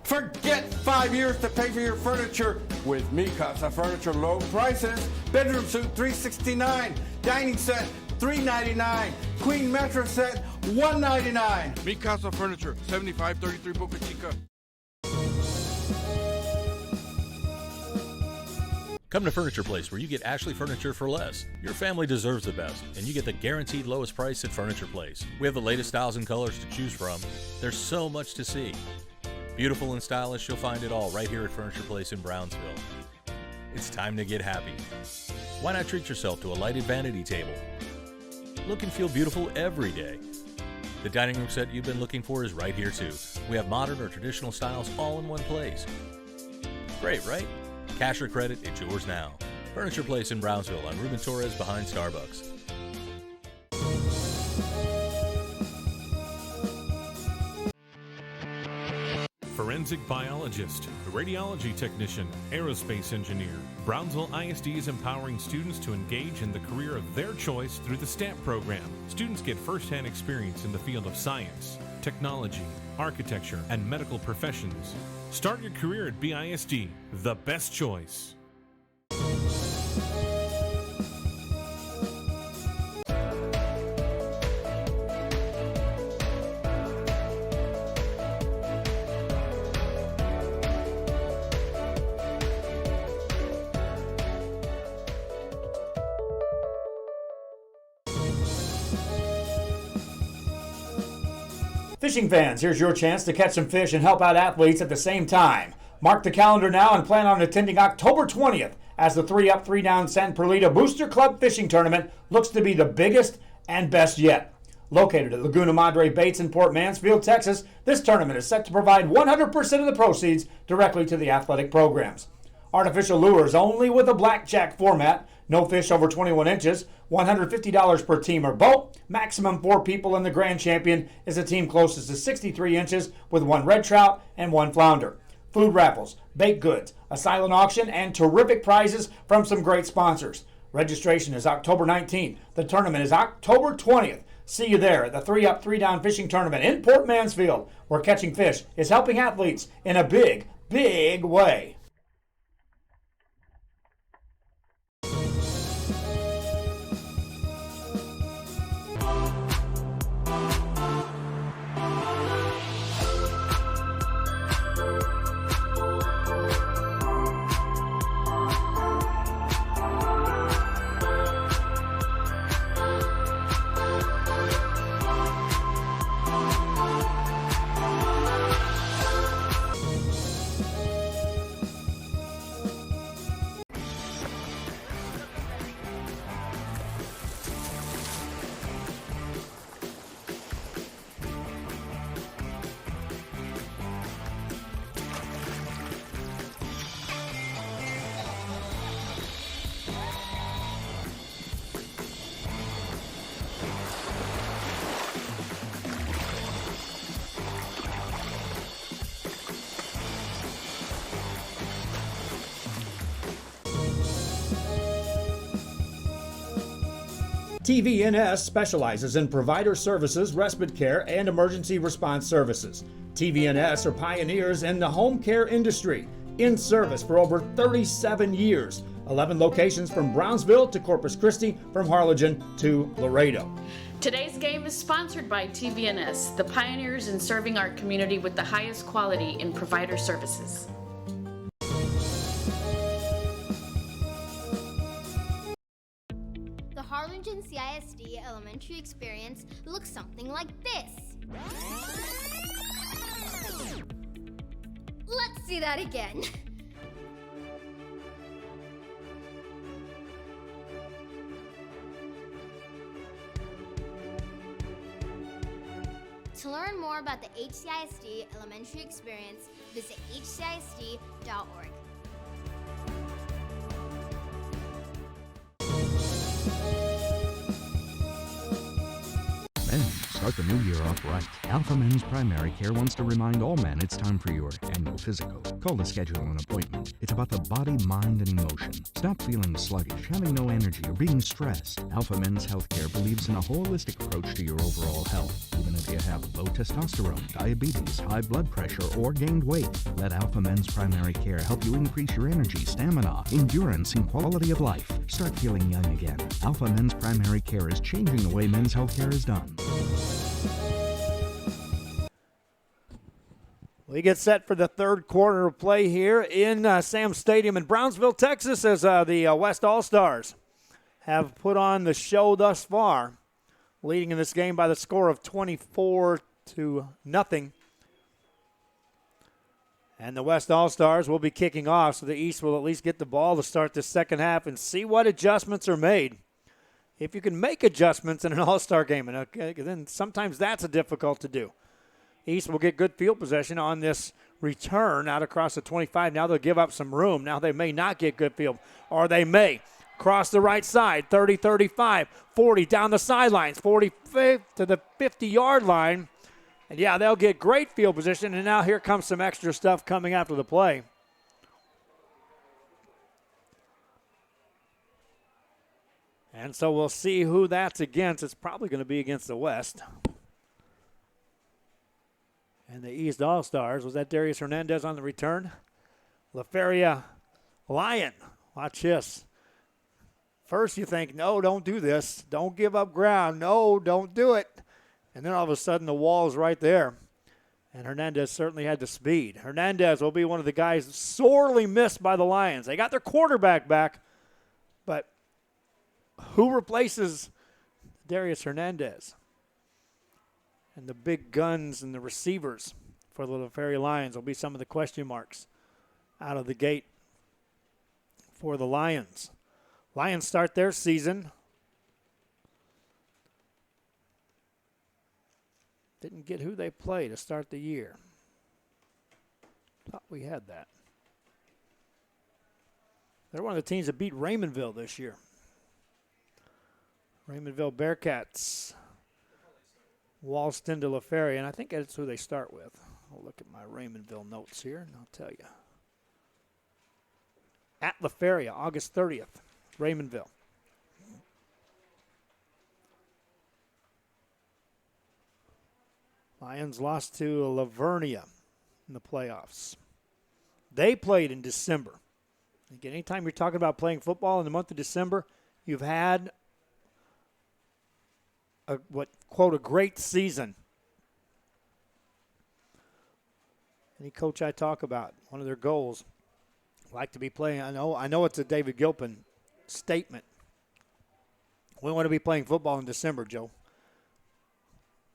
S: Forget 5 years to pay for your furniture with Mi Casa Furniture low prices. Bedroom suite $369, dining set $399, queen mattress set $199.
T: Mi Casa Furniture, 7533 Boca Chica.
M: Come to Furniture Place, where you get Ashley furniture for less. Your family deserves the best, and you get the guaranteed lowest price at Furniture Place. We have the latest styles and colors to choose from. There's so much to see. Beautiful and stylish, you'll find it all right here at Furniture Place in Brownsville. It's time to get happy. Why not treat yourself to a lighted vanity table? Look and feel beautiful every day. The dining room set you've been looking for is right here too. We have modern or traditional styles all in one place. Great, right? Cash or credit, it's yours now. Furniture Place in Brownsville on Ruben Torres behind Starbucks.
U: Forensic biologist, radiology technician, aerospace engineer. Brownsville ISD is empowering students to engage in the career of their choice through the STAMP program. Students get first-hand experience in the field of science, technology, architecture, and medical professions. Start your career at BISD, the best choice.
A: Fishing fans, here's your chance to catch some fish and help out athletes at the same time. Mark the calendar now and plan on attending October 20th as the 3-Up, 3-Down San Perlita Booster Club Fishing Tournament looks to be the biggest and best yet. Located at Laguna Madre Baits in Port Mansfield, Texas, this tournament is set to provide 100% of the proceeds directly to the athletic programs. Artificial lures only with a blackjack format, no fish over 21 inches, $150 per team or boat, maximum 4 people, and the grand champion is a team closest to 63 inches with 1 red trout and 1 flounder. Food raffles, baked goods, a silent auction, and terrific prizes from some great sponsors. Registration is October 19th. The tournament is October 20th. See you there at the 3-Up, 3-Down Fishing Tournament in Port Mansfield, where catching fish is helping athletes in a big, big way. TVNS specializes in provider services, respite care, and emergency response services. TVNS are pioneers in the home care industry, in service for over 37 years. 11 locations from Brownsville to Corpus Christi, from Harlingen to Laredo.
B: Today's game is sponsored by TVNS, the pioneers in serving our community with the highest quality in provider services.
C: The Harlingen CISD elementary experience looks something like this. see that again. To learn more about the HCISD elementary experience, visit hcisd.org.
D: Men, start the new year off right. Alpha Men's Primary Care wants to remind all men it's time for your annual physical. Call to schedule an appointment. It's about the body, mind, and emotion. Stop feeling sluggish, having no energy, or being stressed. Alpha Men's Healthcare believes in a holistic approach to your overall health. Even if you have low testosterone, diabetes, high blood pressure, or gained weight, let Alpha Men's Primary Care help you increase your energy, stamina, endurance, and quality of life. Start feeling young again. Alpha Men's Primary Care is changing the way men's healthcare is done.
A: We get set for the third quarter of play here in Sam Stadium in Brownsville, Texas, as the West All-Stars have put on the show thus far, leading in this game by the score of 24-0. And the West All-Stars will be kicking off, so the East will at least get the ball to start the second half and see what adjustments are made. If you can make adjustments in an All-Star game, and then sometimes that's difficult to do. East will get good field possession on this return out across the 25. Now they'll give up some room. Now they may not get good field, or they may. Cross the right side, 30, 35, 40 down the sidelines, 45 to the 50-yard line. And, yeah, they'll get great field position, and now here comes some extra stuff coming after the play. And so we'll see who that's against. It's probably going to be against the West. And the East All-Stars, was that Darius Hernandez on the return? LaFeria Lion, watch this. First you think, no, don't do this. Don't give up ground. No, don't do it. And then all of a sudden the wall is right there. And Hernandez certainly had the speed. Hernandez will be one of the guys sorely missed by the Lions. They got their quarterback back, but who replaces Darius Hernandez? And the big guns and the receivers for the LaFeria Lions will be some of the question marks out of the gate for the Lions. Lions start their season. Didn't get who they play to start the year. Thought we had that. They're one of the teams that beat Raymondville this year. Raymondville Bearcats waltzed into LaFeria, and I think that's who they start with. I'll look at my Raymondville notes here, and I'll tell you. At LaFeria, August 30th, Raymondville. Lions lost to Lavernia in the playoffs. They played in December. Again, anytime you're talking about playing football in the month of December, you've had a great season. Any coach I talk about, one of their goals, like to be playing. I know it's a David Gilpin statement. We want to be playing football in December, Joe.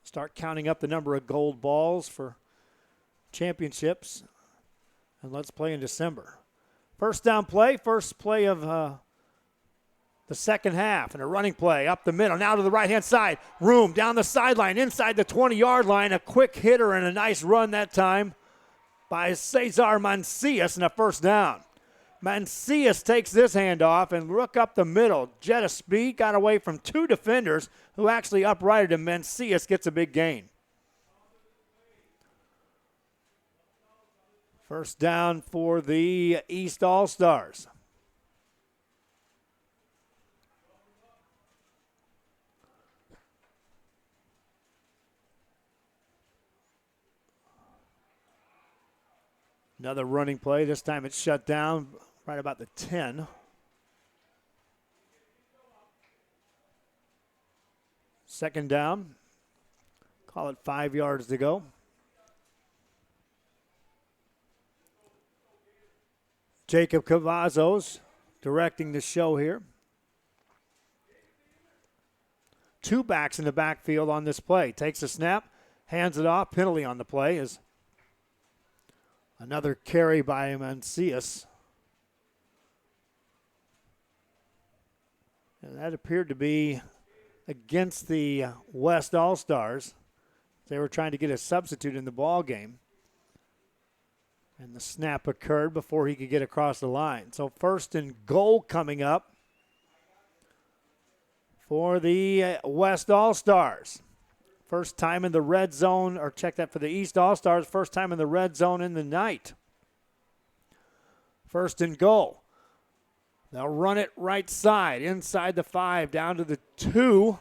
A: Start counting up the number of gold balls for championships, and let's play in December. First down play, first play of the second half, and a running play up the middle, now to the right-hand side. Room down the sideline, inside the 20-yard line. A quick hitter and a nice run that time by Cesar Mancias, and a first down. Mancias takes this handoff and look up the middle. Jet of speed, got away from two defenders who actually uprighted him. Mancias gets a big gain. First down for the East All-Stars. Another running play. This time it's shut down right about the 10. Second down. Call it 5 yards to go. Jacob Cavazos directing the show here. Two backs in the backfield on this play. Takes a snap, hands it off. Penalty on the play is Another carry by Mancias. And that appeared to be against the West All-Stars. They were trying to get a substitute in the ball game. And the snap occurred before he could get across the line. So 1st and goal coming up for the West All-Stars. First time in the red zone, or check that for the East All-Stars, first time in the red zone in the night. 1st and goal. They'll run it right side, inside the 5, down to the 2.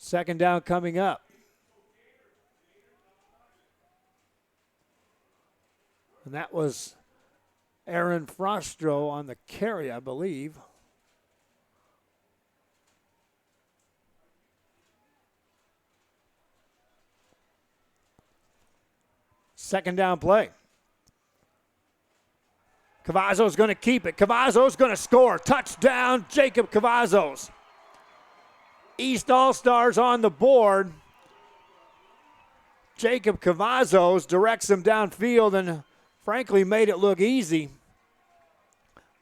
A: 2nd down coming up. And that was Aaron Frostro on the carry, I believe. Second down play. Cavazos going to keep it. Cavazos going to score. Touchdown, Jacob Cavazos. East All-Stars on the board. Jacob Cavazos directs them downfield and frankly made it look easy.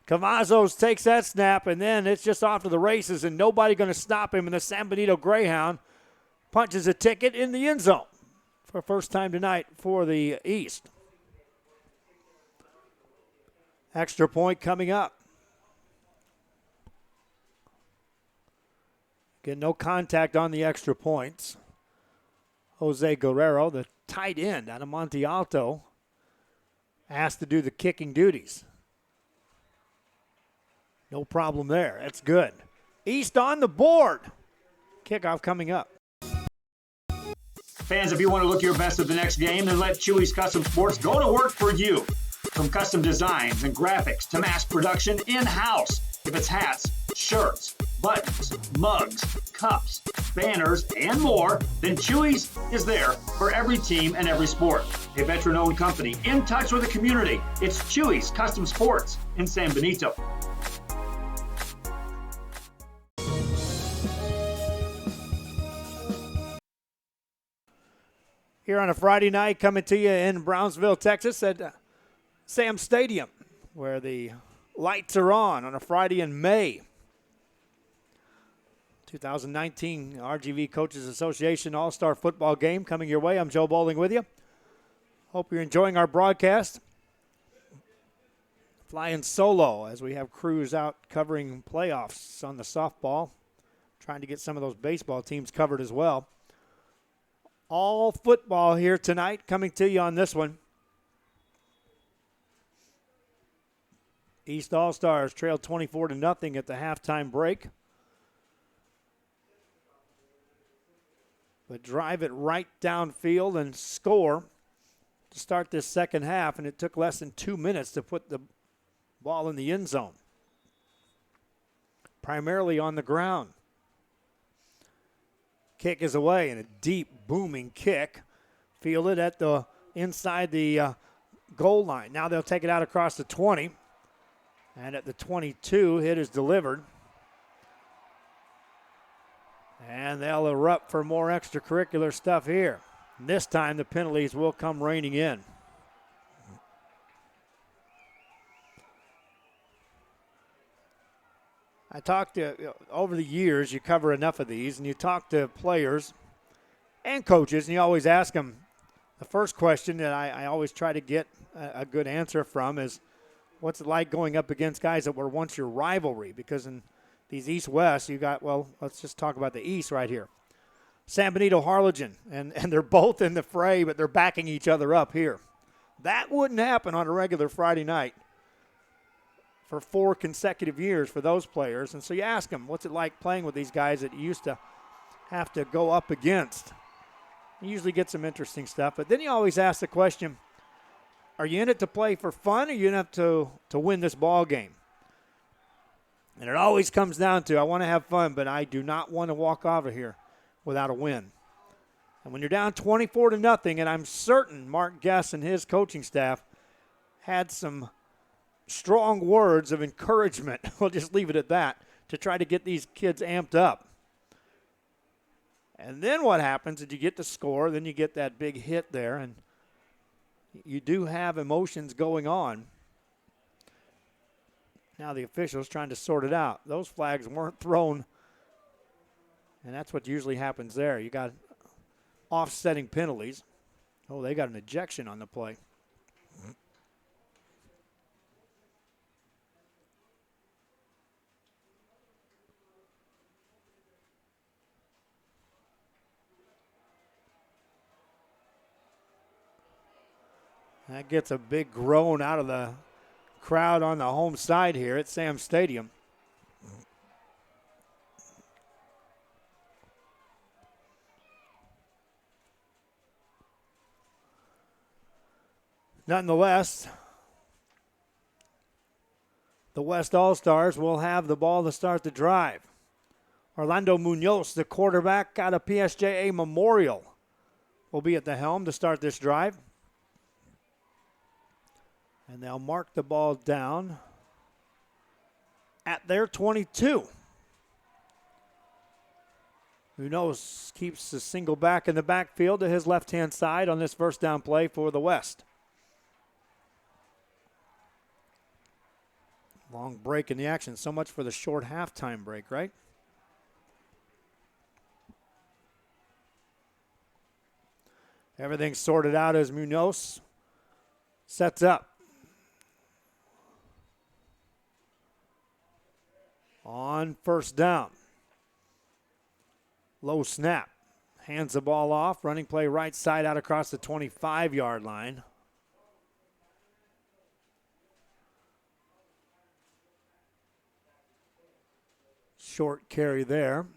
A: Cavazos takes that snap, and then it's just off to the races, and nobody going to stop him. And the San Benito Greyhound punches a ticket in the end zone for first time tonight for the East. Extra point coming up. Again, no contact on the extra points. Jose Guerrero, the tight end out of Monte Alto, asked to do the kicking duties. No problem there. That's good. East on the board. Kickoff coming up.
E: Fans, if you want to look your best at the next game, then let Chewy's Custom Sports go to work for you. From custom designs and graphics to mass production in-house. If it's hats, shirts, buttons, mugs, cups, banners, and more, then Chewy's is there for every team and every sport. A veteran-owned company in touch with the community. It's Chewy's Custom Sports in San Benito.
A: Here on a Friday night, coming to you in Brownsville, Texas at Sam Stadium, where the lights are on a Friday in May. 2019 RGV Coaches Association All-Star Football Game coming your way. I'm Joe Bowling with you. Hope you're enjoying our broadcast. Flying solo as we have crews out covering playoffs on the softball, trying to get some of those baseball teams covered as well. All football here tonight, coming to you on this one. East All-Stars trailed 24-0 at the halftime break. But drive it right downfield and score to start this second half, and it took less than 2 minutes to put the ball in the end zone. Primarily on the ground. Kick is away, and a deep, booming kick. Fielded at the inside the goal line. Now they'll take it out across the 20. And at the 22, hit is delivered. And they'll erupt for more extracurricular stuff here. And this time the penalties will come raining in. I talked to, over the years, you cover enough of these, and you talk to players and coaches, and you always ask them, the first question that I always try to get a good answer from is, what's it like going up against guys that were once your rivalry? Because in these East-West, you got, well, let's just talk about the East right here. San Benito Harlingen, and they're both in the fray, but they're backing each other up here. That wouldn't happen on a regular Friday night for 4 consecutive years for those players. And so you ask them, what's it like playing with these guys that you used to have to go up against? You usually get some interesting stuff. But then you always ask the question, are you in it to play for fun, or are you in it to win this ball game? And it always comes down to, I want to have fun, but I do not want to walk off of here without a win. And when you're down 24-0, and I'm certain Mark Guess and his coaching staff had some strong words of encouragement, we'll just leave it at that, to try to get these kids amped up. And then what happens is you get the score, then you get that big hit there, and you do have emotions going on. Now the officials trying to sort it out. Those flags weren't thrown, and that's what usually happens there. You got offsetting penalties. Oh, they got an ejection on the play. That gets a big groan out of the crowd on the home side here at Sam Stadium. Nonetheless, the West All-Stars will have the ball to start the drive. Orlando Munoz, the quarterback out of PSJA Memorial, will be at the helm to start this drive. And they'll mark the ball down at their 22. Munoz keeps the single back in the backfield to his left-hand side on this first down play for the West. Long break in the action. So much for the short halftime break, right? Everything's sorted out as Munoz sets up. On first down. Low snap. Hands the ball off. Running play right side out across the 25-yard line. Short carry there.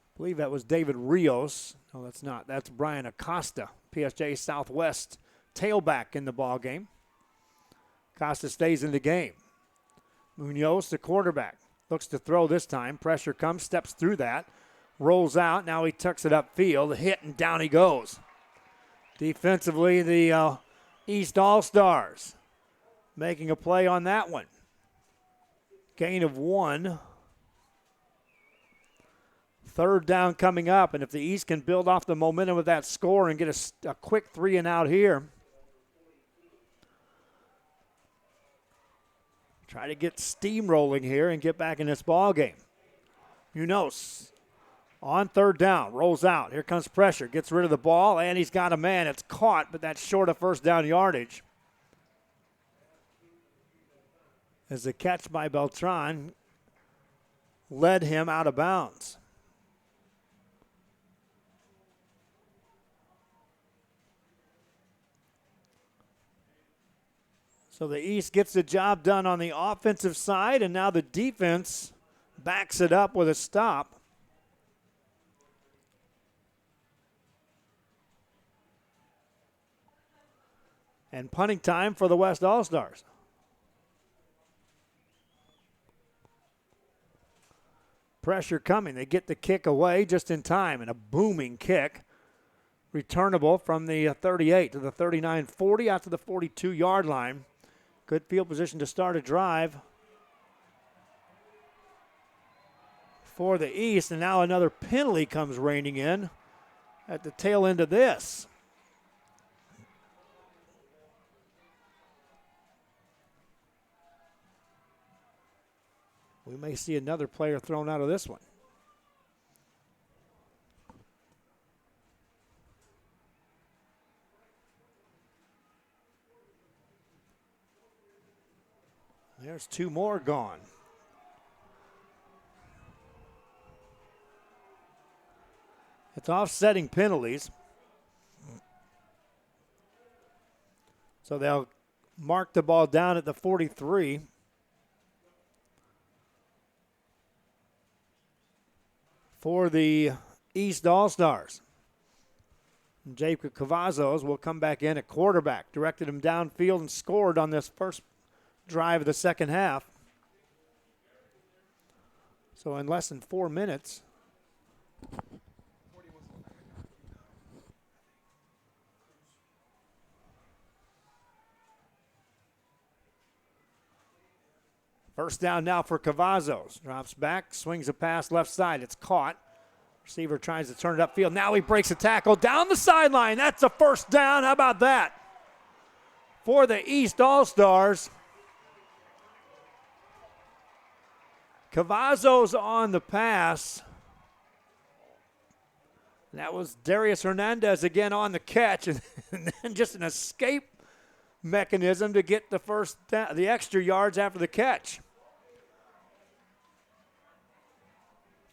A: I believe that was David Rios. No, that's not. That's Brian Acosta, PSJ Southwest tailback in the ball game. Acosta stays in the game. Munoz, the quarterback, looks to throw this time. Pressure comes, steps through that, rolls out. Now he tucks it upfield, hit, and down he goes. Defensively, the East All-Stars making a play on that one. Gain of 1. Third down coming up, and if the East can build off the momentum of that score and get a quick 3 and out here, try to get steam rolling here and get back in this ball game. Munoz on third down, rolls out. Here comes pressure, gets rid of the ball, and he's got a man. It's caught, but that's short of first down yardage. As the catch by Beltran led him out of bounds. So the East gets the job done on the offensive side, and now the defense backs it up with a stop. And punting time for the West All-Stars. Pressure coming. They get the kick away just in time, and a booming kick. Returnable from the 38 to the 39-40 out to the 42-yard line. Good field position to start a drive for the East. And now another penalty comes raining in at the tail end of this. We may see another player thrown out of this one. There's 2 more gone. It's offsetting penalties. So they'll mark the ball down at the 43. For the East All-Stars. Jacob Cavazos will come back in at quarterback. Directed him downfield and scored on this first drive of the second half. So in less than 4 minutes, First down now for Cavazos. Drops back, swings a pass left side. It's caught. Receiver tries to turn it upfield. Now he breaks a tackle down the sideline. That's a first down. How about that? For the East All-Stars. Cavazos on the pass. That was Darius Hernandez again on the catch, and then just an escape mechanism to get the extra yards after the catch.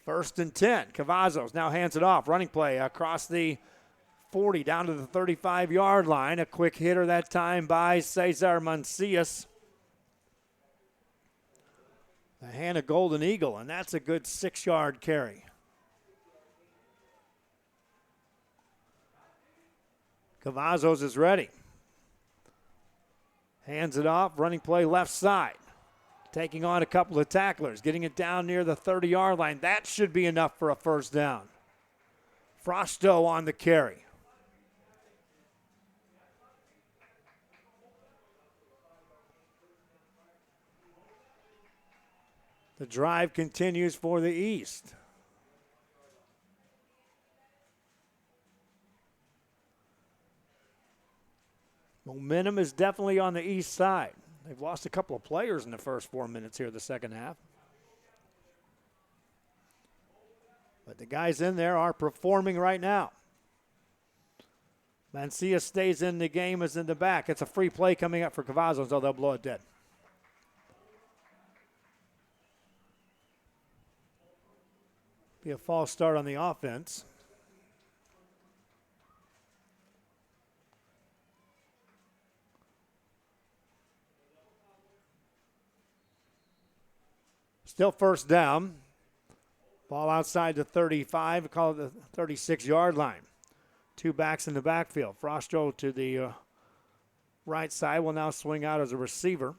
A: 1st and 10. Cavazos now hands it off. Running play across the 40 down to the 35-yard line. A quick hitter that time by Cesar Mancias. The Hannah Golden Eagle, and that's a good 6-yard carry. Cavazos is ready. Hands it off, running play left side. Taking on a couple of tacklers, getting it down near the 30-yard line. That should be enough for a first down. Frosto on the carry. The drive continues for the East. Momentum is definitely on the East side. They've lost a couple of players in the first 4 minutes here of the second half. But the guys in there are performing right now. Mancia stays in the game, is in the back. It's a free play coming up for Cavazos, though they'll blow it dead. Be a false start on the offense. Still first down. Ball outside the 35, call it the 36-yard line. Two backs in the backfield. Frosto to the right side will now swing out as a receiver.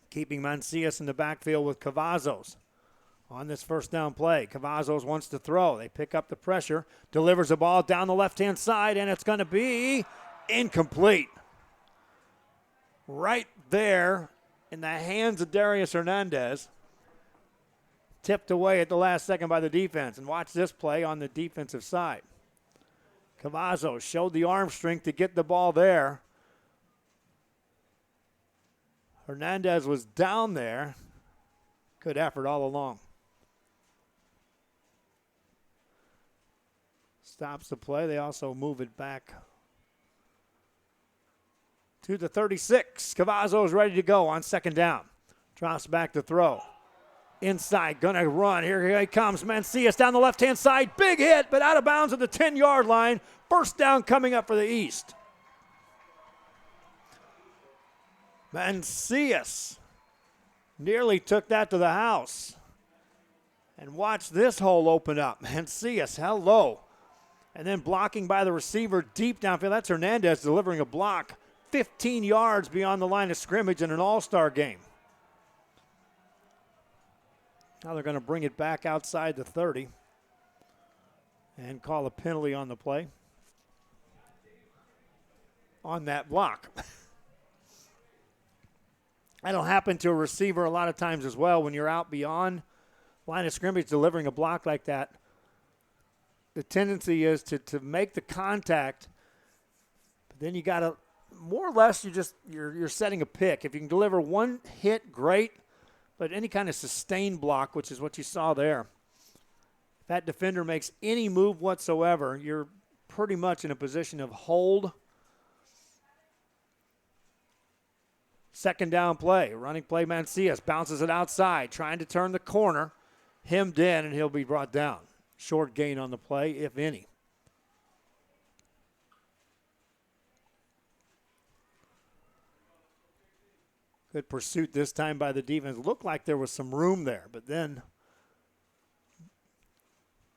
A: Keeping Mancias in the backfield with Cavazos. On this first down play, Cavazos wants to throw. They pick up the pressure, delivers the ball down the left-hand side, and it's going to be incomplete. Right there in the hands of Darius Hernandez. Tipped away at the last second by the defense. And watch this play on the defensive side. Cavazos showed the arm strength to get the ball there. Hernandez was down there. Good effort all along. Stops the play. They also move it back to the 36. Cavazos ready to go on second down. Drops back to throw. Inside, gonna run. Here he comes. Mancias down the left-hand side. Big hit, but out of bounds at the 10-yard line. First down coming up for the East. Mancias nearly took that to the house. And watch this hole open up. Mancias, hello. And then blocking by the receiver deep downfield. That's Hernandez delivering a block 15 yards beyond the line of scrimmage in an all-star game. Now they're going to bring it back outside the 30 and call a penalty on the play on that block. That'll happen to a receiver a lot of times as well when you're out beyond line of scrimmage delivering a block like that. The tendency is to make the contact, but then you got to, more or less, you're setting a pick. If you can deliver one hit, great, but any kind of sustained block, which is what you saw there, if that defender makes any move whatsoever, you're pretty much in a position of hold. Second down play, running play. Mancias bounces it outside, trying to turn the corner, hemmed in, and he'll be brought down. Short gain on the play, if any. Good pursuit this time by the defense. Looked like there was some room there, but then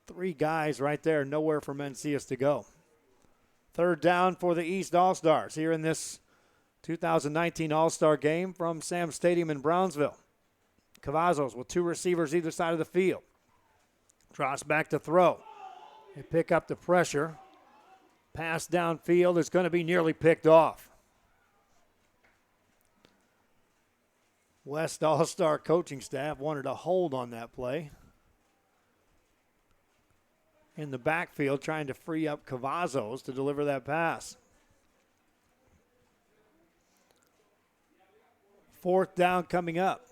A: three guys right there, nowhere for Mancias to go. Third down for the East All-Stars here in this 2019 All-Star game from Sam Stadium in Brownsville. Cavazos with two receivers either side of the field. Drops back to throw. They pick up the pressure. Pass downfield is going to be nearly picked off. West All-Star coaching staff wanted a hold on that play. In the backfield, trying to free up Cavazos to deliver that pass. 4th down coming up.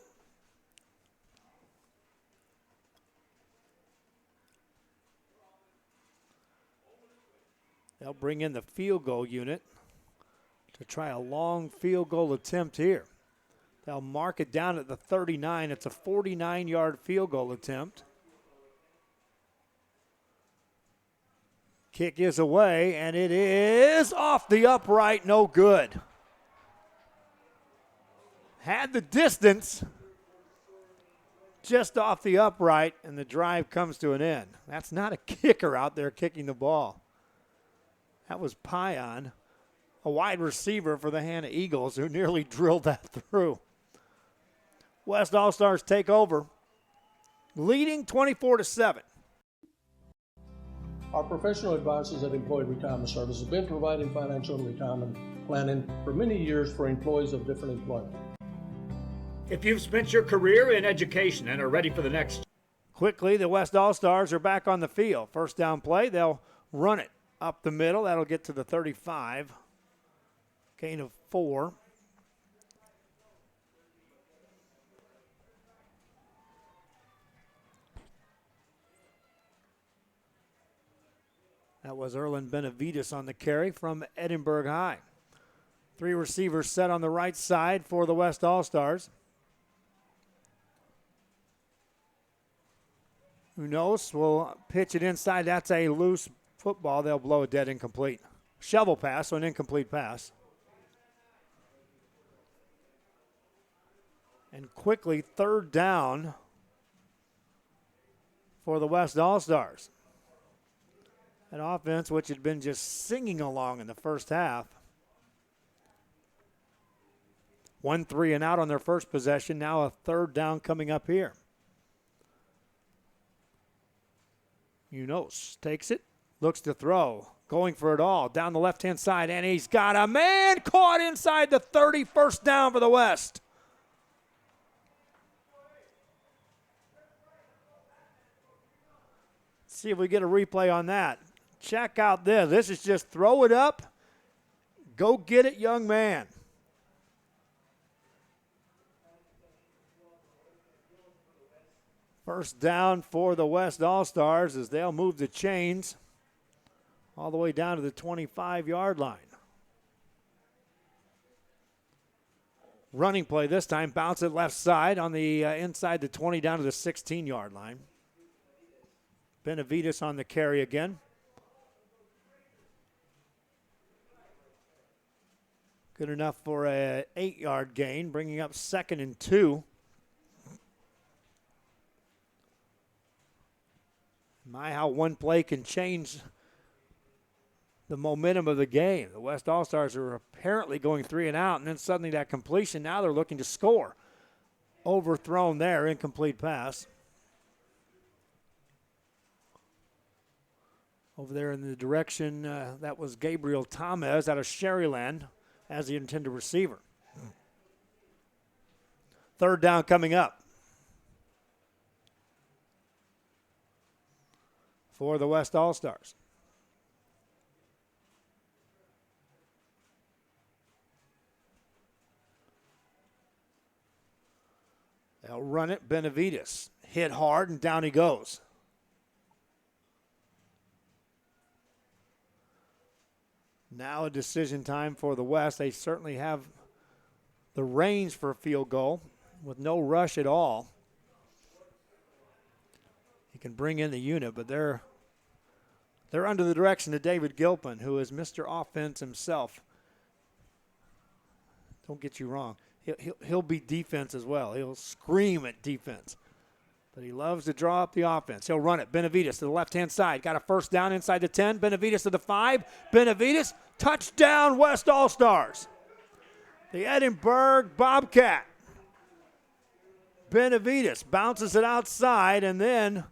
A: They'll bring in the field goal unit to try a long field goal attempt here. They'll mark it down at the 39. It's a 49-yard field goal attempt. Kick is away, and it is off the upright, no good. Had the distance, just off the upright, and the drive comes to an end. That's not a kicker out there kicking the ball. That was Pion, a wide receiver for the Hannah Eagles, who nearly drilled that through. West All-Stars take over, leading 24-7.
F: Our professional advisors at Employee Retirement Service have been providing financial and retirement planning for many years for employees of different employment.
E: If you've spent your career in education and are ready for the next.
A: Quickly, the West All-Stars are back on the field. First down play, they'll run it up the middle. That'll get to the 35. Gain of 4. That was Erlen Benavides on the carry from Edinburgh High. 3 receivers set on the right side for the West All-Stars. Unos will pitch it inside. That's a loose football. They'll blow it dead incomplete. Shovel pass, so an incomplete pass. And quickly, 3rd down for the West All-Stars. An offense which had been just singing along in the first half. 1 3 and out on their first possession. Now a 3rd down coming up here. Unos takes it, looks to throw, going for it all. Down the left-hand side, and he's got a man caught inside the 30, 1st down for the West. Let's see if we get a replay on that. Check out this. This is just throw it up, go get it, young man. First down for the West All-Stars as they'll move the chains all the way down to the 25-yard line. Running play this time, bounce it left side on the inside the 20 down to the 16-yard line. Benavides on the carry again. Good enough for an 8-yard gain, bringing up 2nd and 2. My, how one play can change the momentum of the game. The West All-Stars are apparently going 3 and out, and then suddenly that completion, now they're looking to score. Overthrown there, incomplete pass. Over there in the direction, that was Gabriel Tamez out of Sherryland as the intended receiver. 3rd down coming up for the West All-Stars. They'll run it. Benavides hit hard, and down he goes. Now a decision time for the West. They certainly have the range for a field goal with no rush at all. He can bring in the unit, but they're under the direction of David Gilpin, who is Mr. Offense himself. Don't get you wrong. He'll be defense as well. He'll scream at defense. But he loves to draw up the offense. He'll run it. Benavides to the left-hand side. Got a first down inside the 10. Benavides to the 5. Benavides, touchdown West All-Stars. The Edinburgh Bobcat. Benavides bounces it outside and then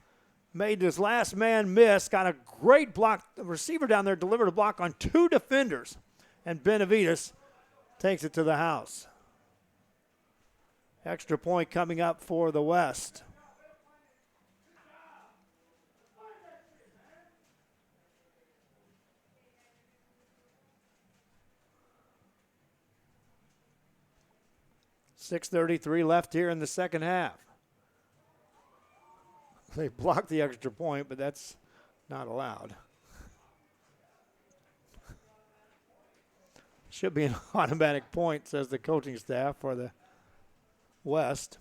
A: made this last man miss. Got a great block. The receiver down there delivered a block on 2 defenders. And Benavides takes it to the house. Extra point coming up for the West. .6:33 left here in the second half. They blocked the extra point, but that's not allowed. Should be an automatic point, says the coaching staff for the West.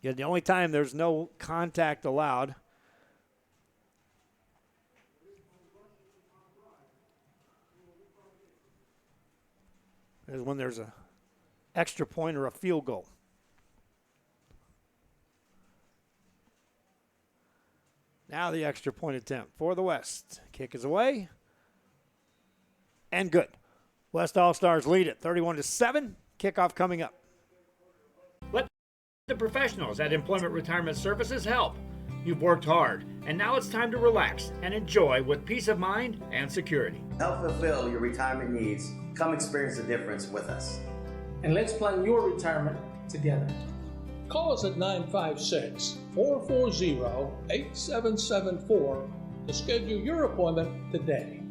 A: Yeah, the only time there's no contact allowed is when there's a extra point or a field goal. Now the extra point attempt for the West. Kick is away. And good. West All-Stars lead it 31-7. Kickoff coming up. Let the professionals at Employment Retirement Services help. You've worked hard, and now it's time to relax and enjoy with peace of mind and security.
G: Help fulfill your retirement needs. Come experience the difference with us.
H: And let's plan your retirement together.
F: Call us at 956-440-8774 to schedule your appointment today.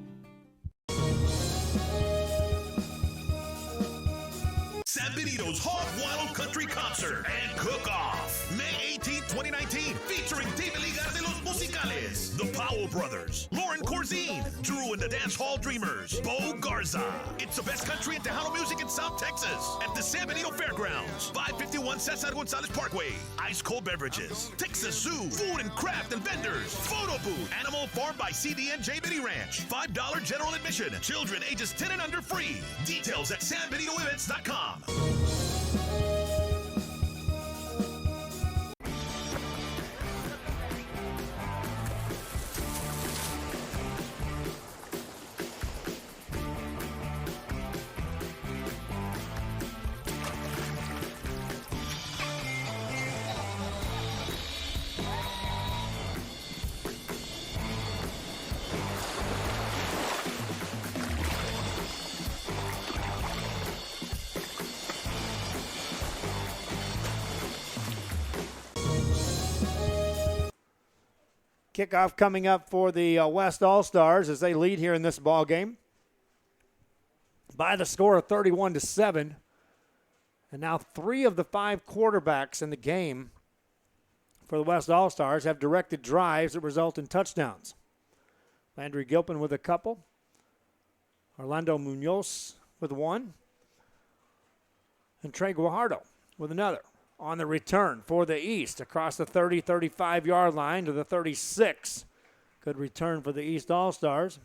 I: San Benito's Hog Wild Country Concert and Cook-Off. May 18, 2019, featuring David Ligar de los Musicales, the Powell Brothers, Lauren Corzine, Drew and the Dance Hall Dreamers, Bo Garza. It's the best country and Tejano music in South Texas at the San Benito Fairgrounds, 551 Cesar Gonzalez Parkway. Ice cold beverages, Texas Zoo, food and craft and vendors, photo booth, animal farm by CD&J Mini Ranch, $5 general admission, children ages 10 and under free. Details at sanbenitoevents.com.
A: Kickoff coming up for the West All-Stars as they lead here in this ball game by the score of 31-7. And now 3 of the 5 quarterbacks in the game for the West All-Stars have directed drives that result in touchdowns. Landry Gilpin with a couple. Orlando Munoz with 1. And Trey Guajardo with another. On the return for the East across the 35-yard line to the 36. Good return for the East All-Stars.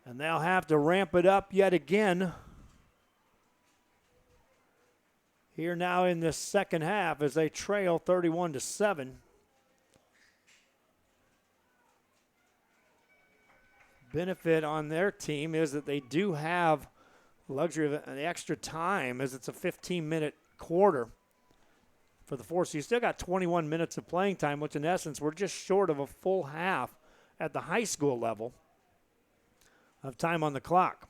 A: And they'll have to ramp it up yet again here now in this second half as they trail 31-7. Benefit on their team is that they do have luxury of an extra time as it's a 15-minute quarter. For the Force, you still got 21 minutes of playing time, which in essence we're just short of a full half at the high school level of time on the clock.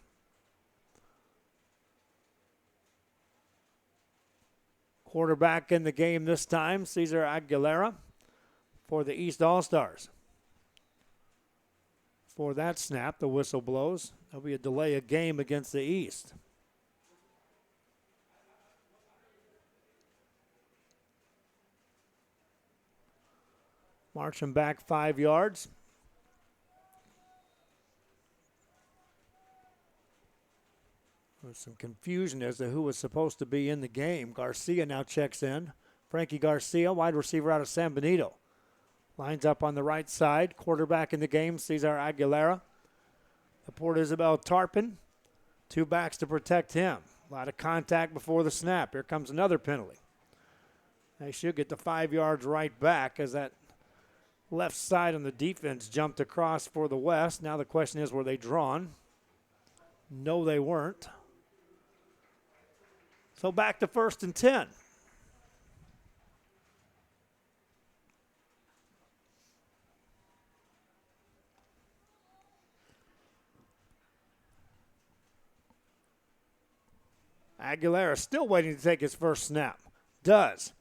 A: Quarterback in the game this time, Cesar Aguilera for the East All-Stars. For that snap, the whistle blows. There'll be a delay of game against the East. Marching back 5 yards. There's some confusion as to who was supposed to be in the game. Garcia now checks in. Frankie Garcia, wide receiver out of San Benito. Lines up on the right side. Quarterback in the game, Cesar Aguilera. The Port Isabel Tarpon. 2 backs to protect him. A lot of contact before the snap. Here comes another penalty. They should get the 5 yards right back as that left side on the defense jumped across for the West. Now the question is, were they drawn? No, they weren't. So back to 1st and 10. Aguilera still waiting to take his first snap. Does.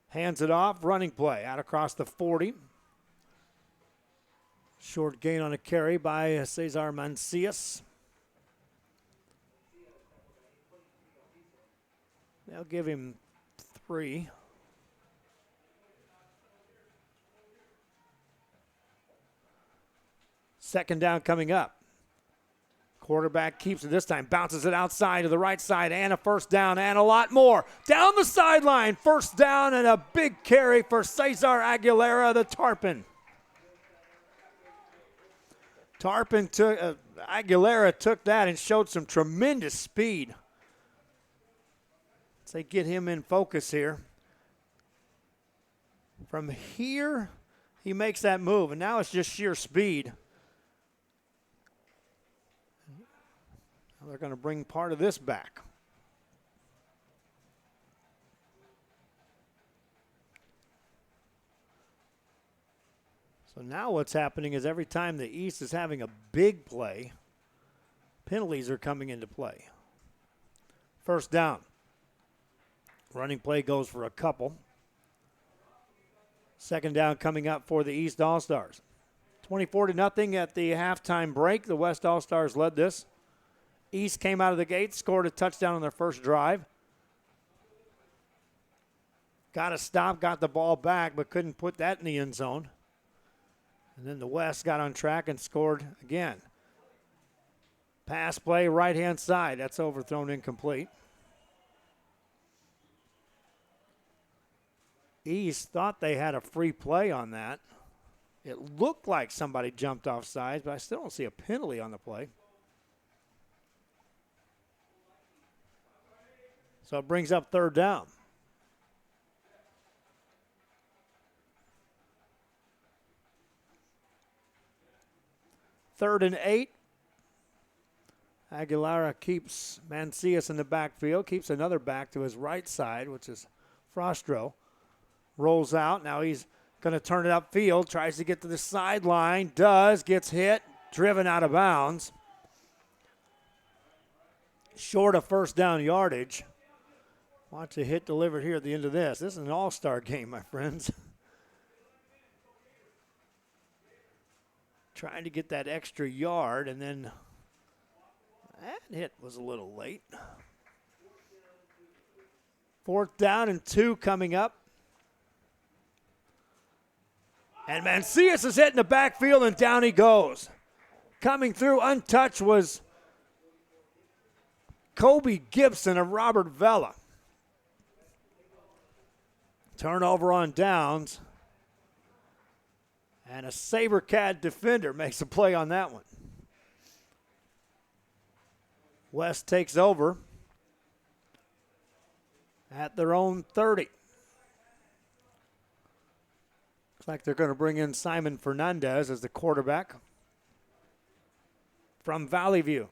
A: Hands it off, running play out across the 40. Short gain on a carry by Cesar Mancias. They'll give him 3. Second down coming up. Quarterback keeps it this time, bounces it outside to the right side, and a first down and a lot more. Down the sideline, first down and a big carry for Cesar Aguilera, the Tarpon. Aguilera took that and showed some tremendous speed. Let's say get him in focus here. From here, he makes that move, and now it's just sheer speed. They're going to bring part of this back. So now what's happening is every time the East is having a big play, penalties are coming into play. First down. Running play goes for a couple. Second down coming up for the East All-Stars. 24-0 at the halftime break. The West All-Stars led this. East came out of the gate, scored a touchdown on their first drive. Got a stop, got the ball back, but couldn't put that in the end zone. And then the West got on track and scored again. Pass play, right-hand side. That's overthrown, incomplete. East thought they had a free play on that. It looked like somebody jumped off sides, but I still don't see a penalty on the play. So it brings up third down. Third and 8. Aguilera keeps Mancias in the backfield, keeps another back to his right side, which is Frostro. Rolls out. Now he's going to turn it upfield, tries to get to the sideline, gets hit, driven out of bounds. Short of first down yardage. Watch a hit delivered here at the end of this. This is an all-star game, my friends. Trying to get that extra yard, and then that hit was a little late. Fourth down and 2 coming up. And Mancias is hitting the backfield, and down he goes. Coming through untouched was Kobe Gibson of Robert Vela. Turnover on downs. And a SaberCat defender makes a play on that one. West takes over at their own 30. Looks like they're going to bring in Simon Fernandez as the quarterback from Valley View.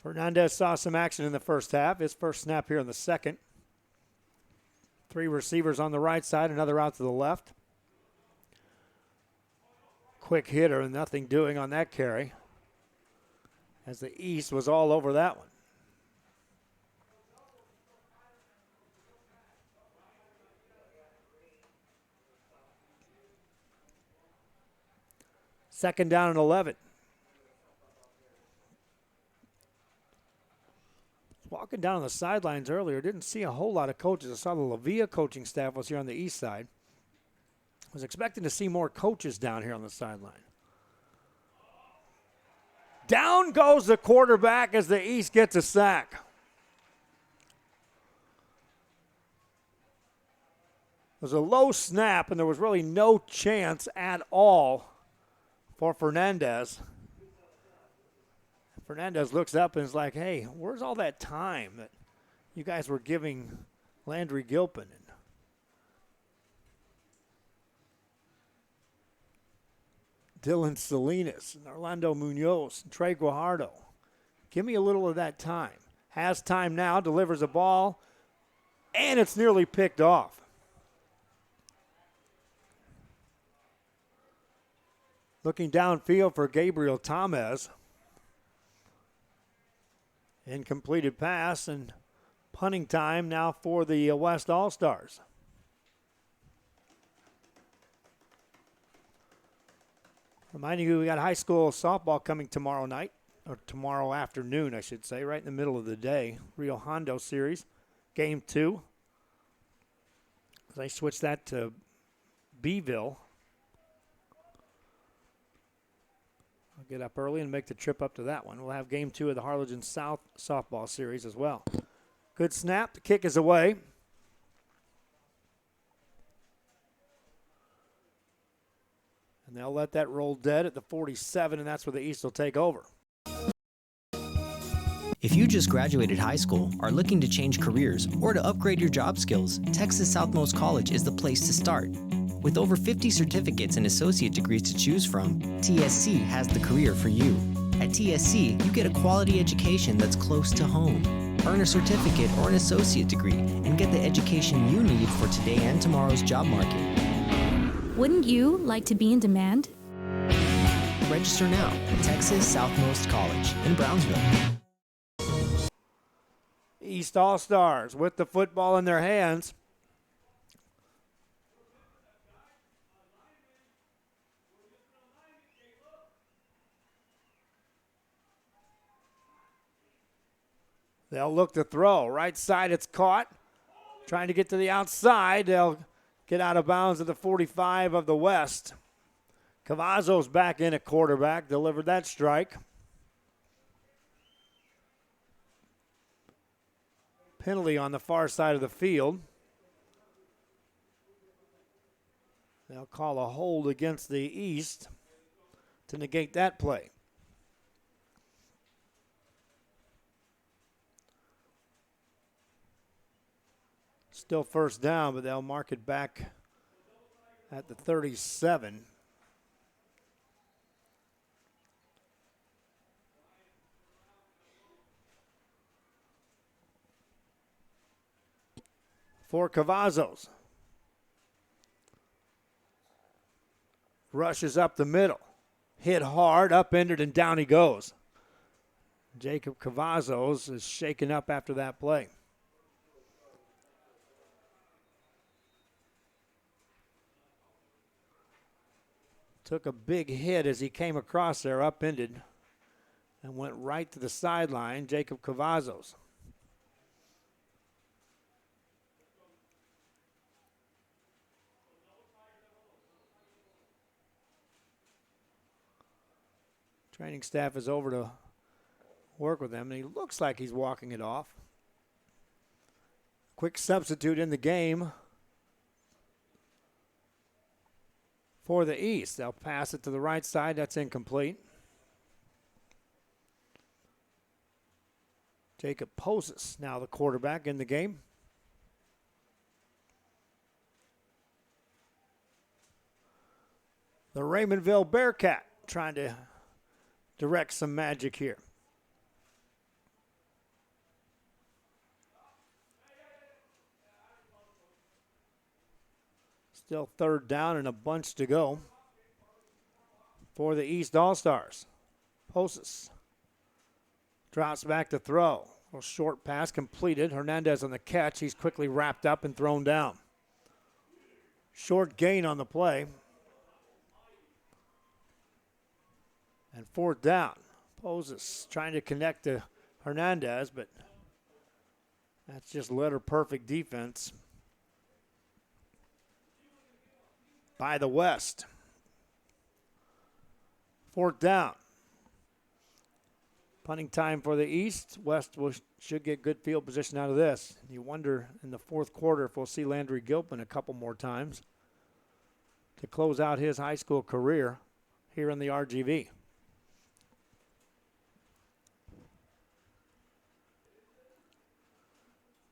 A: Fernandez saw some action in the first half. His first snap here in the second. 3 receivers on the right side, another out to the left. Quick hitter and nothing doing on that carry, as the East was all over that one. Second down and 11. Walking down the sidelines earlier, didn't see a whole lot of coaches. I saw the La Villa coaching staff was here on the east side. Was expecting to see more coaches down here on the sideline. Down goes the quarterback as the East gets a sack. It was a low snap, and there was really no chance at all for Fernandez. Fernandez looks up and is like, hey, where's all that time that you guys were giving Landry Gilpin? And Dylan Salinas and Orlando Munoz and Trey Guajardo. Give me a little of that time. Has time now, delivers a ball, and it's nearly picked off. Looking downfield for Gabriel Tamez. Incompleted pass and punting time now for the West All-Stars. Reminding you, we got high school softball coming tomorrow night, or tomorrow afternoon, I should say, right in the middle of the day. Rio Hondo series, game 2. They switched that to Beeville. I'll get up early and make the trip up to that one. We'll have game 2 of the Harlingen South softball series as well. Good snap. The kick is away. And they'll let that roll dead at the 47, and that's where the East will take over.
J: If you just graduated high school, are looking to change careers, or to upgrade your job skills, Texas Southmost College is the place to start. With over 50 certificates and associate degrees to choose from, TSC has the career for you. At TSC, you get a quality education that's close to home. Earn a certificate or an associate degree and get the education you need for today and tomorrow's job market.
K: Wouldn't you like to be in demand?
J: Register now at Texas Southmost College in Brownsville.
A: East All-Stars with the football in their hands. They'll look to throw. Right side, it's caught. Trying to get to the outside. They'll get out of bounds at the 45 of the West. Cavazos back in at quarterback. Delivered that strike. Penalty on the far side of the field. They'll call a hold against the East to negate that play. Still first down, but they'll mark it back at the 37. For Cavazos. Rushes up the middle. Hit hard, upended, and down he goes. Jacob Cavazos is shaken up after that play. Took a big hit as he came across there, upended, and went right to the sideline, Jacob Cavazos. Training staff is over to work with him, and he looks like he's walking it off. Quick substitute in the game for the East. They'll pass it to the right side. That's incomplete. Jacob Poses now the quarterback in the game. The Raymondville Bearcat trying to direct some magic here. Still third down and a bunch to go for the East All-Stars. Poses drops back to throw. A little short pass completed. Hernandez on the catch. He's quickly wrapped up and thrown down. Short gain on the play. And fourth down. Poses trying to connect to Hernandez, but that's just letter perfect defense by the West. Fourth down. Punting time for the East. West should get good field position out of this. You wonder in the fourth quarter if we'll see Landry Gilpin a couple more times to close out his high school career here in the RGV.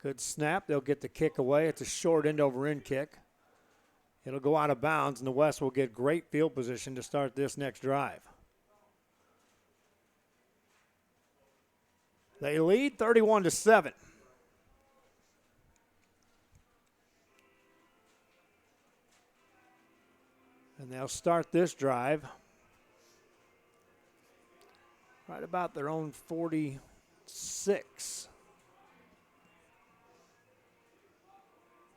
A: Good snap. They'll get the kick away. It's a short end over end kick. It'll go out of bounds, and the West will get great field position to start this next drive. They lead 31-7. And they'll start this drive right about their own 46.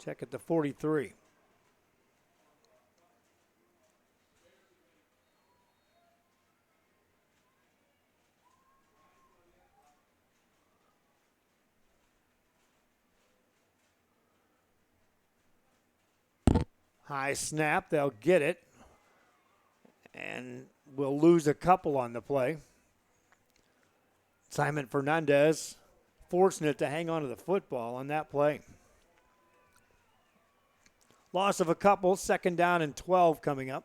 A: Check at the 43. High snap, they'll get it. And we'll lose a couple on the play. Simon Fernandez fortunate to hang on to the football on that play. Loss of a couple, 2nd down and 12 coming up.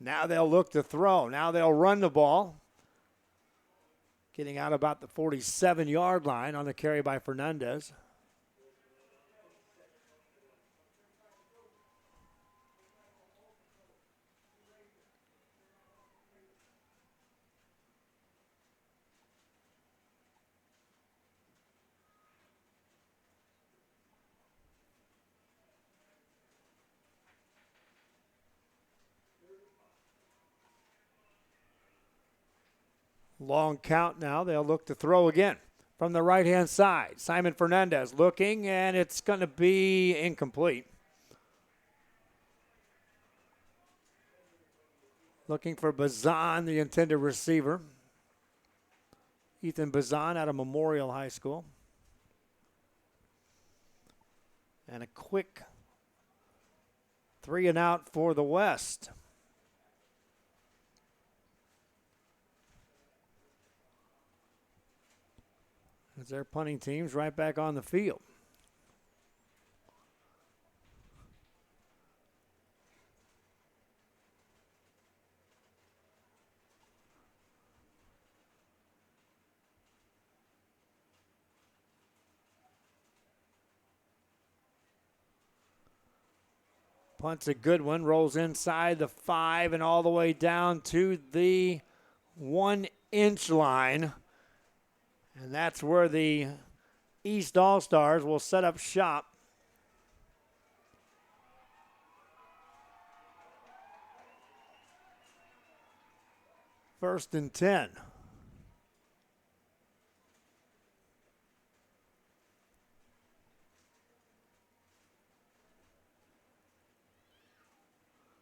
A: Now they'll look to throw. Now they'll run the ball. Getting out about the 47-yard line on the carry by Fernandez. Long count now. They'll look to throw again from the right-hand side. Simon Fernandez looking, and it's going to be incomplete. Looking for Bazan, the intended receiver. Ethan Bazan out of Memorial High School. And a quick 3-and-out for the West. As their punting team's right back on the field. Punt's a good one, rolls inside the 5 and all the way down to the 1-inch line. And that's where the East All-Stars will set up shop. First and 10.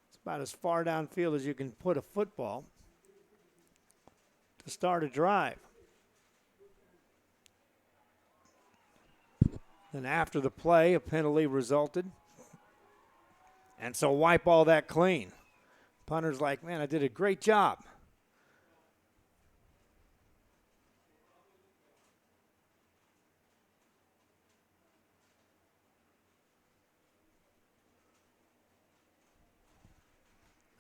A: It's about as far downfield as you can put a football to start a drive. Then after the play, a penalty resulted. And so wipe all that clean. Punter's like, man, I did a great job.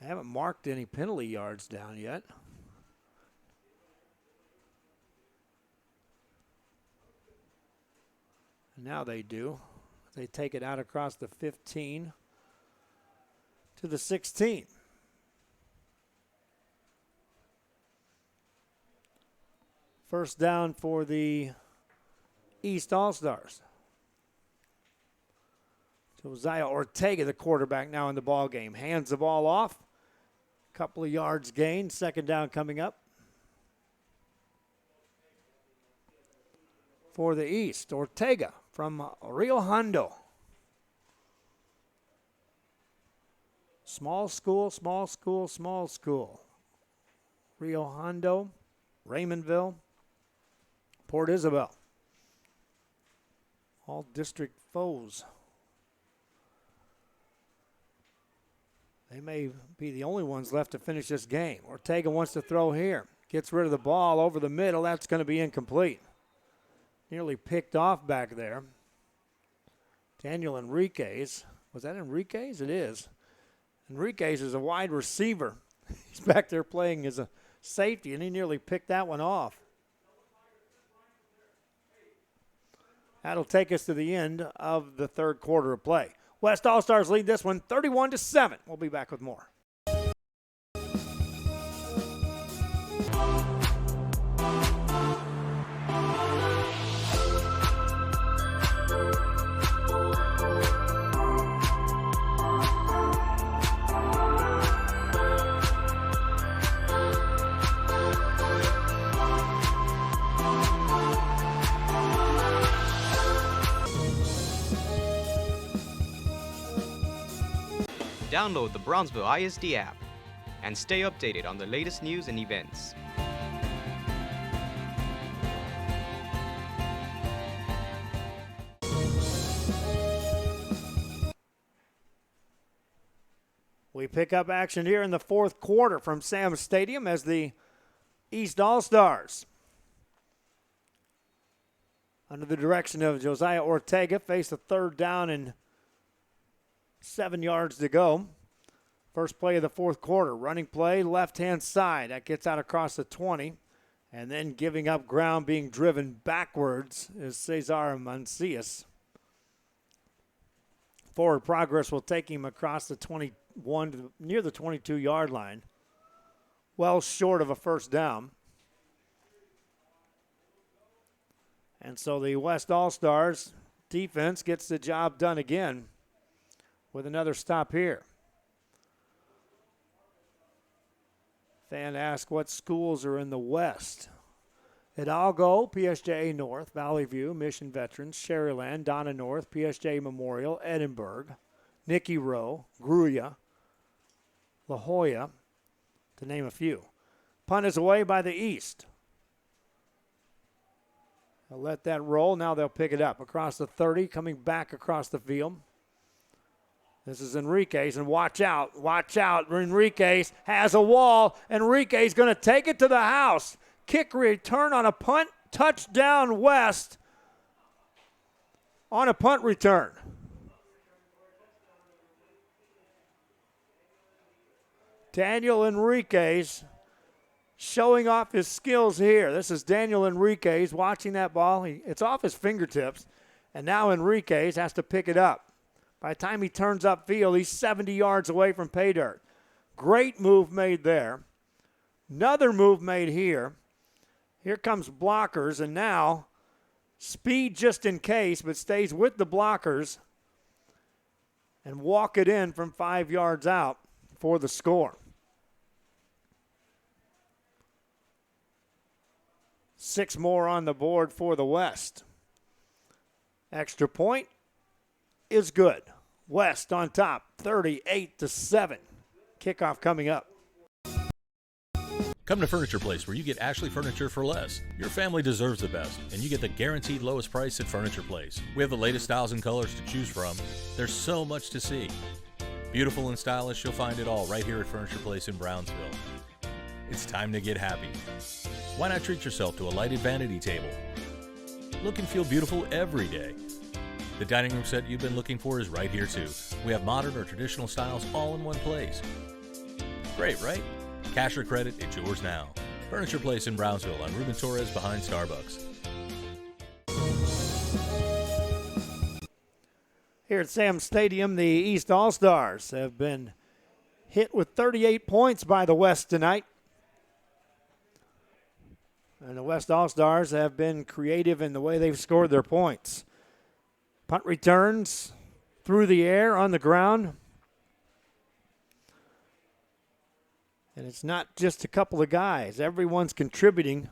A: I haven't marked any penalty yards down yet. Now they do. They take it out across the 15 to the 16. First down for the East All-Stars. Josiah Ortega, the quarterback, now in the ball game. Hands the ball off. Couple of yards gained. 2nd down coming up. For the East, Ortega from Rio Hondo. Small school, small school, small school. Rio Hondo, Raymondville, Port Isabel. All district foes. They may be the only ones left to finish this game. Ortega wants to throw here. Gets rid of the ball over the middle. That's going to be incomplete. Nearly picked off back there. Daniel Enriquez. Was that Enriquez? It is. Enriquez is a wide receiver. He's back there playing as a safety, and he nearly picked that one off. That'll take us to the end of the 3rd quarter of play. West All-Stars lead this one 31-7. We'll be back with more.
L: download the Brownsville ISD app and stay updated on the latest news and events.
A: We pick up action here in the fourth quarter from Sam's Stadium as the East All-Stars, under the direction of Josiah Ortega, face a third down and 7 yards to go. First play of the fourth quarter, running play, left-hand side. That gets out across the 20, and then giving up ground, being driven backwards is Cesar Mancias. Forward progress will take him across the 21 to near the 22-yard line. Well short of a first down. And so the West All-Stars defense gets the job done again with another stop here. Fan asks what schools are in the West. Hidalgo, PSJA North, Valley View, Mission Veterans, Sherryland, Donna North, PSJ Memorial, Edinburgh, Nicky Rowe, Gruya, La Jolla, to name a few. Punt is away by the East. They'll let that roll. Now they'll pick it up across the 30, coming back across the field. This is Enriquez, and watch out. Enriquez has a wall. Enriquez going to take it to the house. Kick return on a punt. Touchdown West on a punt return. Daniel Enriquez showing off his skills here. This is Daniel Enriquez watching that ball. It's off his fingertips, and now Enriquez has to pick it up. By the time he turns upfield, he's 70 yards away from pay dirt. Great move made there. Another move made here. Here comes blockers, and now speed just in case, but stays with the blockers and walk it in from 5 yards out for the score. 6 more on the board for the West. Extra point is good. West on top, 38-7. Kickoff coming up.
M: Come to Furniture Place, where you get Ashley Furniture for less. Your family deserves the best, and you get the guaranteed lowest price at Furniture Place. We have the latest styles and colors to choose from. There's so much to see. Beautiful and stylish, you'll find it all right here at Furniture Place in Brownsville. It's time to get happy. Why not treat yourself to a lighted vanity table? Look and feel beautiful every day. The dining room set you've been looking for is right here too. We have modern or traditional styles all in one place. Great, right? Cash or credit, it's yours now. Furniture Place in Brownsville on Ruben Torres behind Starbucks.
A: Here at Sam's Stadium, the East All-Stars have been hit with 38 points by the West tonight. And the West All-Stars have been creative in the way they've scored their points. Punt returns through the air, on the ground. And it's not just a couple of guys. Everyone's contributing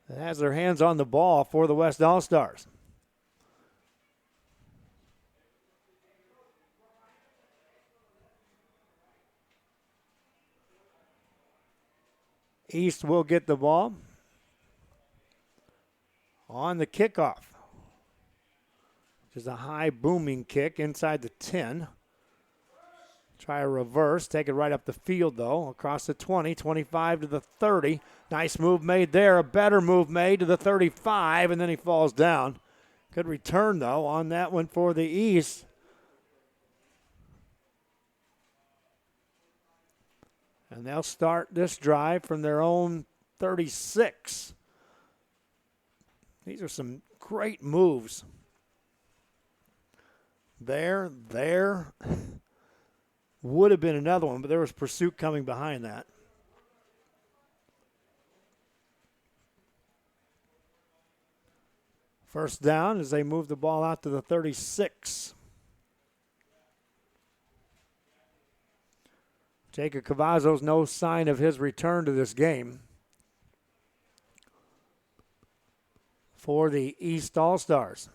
A: that has their hands on the ball for the West All-Stars. East will get the ball on the kickoff, which is a high booming kick inside the 10. Try a reverse, take it right up the field though, across the 20, 25 to the 30. Nice move made there, a better move made to the 35, and then he falls down. Good return though on that one for the East. And they'll start this drive from their own 36. These are some great moves. There. Would have been another one, but there was pursuit coming behind that. First down as they move the ball out to the 36. Jacob Cavazos, no sign of his return to this game for the East All-Stars.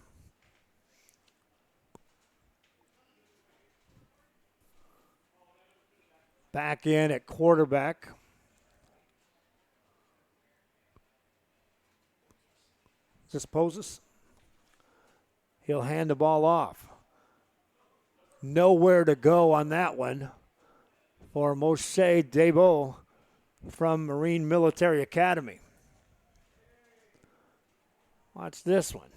A: Back in at quarterback. Is this Poses? He'll hand the ball off. Nowhere to go on that one for Moshe Debo from Marine Military Academy. Watch this one.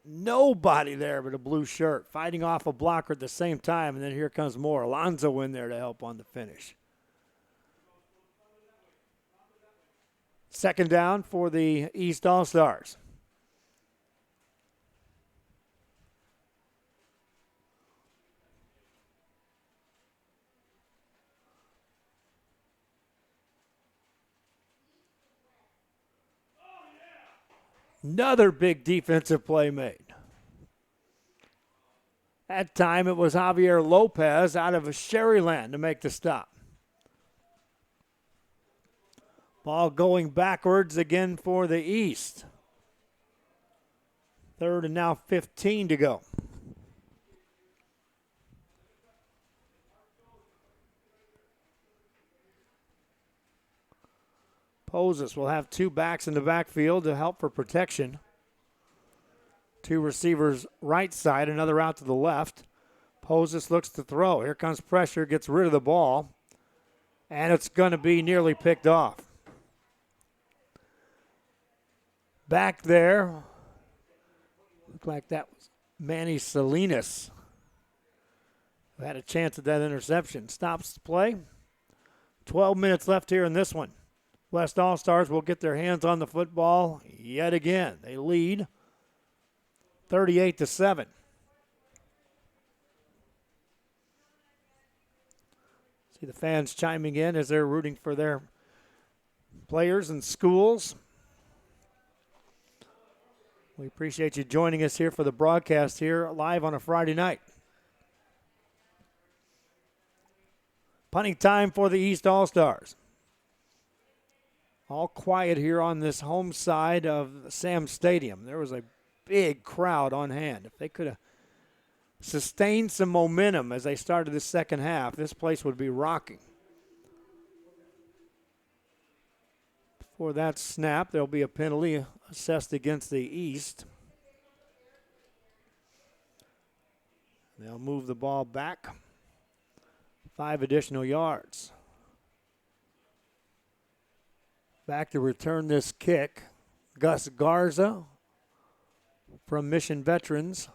A: Nobody there but a blue shirt fighting off a blocker at the same time, and then here comes more. Alonzo in there to help on the finish. Second down for the East All-Stars. Another big defensive play made. That time it was Javier Lopez out of Sherryland to make the stop. Ball going backwards again for the East. Third and now 15 to go. Poses will have two backs in the backfield to help for protection. Two receivers right side, another out to the left. Poses looks to throw. Here comes pressure, gets rid of the ball, and it's going to be nearly picked off. Back there, looked like that was Manny Salinas, who had a chance at that interception. Stops the play. 12 minutes left here in this one. West All-Stars will get their hands on the football yet again. They lead 38-7. See the fans chiming in as they're rooting for their players and schools. We appreciate you joining us here for the broadcast here live on a Friday night. Punting time for the East All-Stars. All quiet here on this home side of Sam Stadium. There was a big crowd on hand. If they could have sustained some momentum as they started the second half, this place would be rocking. For that snap, there'll be a penalty assessed against the East. They'll move the ball back 5 additional yards. Back to return this kick, Gus Garza from Mission Veterans.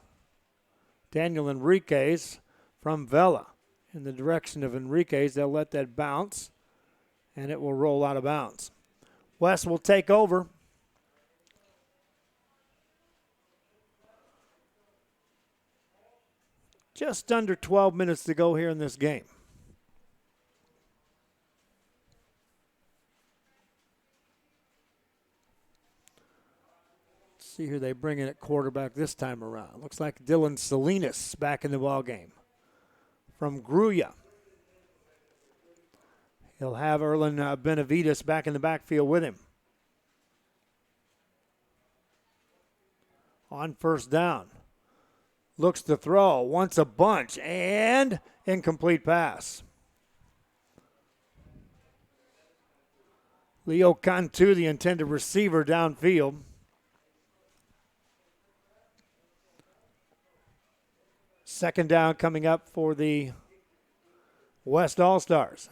A: Daniel Enriquez from Vela. In the direction of Enriquez, they'll let that bounce, and it will roll out of bounds. West will take over. Just under 12 minutes to go here in this game. See who they bring in at quarterback this time around. Looks like Dylan Salinas back in the ball game from Gruya. He'll have Erlen Benavides back in the backfield with him. On first down. Looks to throw, wants a bunch, and incomplete pass. Leo Cantu, the intended receiver, downfield. Second down coming up for the West All-Stars.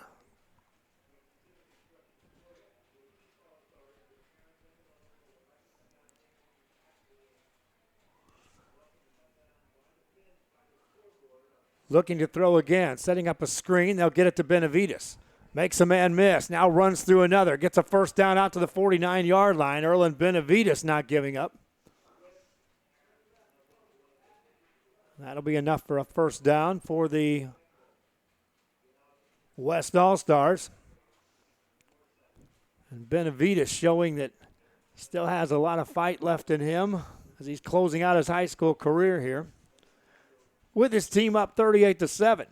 A: Looking to throw again, setting up a screen. They'll get it to Benavides. Makes a man miss. Now runs through another. Gets a first down out to the 49-yard line. Erlen Benavides not giving up. That'll be enough for a first down for the West All-Stars. And Benavides showing that still has a lot of fight left in him as he's closing out his high school career here. With his team up 38-7.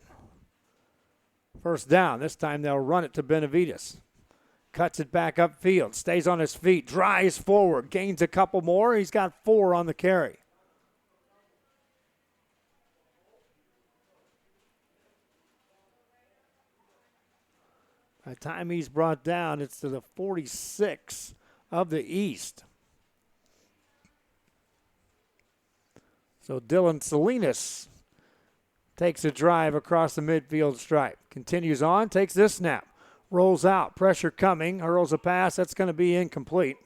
A: First down. This time they'll run it to Benavides. Cuts it back upfield. Stays on his feet. Drives forward. Gains a couple more. He's got 4 on the carry. By the time he's brought down, it's to the 46 of the East. So Dylan Salinas takes a drive across the midfield stripe. Continues on, takes this snap. Rolls out, pressure coming, hurls a pass. That's going to be incomplete.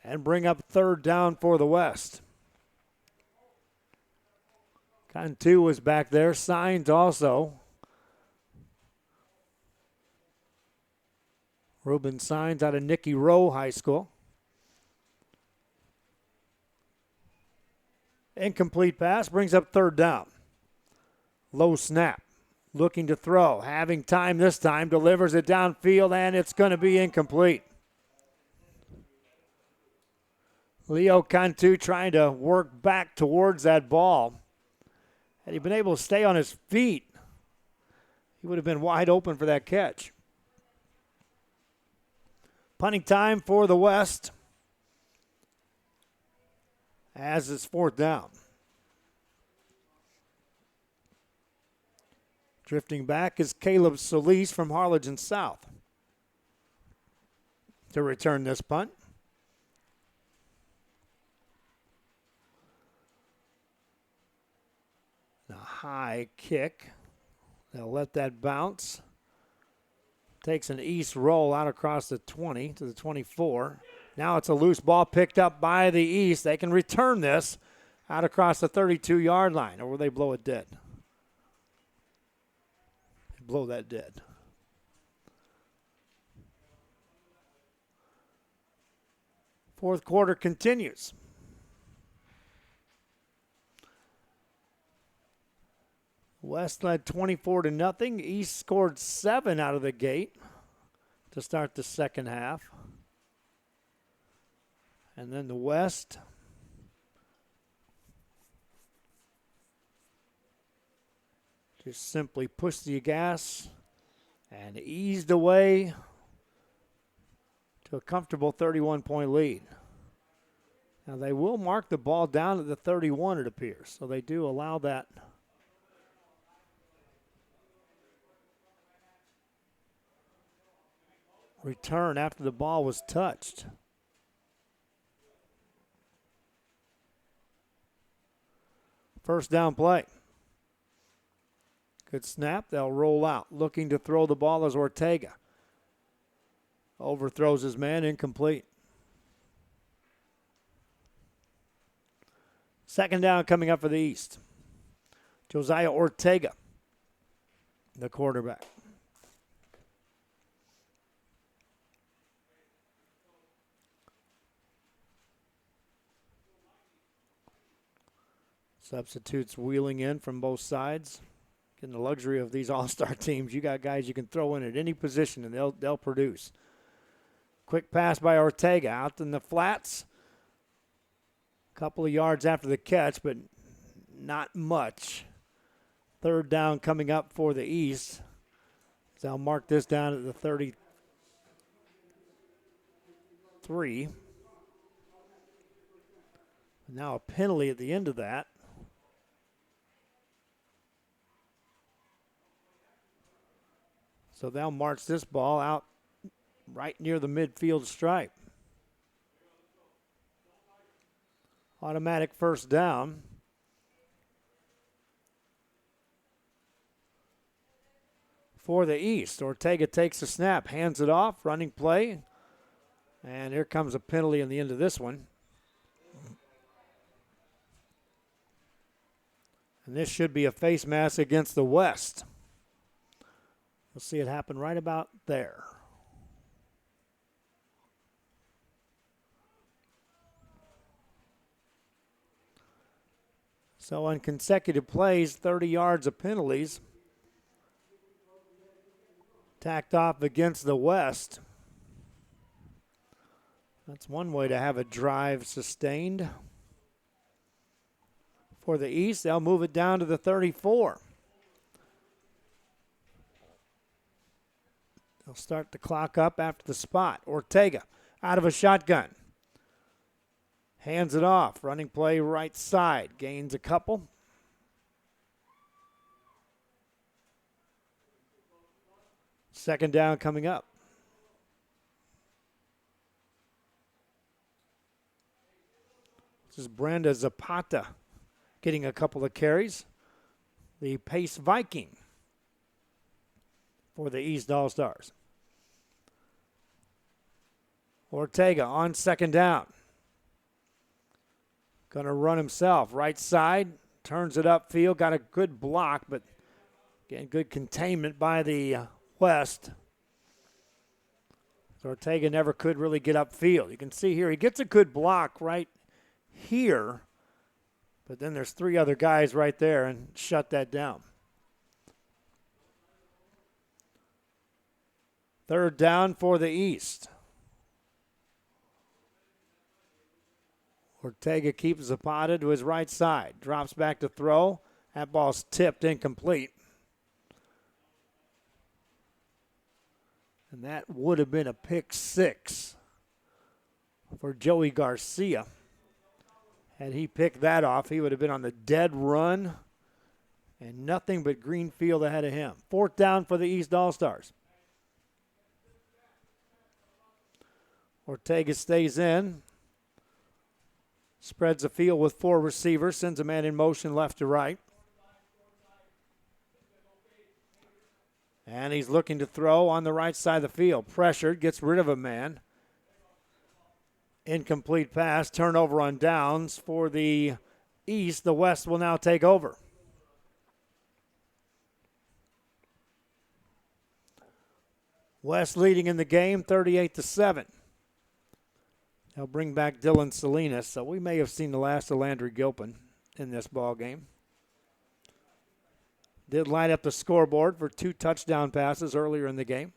A: And bring up third down for the West. Cantu was back there. Signs also. Ruben Signs out of Nicky Rowe High School. Incomplete pass brings up third down. Low snap. Looking to throw. Having time this time. Delivers it downfield, and it's going to be incomplete. Leo Cantu trying to work back towards that ball. Had he been able to stay on his feet, he would have been wide open for that catch. Punting time for the West as it's fourth down. Drifting back is Caleb Solis from Harlingen South to return this punt. A high kick. They'll let that bounce. Takes an east roll out across the 20 to the 24. Now it's a loose ball picked up by the East. They can return this out across the 32-yard line, or will they blow it dead? They blow that dead. Fourth quarter continues. West led 24-0. East scored 7 out of the gate to start the second half. And then the West just simply pushed the gas and eased away to a comfortable 31-point lead. Now they will mark the ball down at the 31, it appears. So they do allow that return after the ball was touched. First down play. Good snap. They'll roll out. Looking to throw the ball is Ortega. Overthrows his man. Incomplete. Second down coming up for the East. Josiah Ortega, the quarterback. Substitutes wheeling in from both sides. Getting the luxury of these all-star teams. You got guys you can throw in at any position, and they'll produce. Quick pass by Ortega out in the flats. Couple of yards after the catch, but not much. Third down coming up for the East. They'll mark this down at the 33. Now a penalty at the end of that. So they'll march this ball out right near the midfield stripe. Automatic first down. For the East. Ortega takes the snap, hands it off, running play. And here comes a penalty in the end of this one. And this should be a face mask against the West. We'll see it happen right about there. So on consecutive plays, 30 yards of penalties tacked off against the West. That's one way to have a drive sustained. For the East, they'll move it down to the 34. They'll start the clock up after the spot. Ortega out of a shotgun. Hands it off. Running play right side. Gains a couple. Second down coming up. This is Brenda Zapata getting a couple of carries. The Pace Viking for the East All-Stars. Ortega on second down. Going to run himself. Right side. Turns it upfield. Got a good block, but again, good containment by the West. So Ortega never could really get upfield. You can see here, he gets a good block right here, but then there's three other guys right there and shut that down. Third down for the East. Ortega keeps Zapata to his right side. Drops back to throw. That ball's tipped incomplete. And that would have been a pick six for Joey Garcia. Had he picked that off, he would have been on the dead run and nothing but green field ahead of him. Fourth down for the East All-Stars. Ortega stays in. Spreads the field with four receivers. Sends a man in motion left to right. And he's looking to throw on the right side of the field. Pressured, gets rid of a man. Incomplete pass, turnover on downs for the East. The West will now take over. West leading in the game, 38-7. They'll bring back Dylan Salinas, so we may have seen the last of Landry Gilpin in this ball game. Did light up the scoreboard for 2 touchdown passes earlier in the game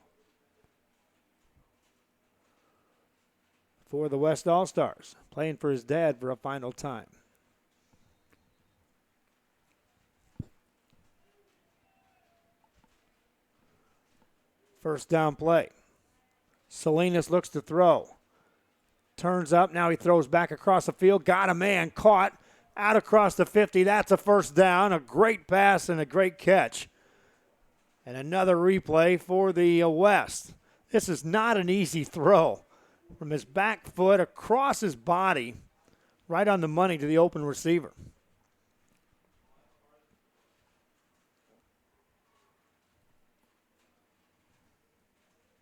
A: for the West All-Stars, playing for his dad for a final time. First down play. Salinas looks to throw. Turns up, now he throws back across the field. Got a man, caught, out across the 50. That's a first down, a great pass and a great catch. And another replay for the West. This is not an easy throw. From his back foot across his body, right on the money to the open receiver.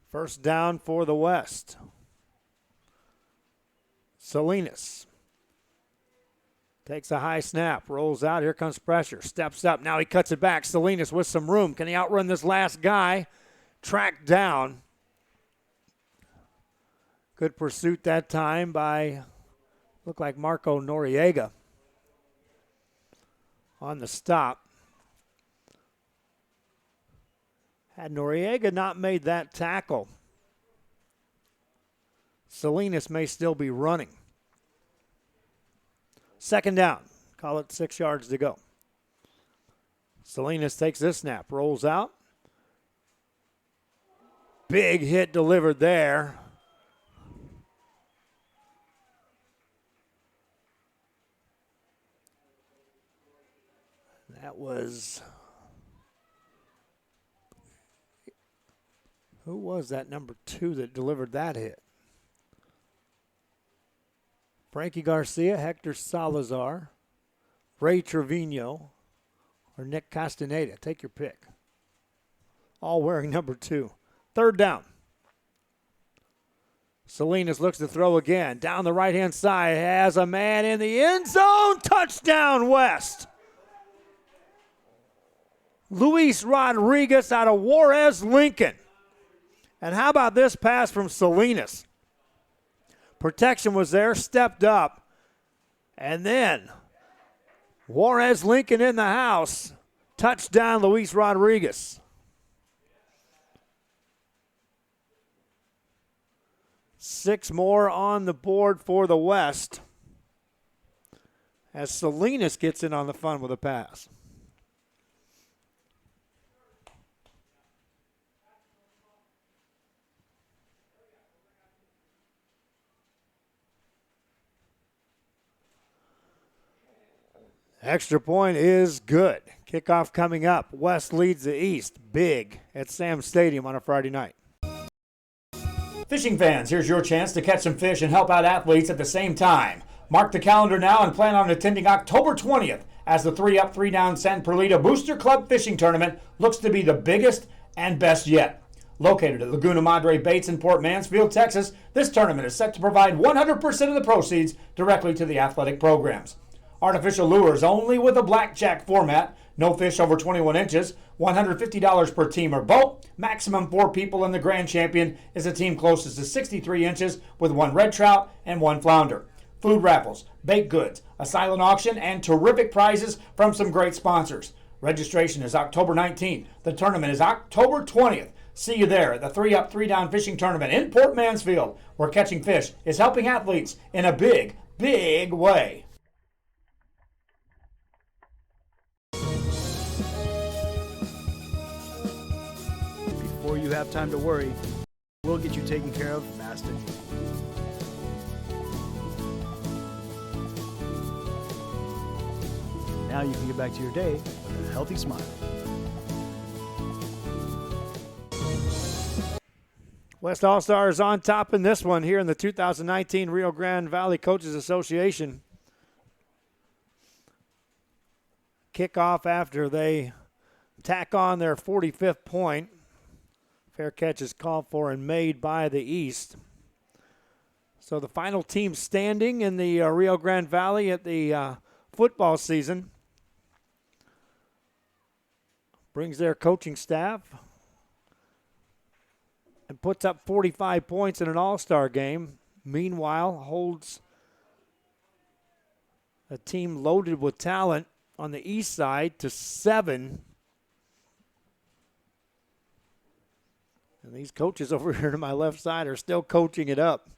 A: First down for the West. Salinas takes a high snap, rolls out. Here comes pressure. Steps up. Now he cuts it back. Salinas with some room. Can he outrun this last guy? Tracked down. Good pursuit that time by, looked like Marco Noriega on the stop. Had Noriega not made that tackle, Salinas may still be running. Second down. Call it 6 yards to go. Salinas takes this snap, rolls out. Big hit delivered there. That was, who was that number 2 that delivered that hit? Frankie Garcia, Hector Salazar, Ray Trevino, or Nick Castaneda. Take your pick. All wearing number 2. Third down. Salinas looks to throw again. Down the right-hand side, has a man in the end zone. Touchdown, West. Luis Rodriguez out of Juarez, Lincoln. And how about this pass from Salinas? Protection was there, stepped up, and then Juarez, Lincoln in the house. Touchdown, Luis Rodriguez. 6 more on the board for the West as Salinas gets in on the fun with a pass. Extra point is good. Kickoff coming up. West leads the East big at Sam Stadium on a Friday night. Fishing fans, here's your chance to catch some fish and help out athletes at the same time. Mark the calendar now and plan on attending October 20th as the 3-up, 3-down San Perlita Booster Club Fishing Tournament looks to be the biggest and best yet. Located at Laguna Madre Baits in Port Mansfield, Texas, this tournament is set to provide 100% of the proceeds directly to the athletic programs. Artificial lures only with a blackjack format, no fish over 21 inches, $150 per team or boat, maximum 4 people, and the grand champion is a team closest to 63 inches with 1 red trout and 1 flounder. Food raffles, baked goods, a silent auction, and terrific prizes from some great sponsors. Registration is October 19th. The tournament is October 20th. See you there at the 3-up, 3-down fishing tournament in Port Mansfield, where catching fish is helping athletes in a big, big way.
N: Before you have time to worry, we'll get you taken care of fast and easy. Now you can get back to your day with a healthy smile.
A: West All-Stars on top in this one here in the 2019 Rio Grande Valley Coaches Association. Kickoff after they tack on their 45th point. Fair catch is called for and made by the East. So the final team standing in the Rio Grande Valley at the football season brings their coaching staff and puts up 45 points in an all-star game. Meanwhile, holds a team loaded with talent on the east side to 7. And these coaches over here to my left side are still coaching it up.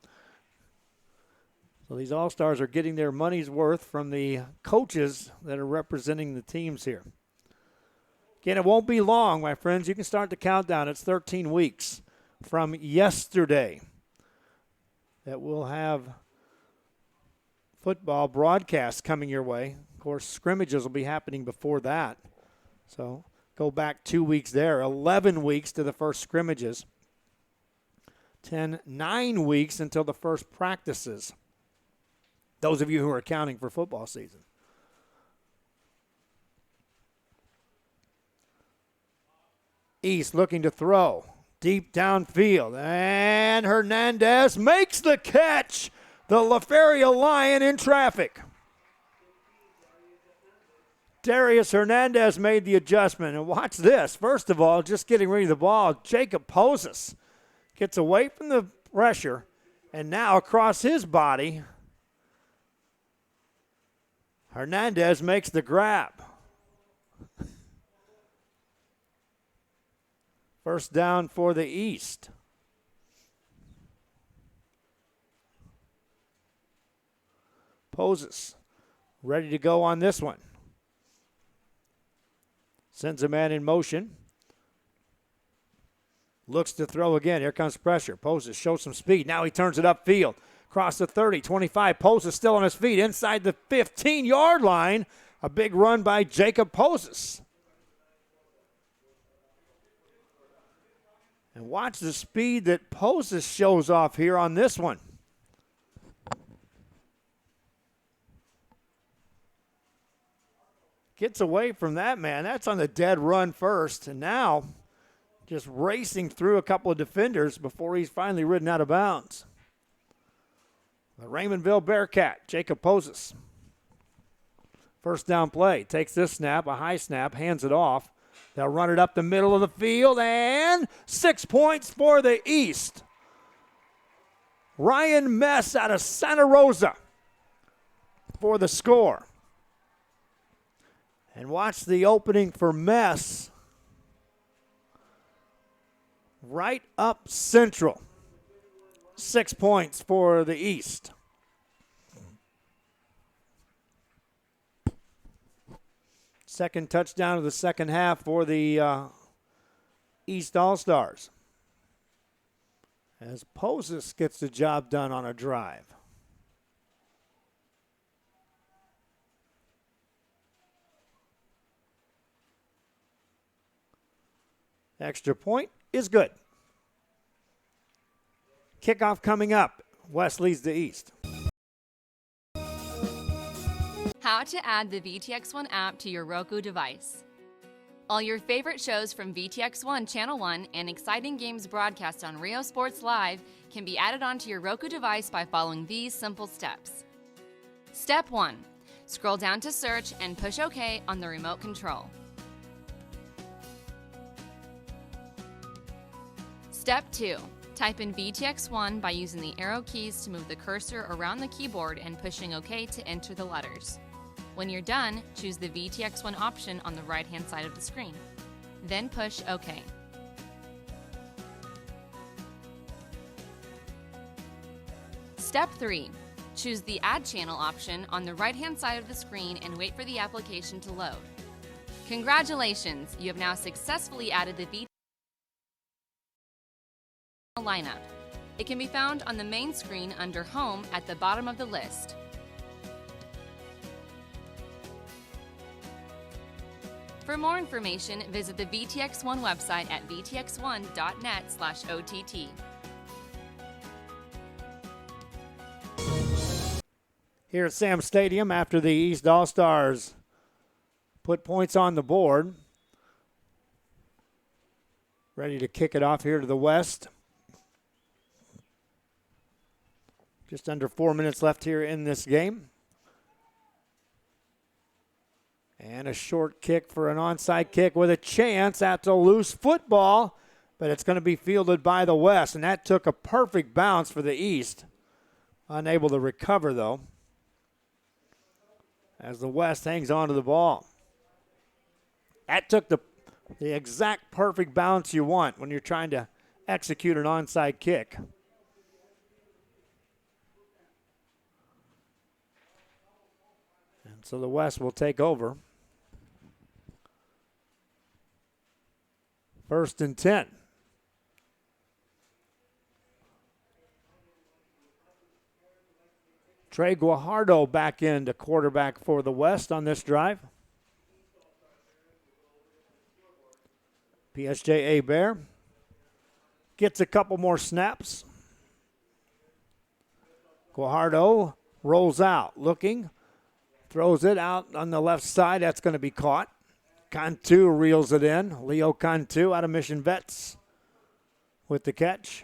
A: So these all-stars are getting their money's worth from the coaches that are representing the teams here. Again, it won't be long, my friends. You can start the countdown. It's 13 weeks from yesterday that we'll have football broadcasts coming your way. Of course, scrimmages will be happening before that. So go back 2 weeks there. 11 weeks to the first scrimmages. 9 weeks until the first practices. Those of you who are counting for football season. East looking to throw. Deep downfield. And Hernandez makes the catch. The La Feria Lion in traffic. Darius Hernandez made the adjustment. And watch this. First of all, just getting rid of the ball, Jacob Poses gets away from the pressure. And now across his body, Hernandez makes the grab. First down for the East. Poses ready to go on this one. Sends a man in motion. Looks to throw again. Here comes pressure. Poses shows some speed. Now he turns it upfield. Across the 30, 25. Poses still on his feet inside the 15-yard line. A big run by Jacob Poses. And watch the speed that Poses shows off here on this one. Gets away from that man. That's on the dead run first. And now just racing through a couple of defenders before he's finally ridden out of bounds. The Raymondville Bearcat, Jacob Poses. First down play. Takes this snap, a high snap, hands it off. They'll run it up the middle of the field, and 6 points for the East. Ryan Mess out of Santa Rosa for the score. And watch the opening for Mess. Right up central. 6 points for the East. Second touchdown of the second half for the East All-Stars. As Poses gets the job done on a drive. Extra point is good. Kickoff coming up. West leads the East.
O: How to add the VTX1 app to your Roku device. All your favorite shows from VTX1 Channel 1 and exciting games broadcast on Rio Sports Live can be added onto your Roku device by following these simple steps. Step 1. Scroll down to search and push OK on the remote control. Step 2. Type in VTX1 by using the arrow keys to move the cursor around the keyboard and pushing OK to enter the letters. When you're done, choose the VTX1 option on the right-hand side of the screen. Then push OK. Step 3. Choose the Add Channel option on the right-hand side of the screen and wait for the application to load. Congratulations! You have now successfully added the VTX lineup. It can be found on the main screen under Home at the bottom of the list. For more information, visit the VTX1 website at vtx1.net/OTT.
A: Here at Sam Stadium, after the East All-Stars put points on the board. Ready to kick it off here to the West. Just under 4 minutes left here in this game. And a short kick for an onside kick with a chance at a loose football, but it's going to be fielded by the West, and that took a perfect bounce for the East. Unable to recover, though, as the West hangs on to the ball. That took the exact perfect bounce you want when you're trying to execute an onside kick. And so the West will take over. 1st and 10. Trey Guajardo back in to quarterback for the West on this drive. PSJ Bear gets a couple more snaps. Guajardo rolls out, looking, throws it out on the left side. That's going to be caught. Cantu reels it in. Leo Cantu out of Mission Vets with the catch.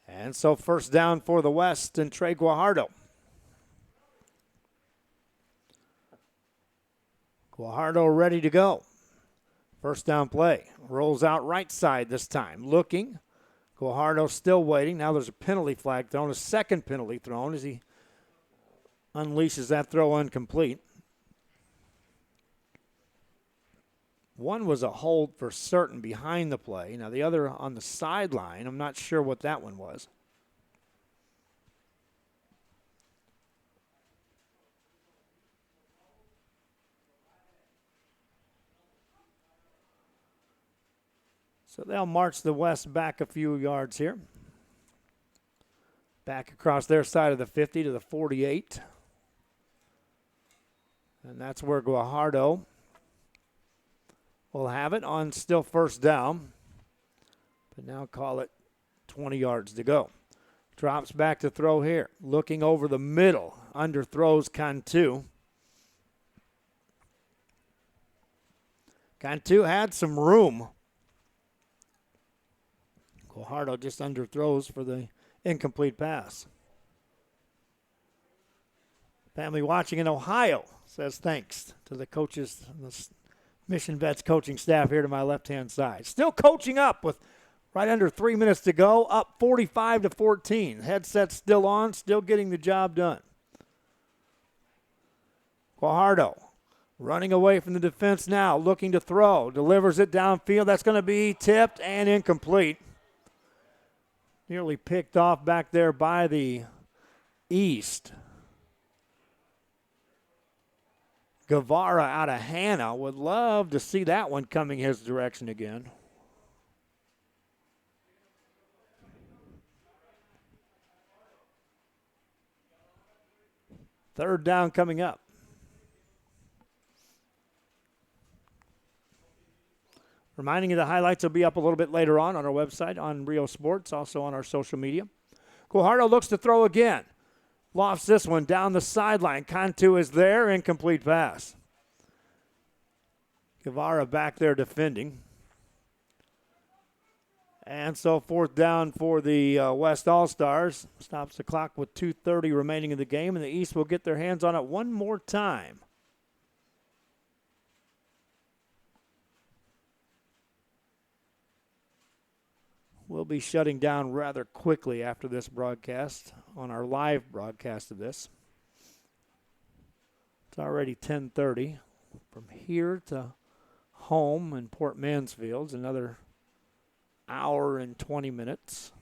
A: And so 1st down for the West and Trey Guajardo. Guajardo ready to go. 1st down play. Rolls out right side this time. Looking. Guajardo still waiting. Now there's a penalty flag thrown, a second penalty thrown as he unleashes that throw incomplete. One was a hold for certain behind the play. Now the other on the sideline, I'm not sure what that one was. So they'll march the West back a few yards here. Back across their side of the 50 to the 48. And that's where Guajardo will have it on still 1st down. But now call it 20 yards to go. Drops back to throw here. Looking over the middle. Underthrows Cantu. Cantu had some room. Guajardo just underthrows for the incomplete pass. Family watching in Ohio says thanks to the coaches, the Mission Vets coaching staff here to my left-hand side. Still coaching up with right under 3 minutes to go, up 45-14. Headset still on, still getting the job done. Guajardo running away from the defense now, looking to throw. Delivers it downfield. That's going to be tipped and incomplete. Nearly picked off back there by the East. Guevara out of Hannah. Would love to see that one coming his direction again. Third down coming up. Reminding you the highlights will be up a little bit later on our website, on Rio Sports, also on our social media. Guajardo looks to throw again. Lofts this one down the sideline. Cantu is there, incomplete pass. Guevara back there defending. And so fourth down for the West All-Stars. Stops the clock with 2:30 remaining in the game, and the East will get their hands on it one more time. We'll be shutting down rather quickly after this broadcast on our live broadcast of this. It's already 10:30. From here to home in Port Mansfield, another hour and 20 minutes.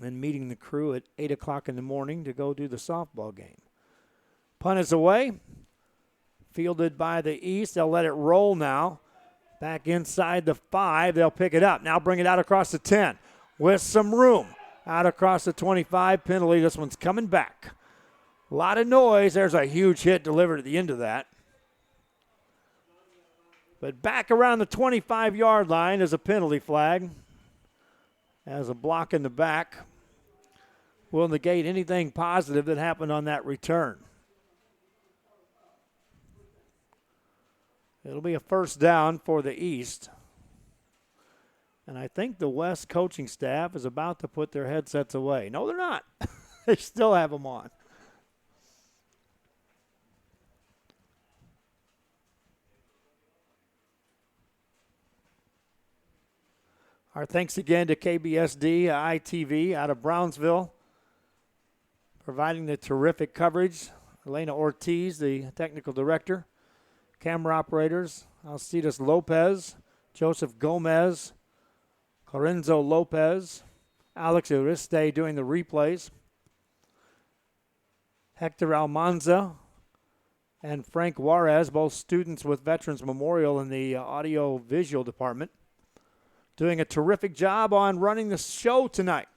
A: Then meeting the crew at 8 o'clock in the morning to go do the softball game. Punt is away. Fielded by the East. They'll let it roll now. Back inside the 5. They'll pick it up. Now bring it out across the 10 with some room. Out across the 25. Penalty. This one's coming back. A lot of noise. There's a huge hit delivered at the end of that. But back around the 25-yard line is a penalty flag. As a block in the back will negate anything positive that happened on that return. It'll be a first down for the East. And I think the West coaching staff is about to put their headsets away. No, they're not. They still have them on. Our thanks again to KBSD ITV out of Brownsville, providing the terrific coverage. Elena Ortiz, the technical director. Camera operators, Alcides Lopez, Joseph Gomez, Lorenzo Lopez, Alex Uriste doing the replays. Hector Almanza and Frank Juarez, both students with Veterans Memorial in the audio-visual department, doing a terrific job on running the show tonight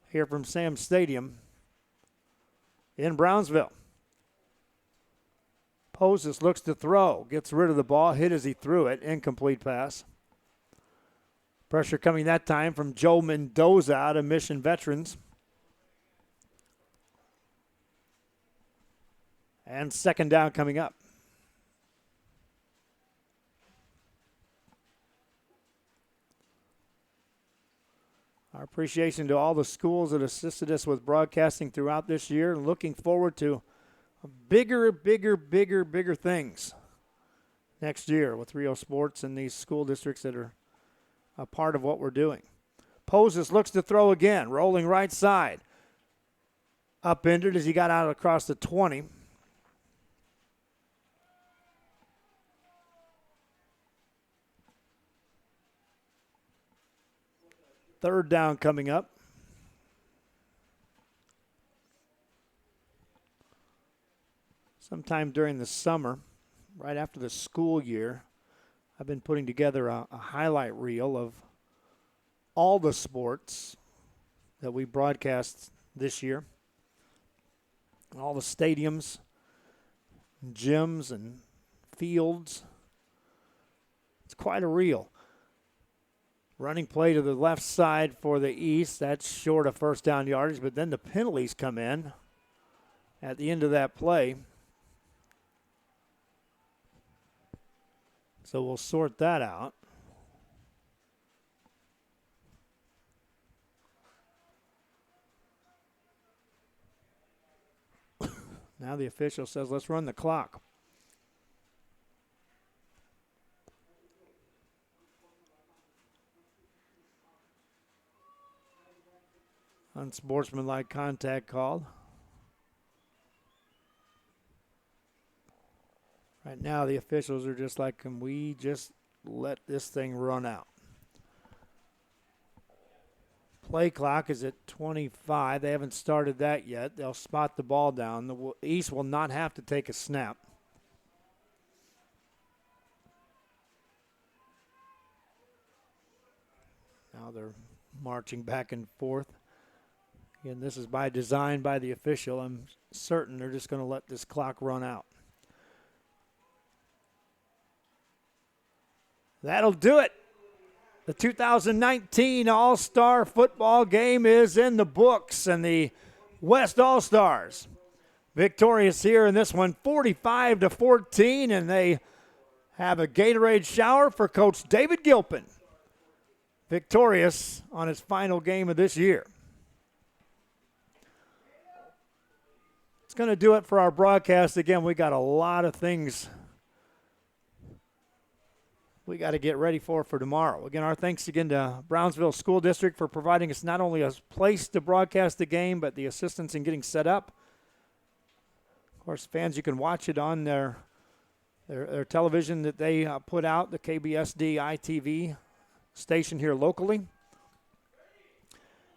A: here from Sam Stadium in Brownsville. Poses looks to throw, gets rid of the ball, hit as he threw it, incomplete pass. Pressure coming that time from Joe Mendoza out of Mission Veterans. And second down coming up. Our appreciation to all the schools that assisted us with broadcasting throughout this year, and looking forward to bigger things next year with Rio Sports and these school districts that are a part of what we're doing. Poses looks to throw again, rolling right side. Upended as he got out across the 20. Third down coming up. Sometime during the summer, right after the school year, I've been putting together a highlight reel of all the sports that we broadcast this year. All the stadiums, gyms, and fields. It's quite a reel. Running play to the left side for the East. That's short of first down yardage, but then the penalties come in at the end of that play. So we'll sort that out. Now the official says, let's run the clock. Unsportsmanlike contact called. Right now the officials are just like, can we just let this thing run out? Play clock is at 25. They haven't started that yet. They'll spot the ball down. The East will not have to take a snap. Now they're marching back and forth, Again, this is by design by the official. I'm certain they're just going to let this clock run out. That'll do it. The 2019 All-Star football game is in the books, and the West All-Stars victorious here in this one, 45-14, and they have a Gatorade shower for Coach David Gilpin. Victorious on his final game of this year. It's going to do it for our broadcast. Again, we got a lot of things we got to get ready for tomorrow. Again, our thanks again to Brownsville School District for providing us not only a place to broadcast the game, but the assistance in getting set up. Of course, fans, you can watch it on their television that they put out, the KBSD ITV station here locally.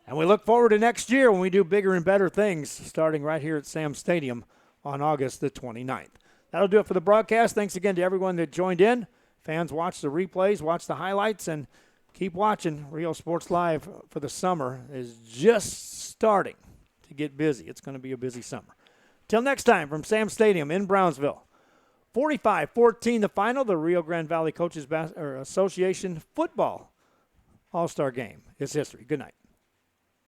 A: And we look forward to next year when we do bigger and better things, starting right here at Sam Stadium on August the 29th. That'll do it for the broadcast. Thanks again to everyone that joined in. Fans, watch the replays, watch the highlights, and keep watching. Rio Sports Live for the summer is just starting to get busy. It's going to be a busy summer. Till next time, from Sam Stadium in Brownsville, 45-14 the final. The Rio Grande Valley Coaches Association football All-Star game is history. Good night.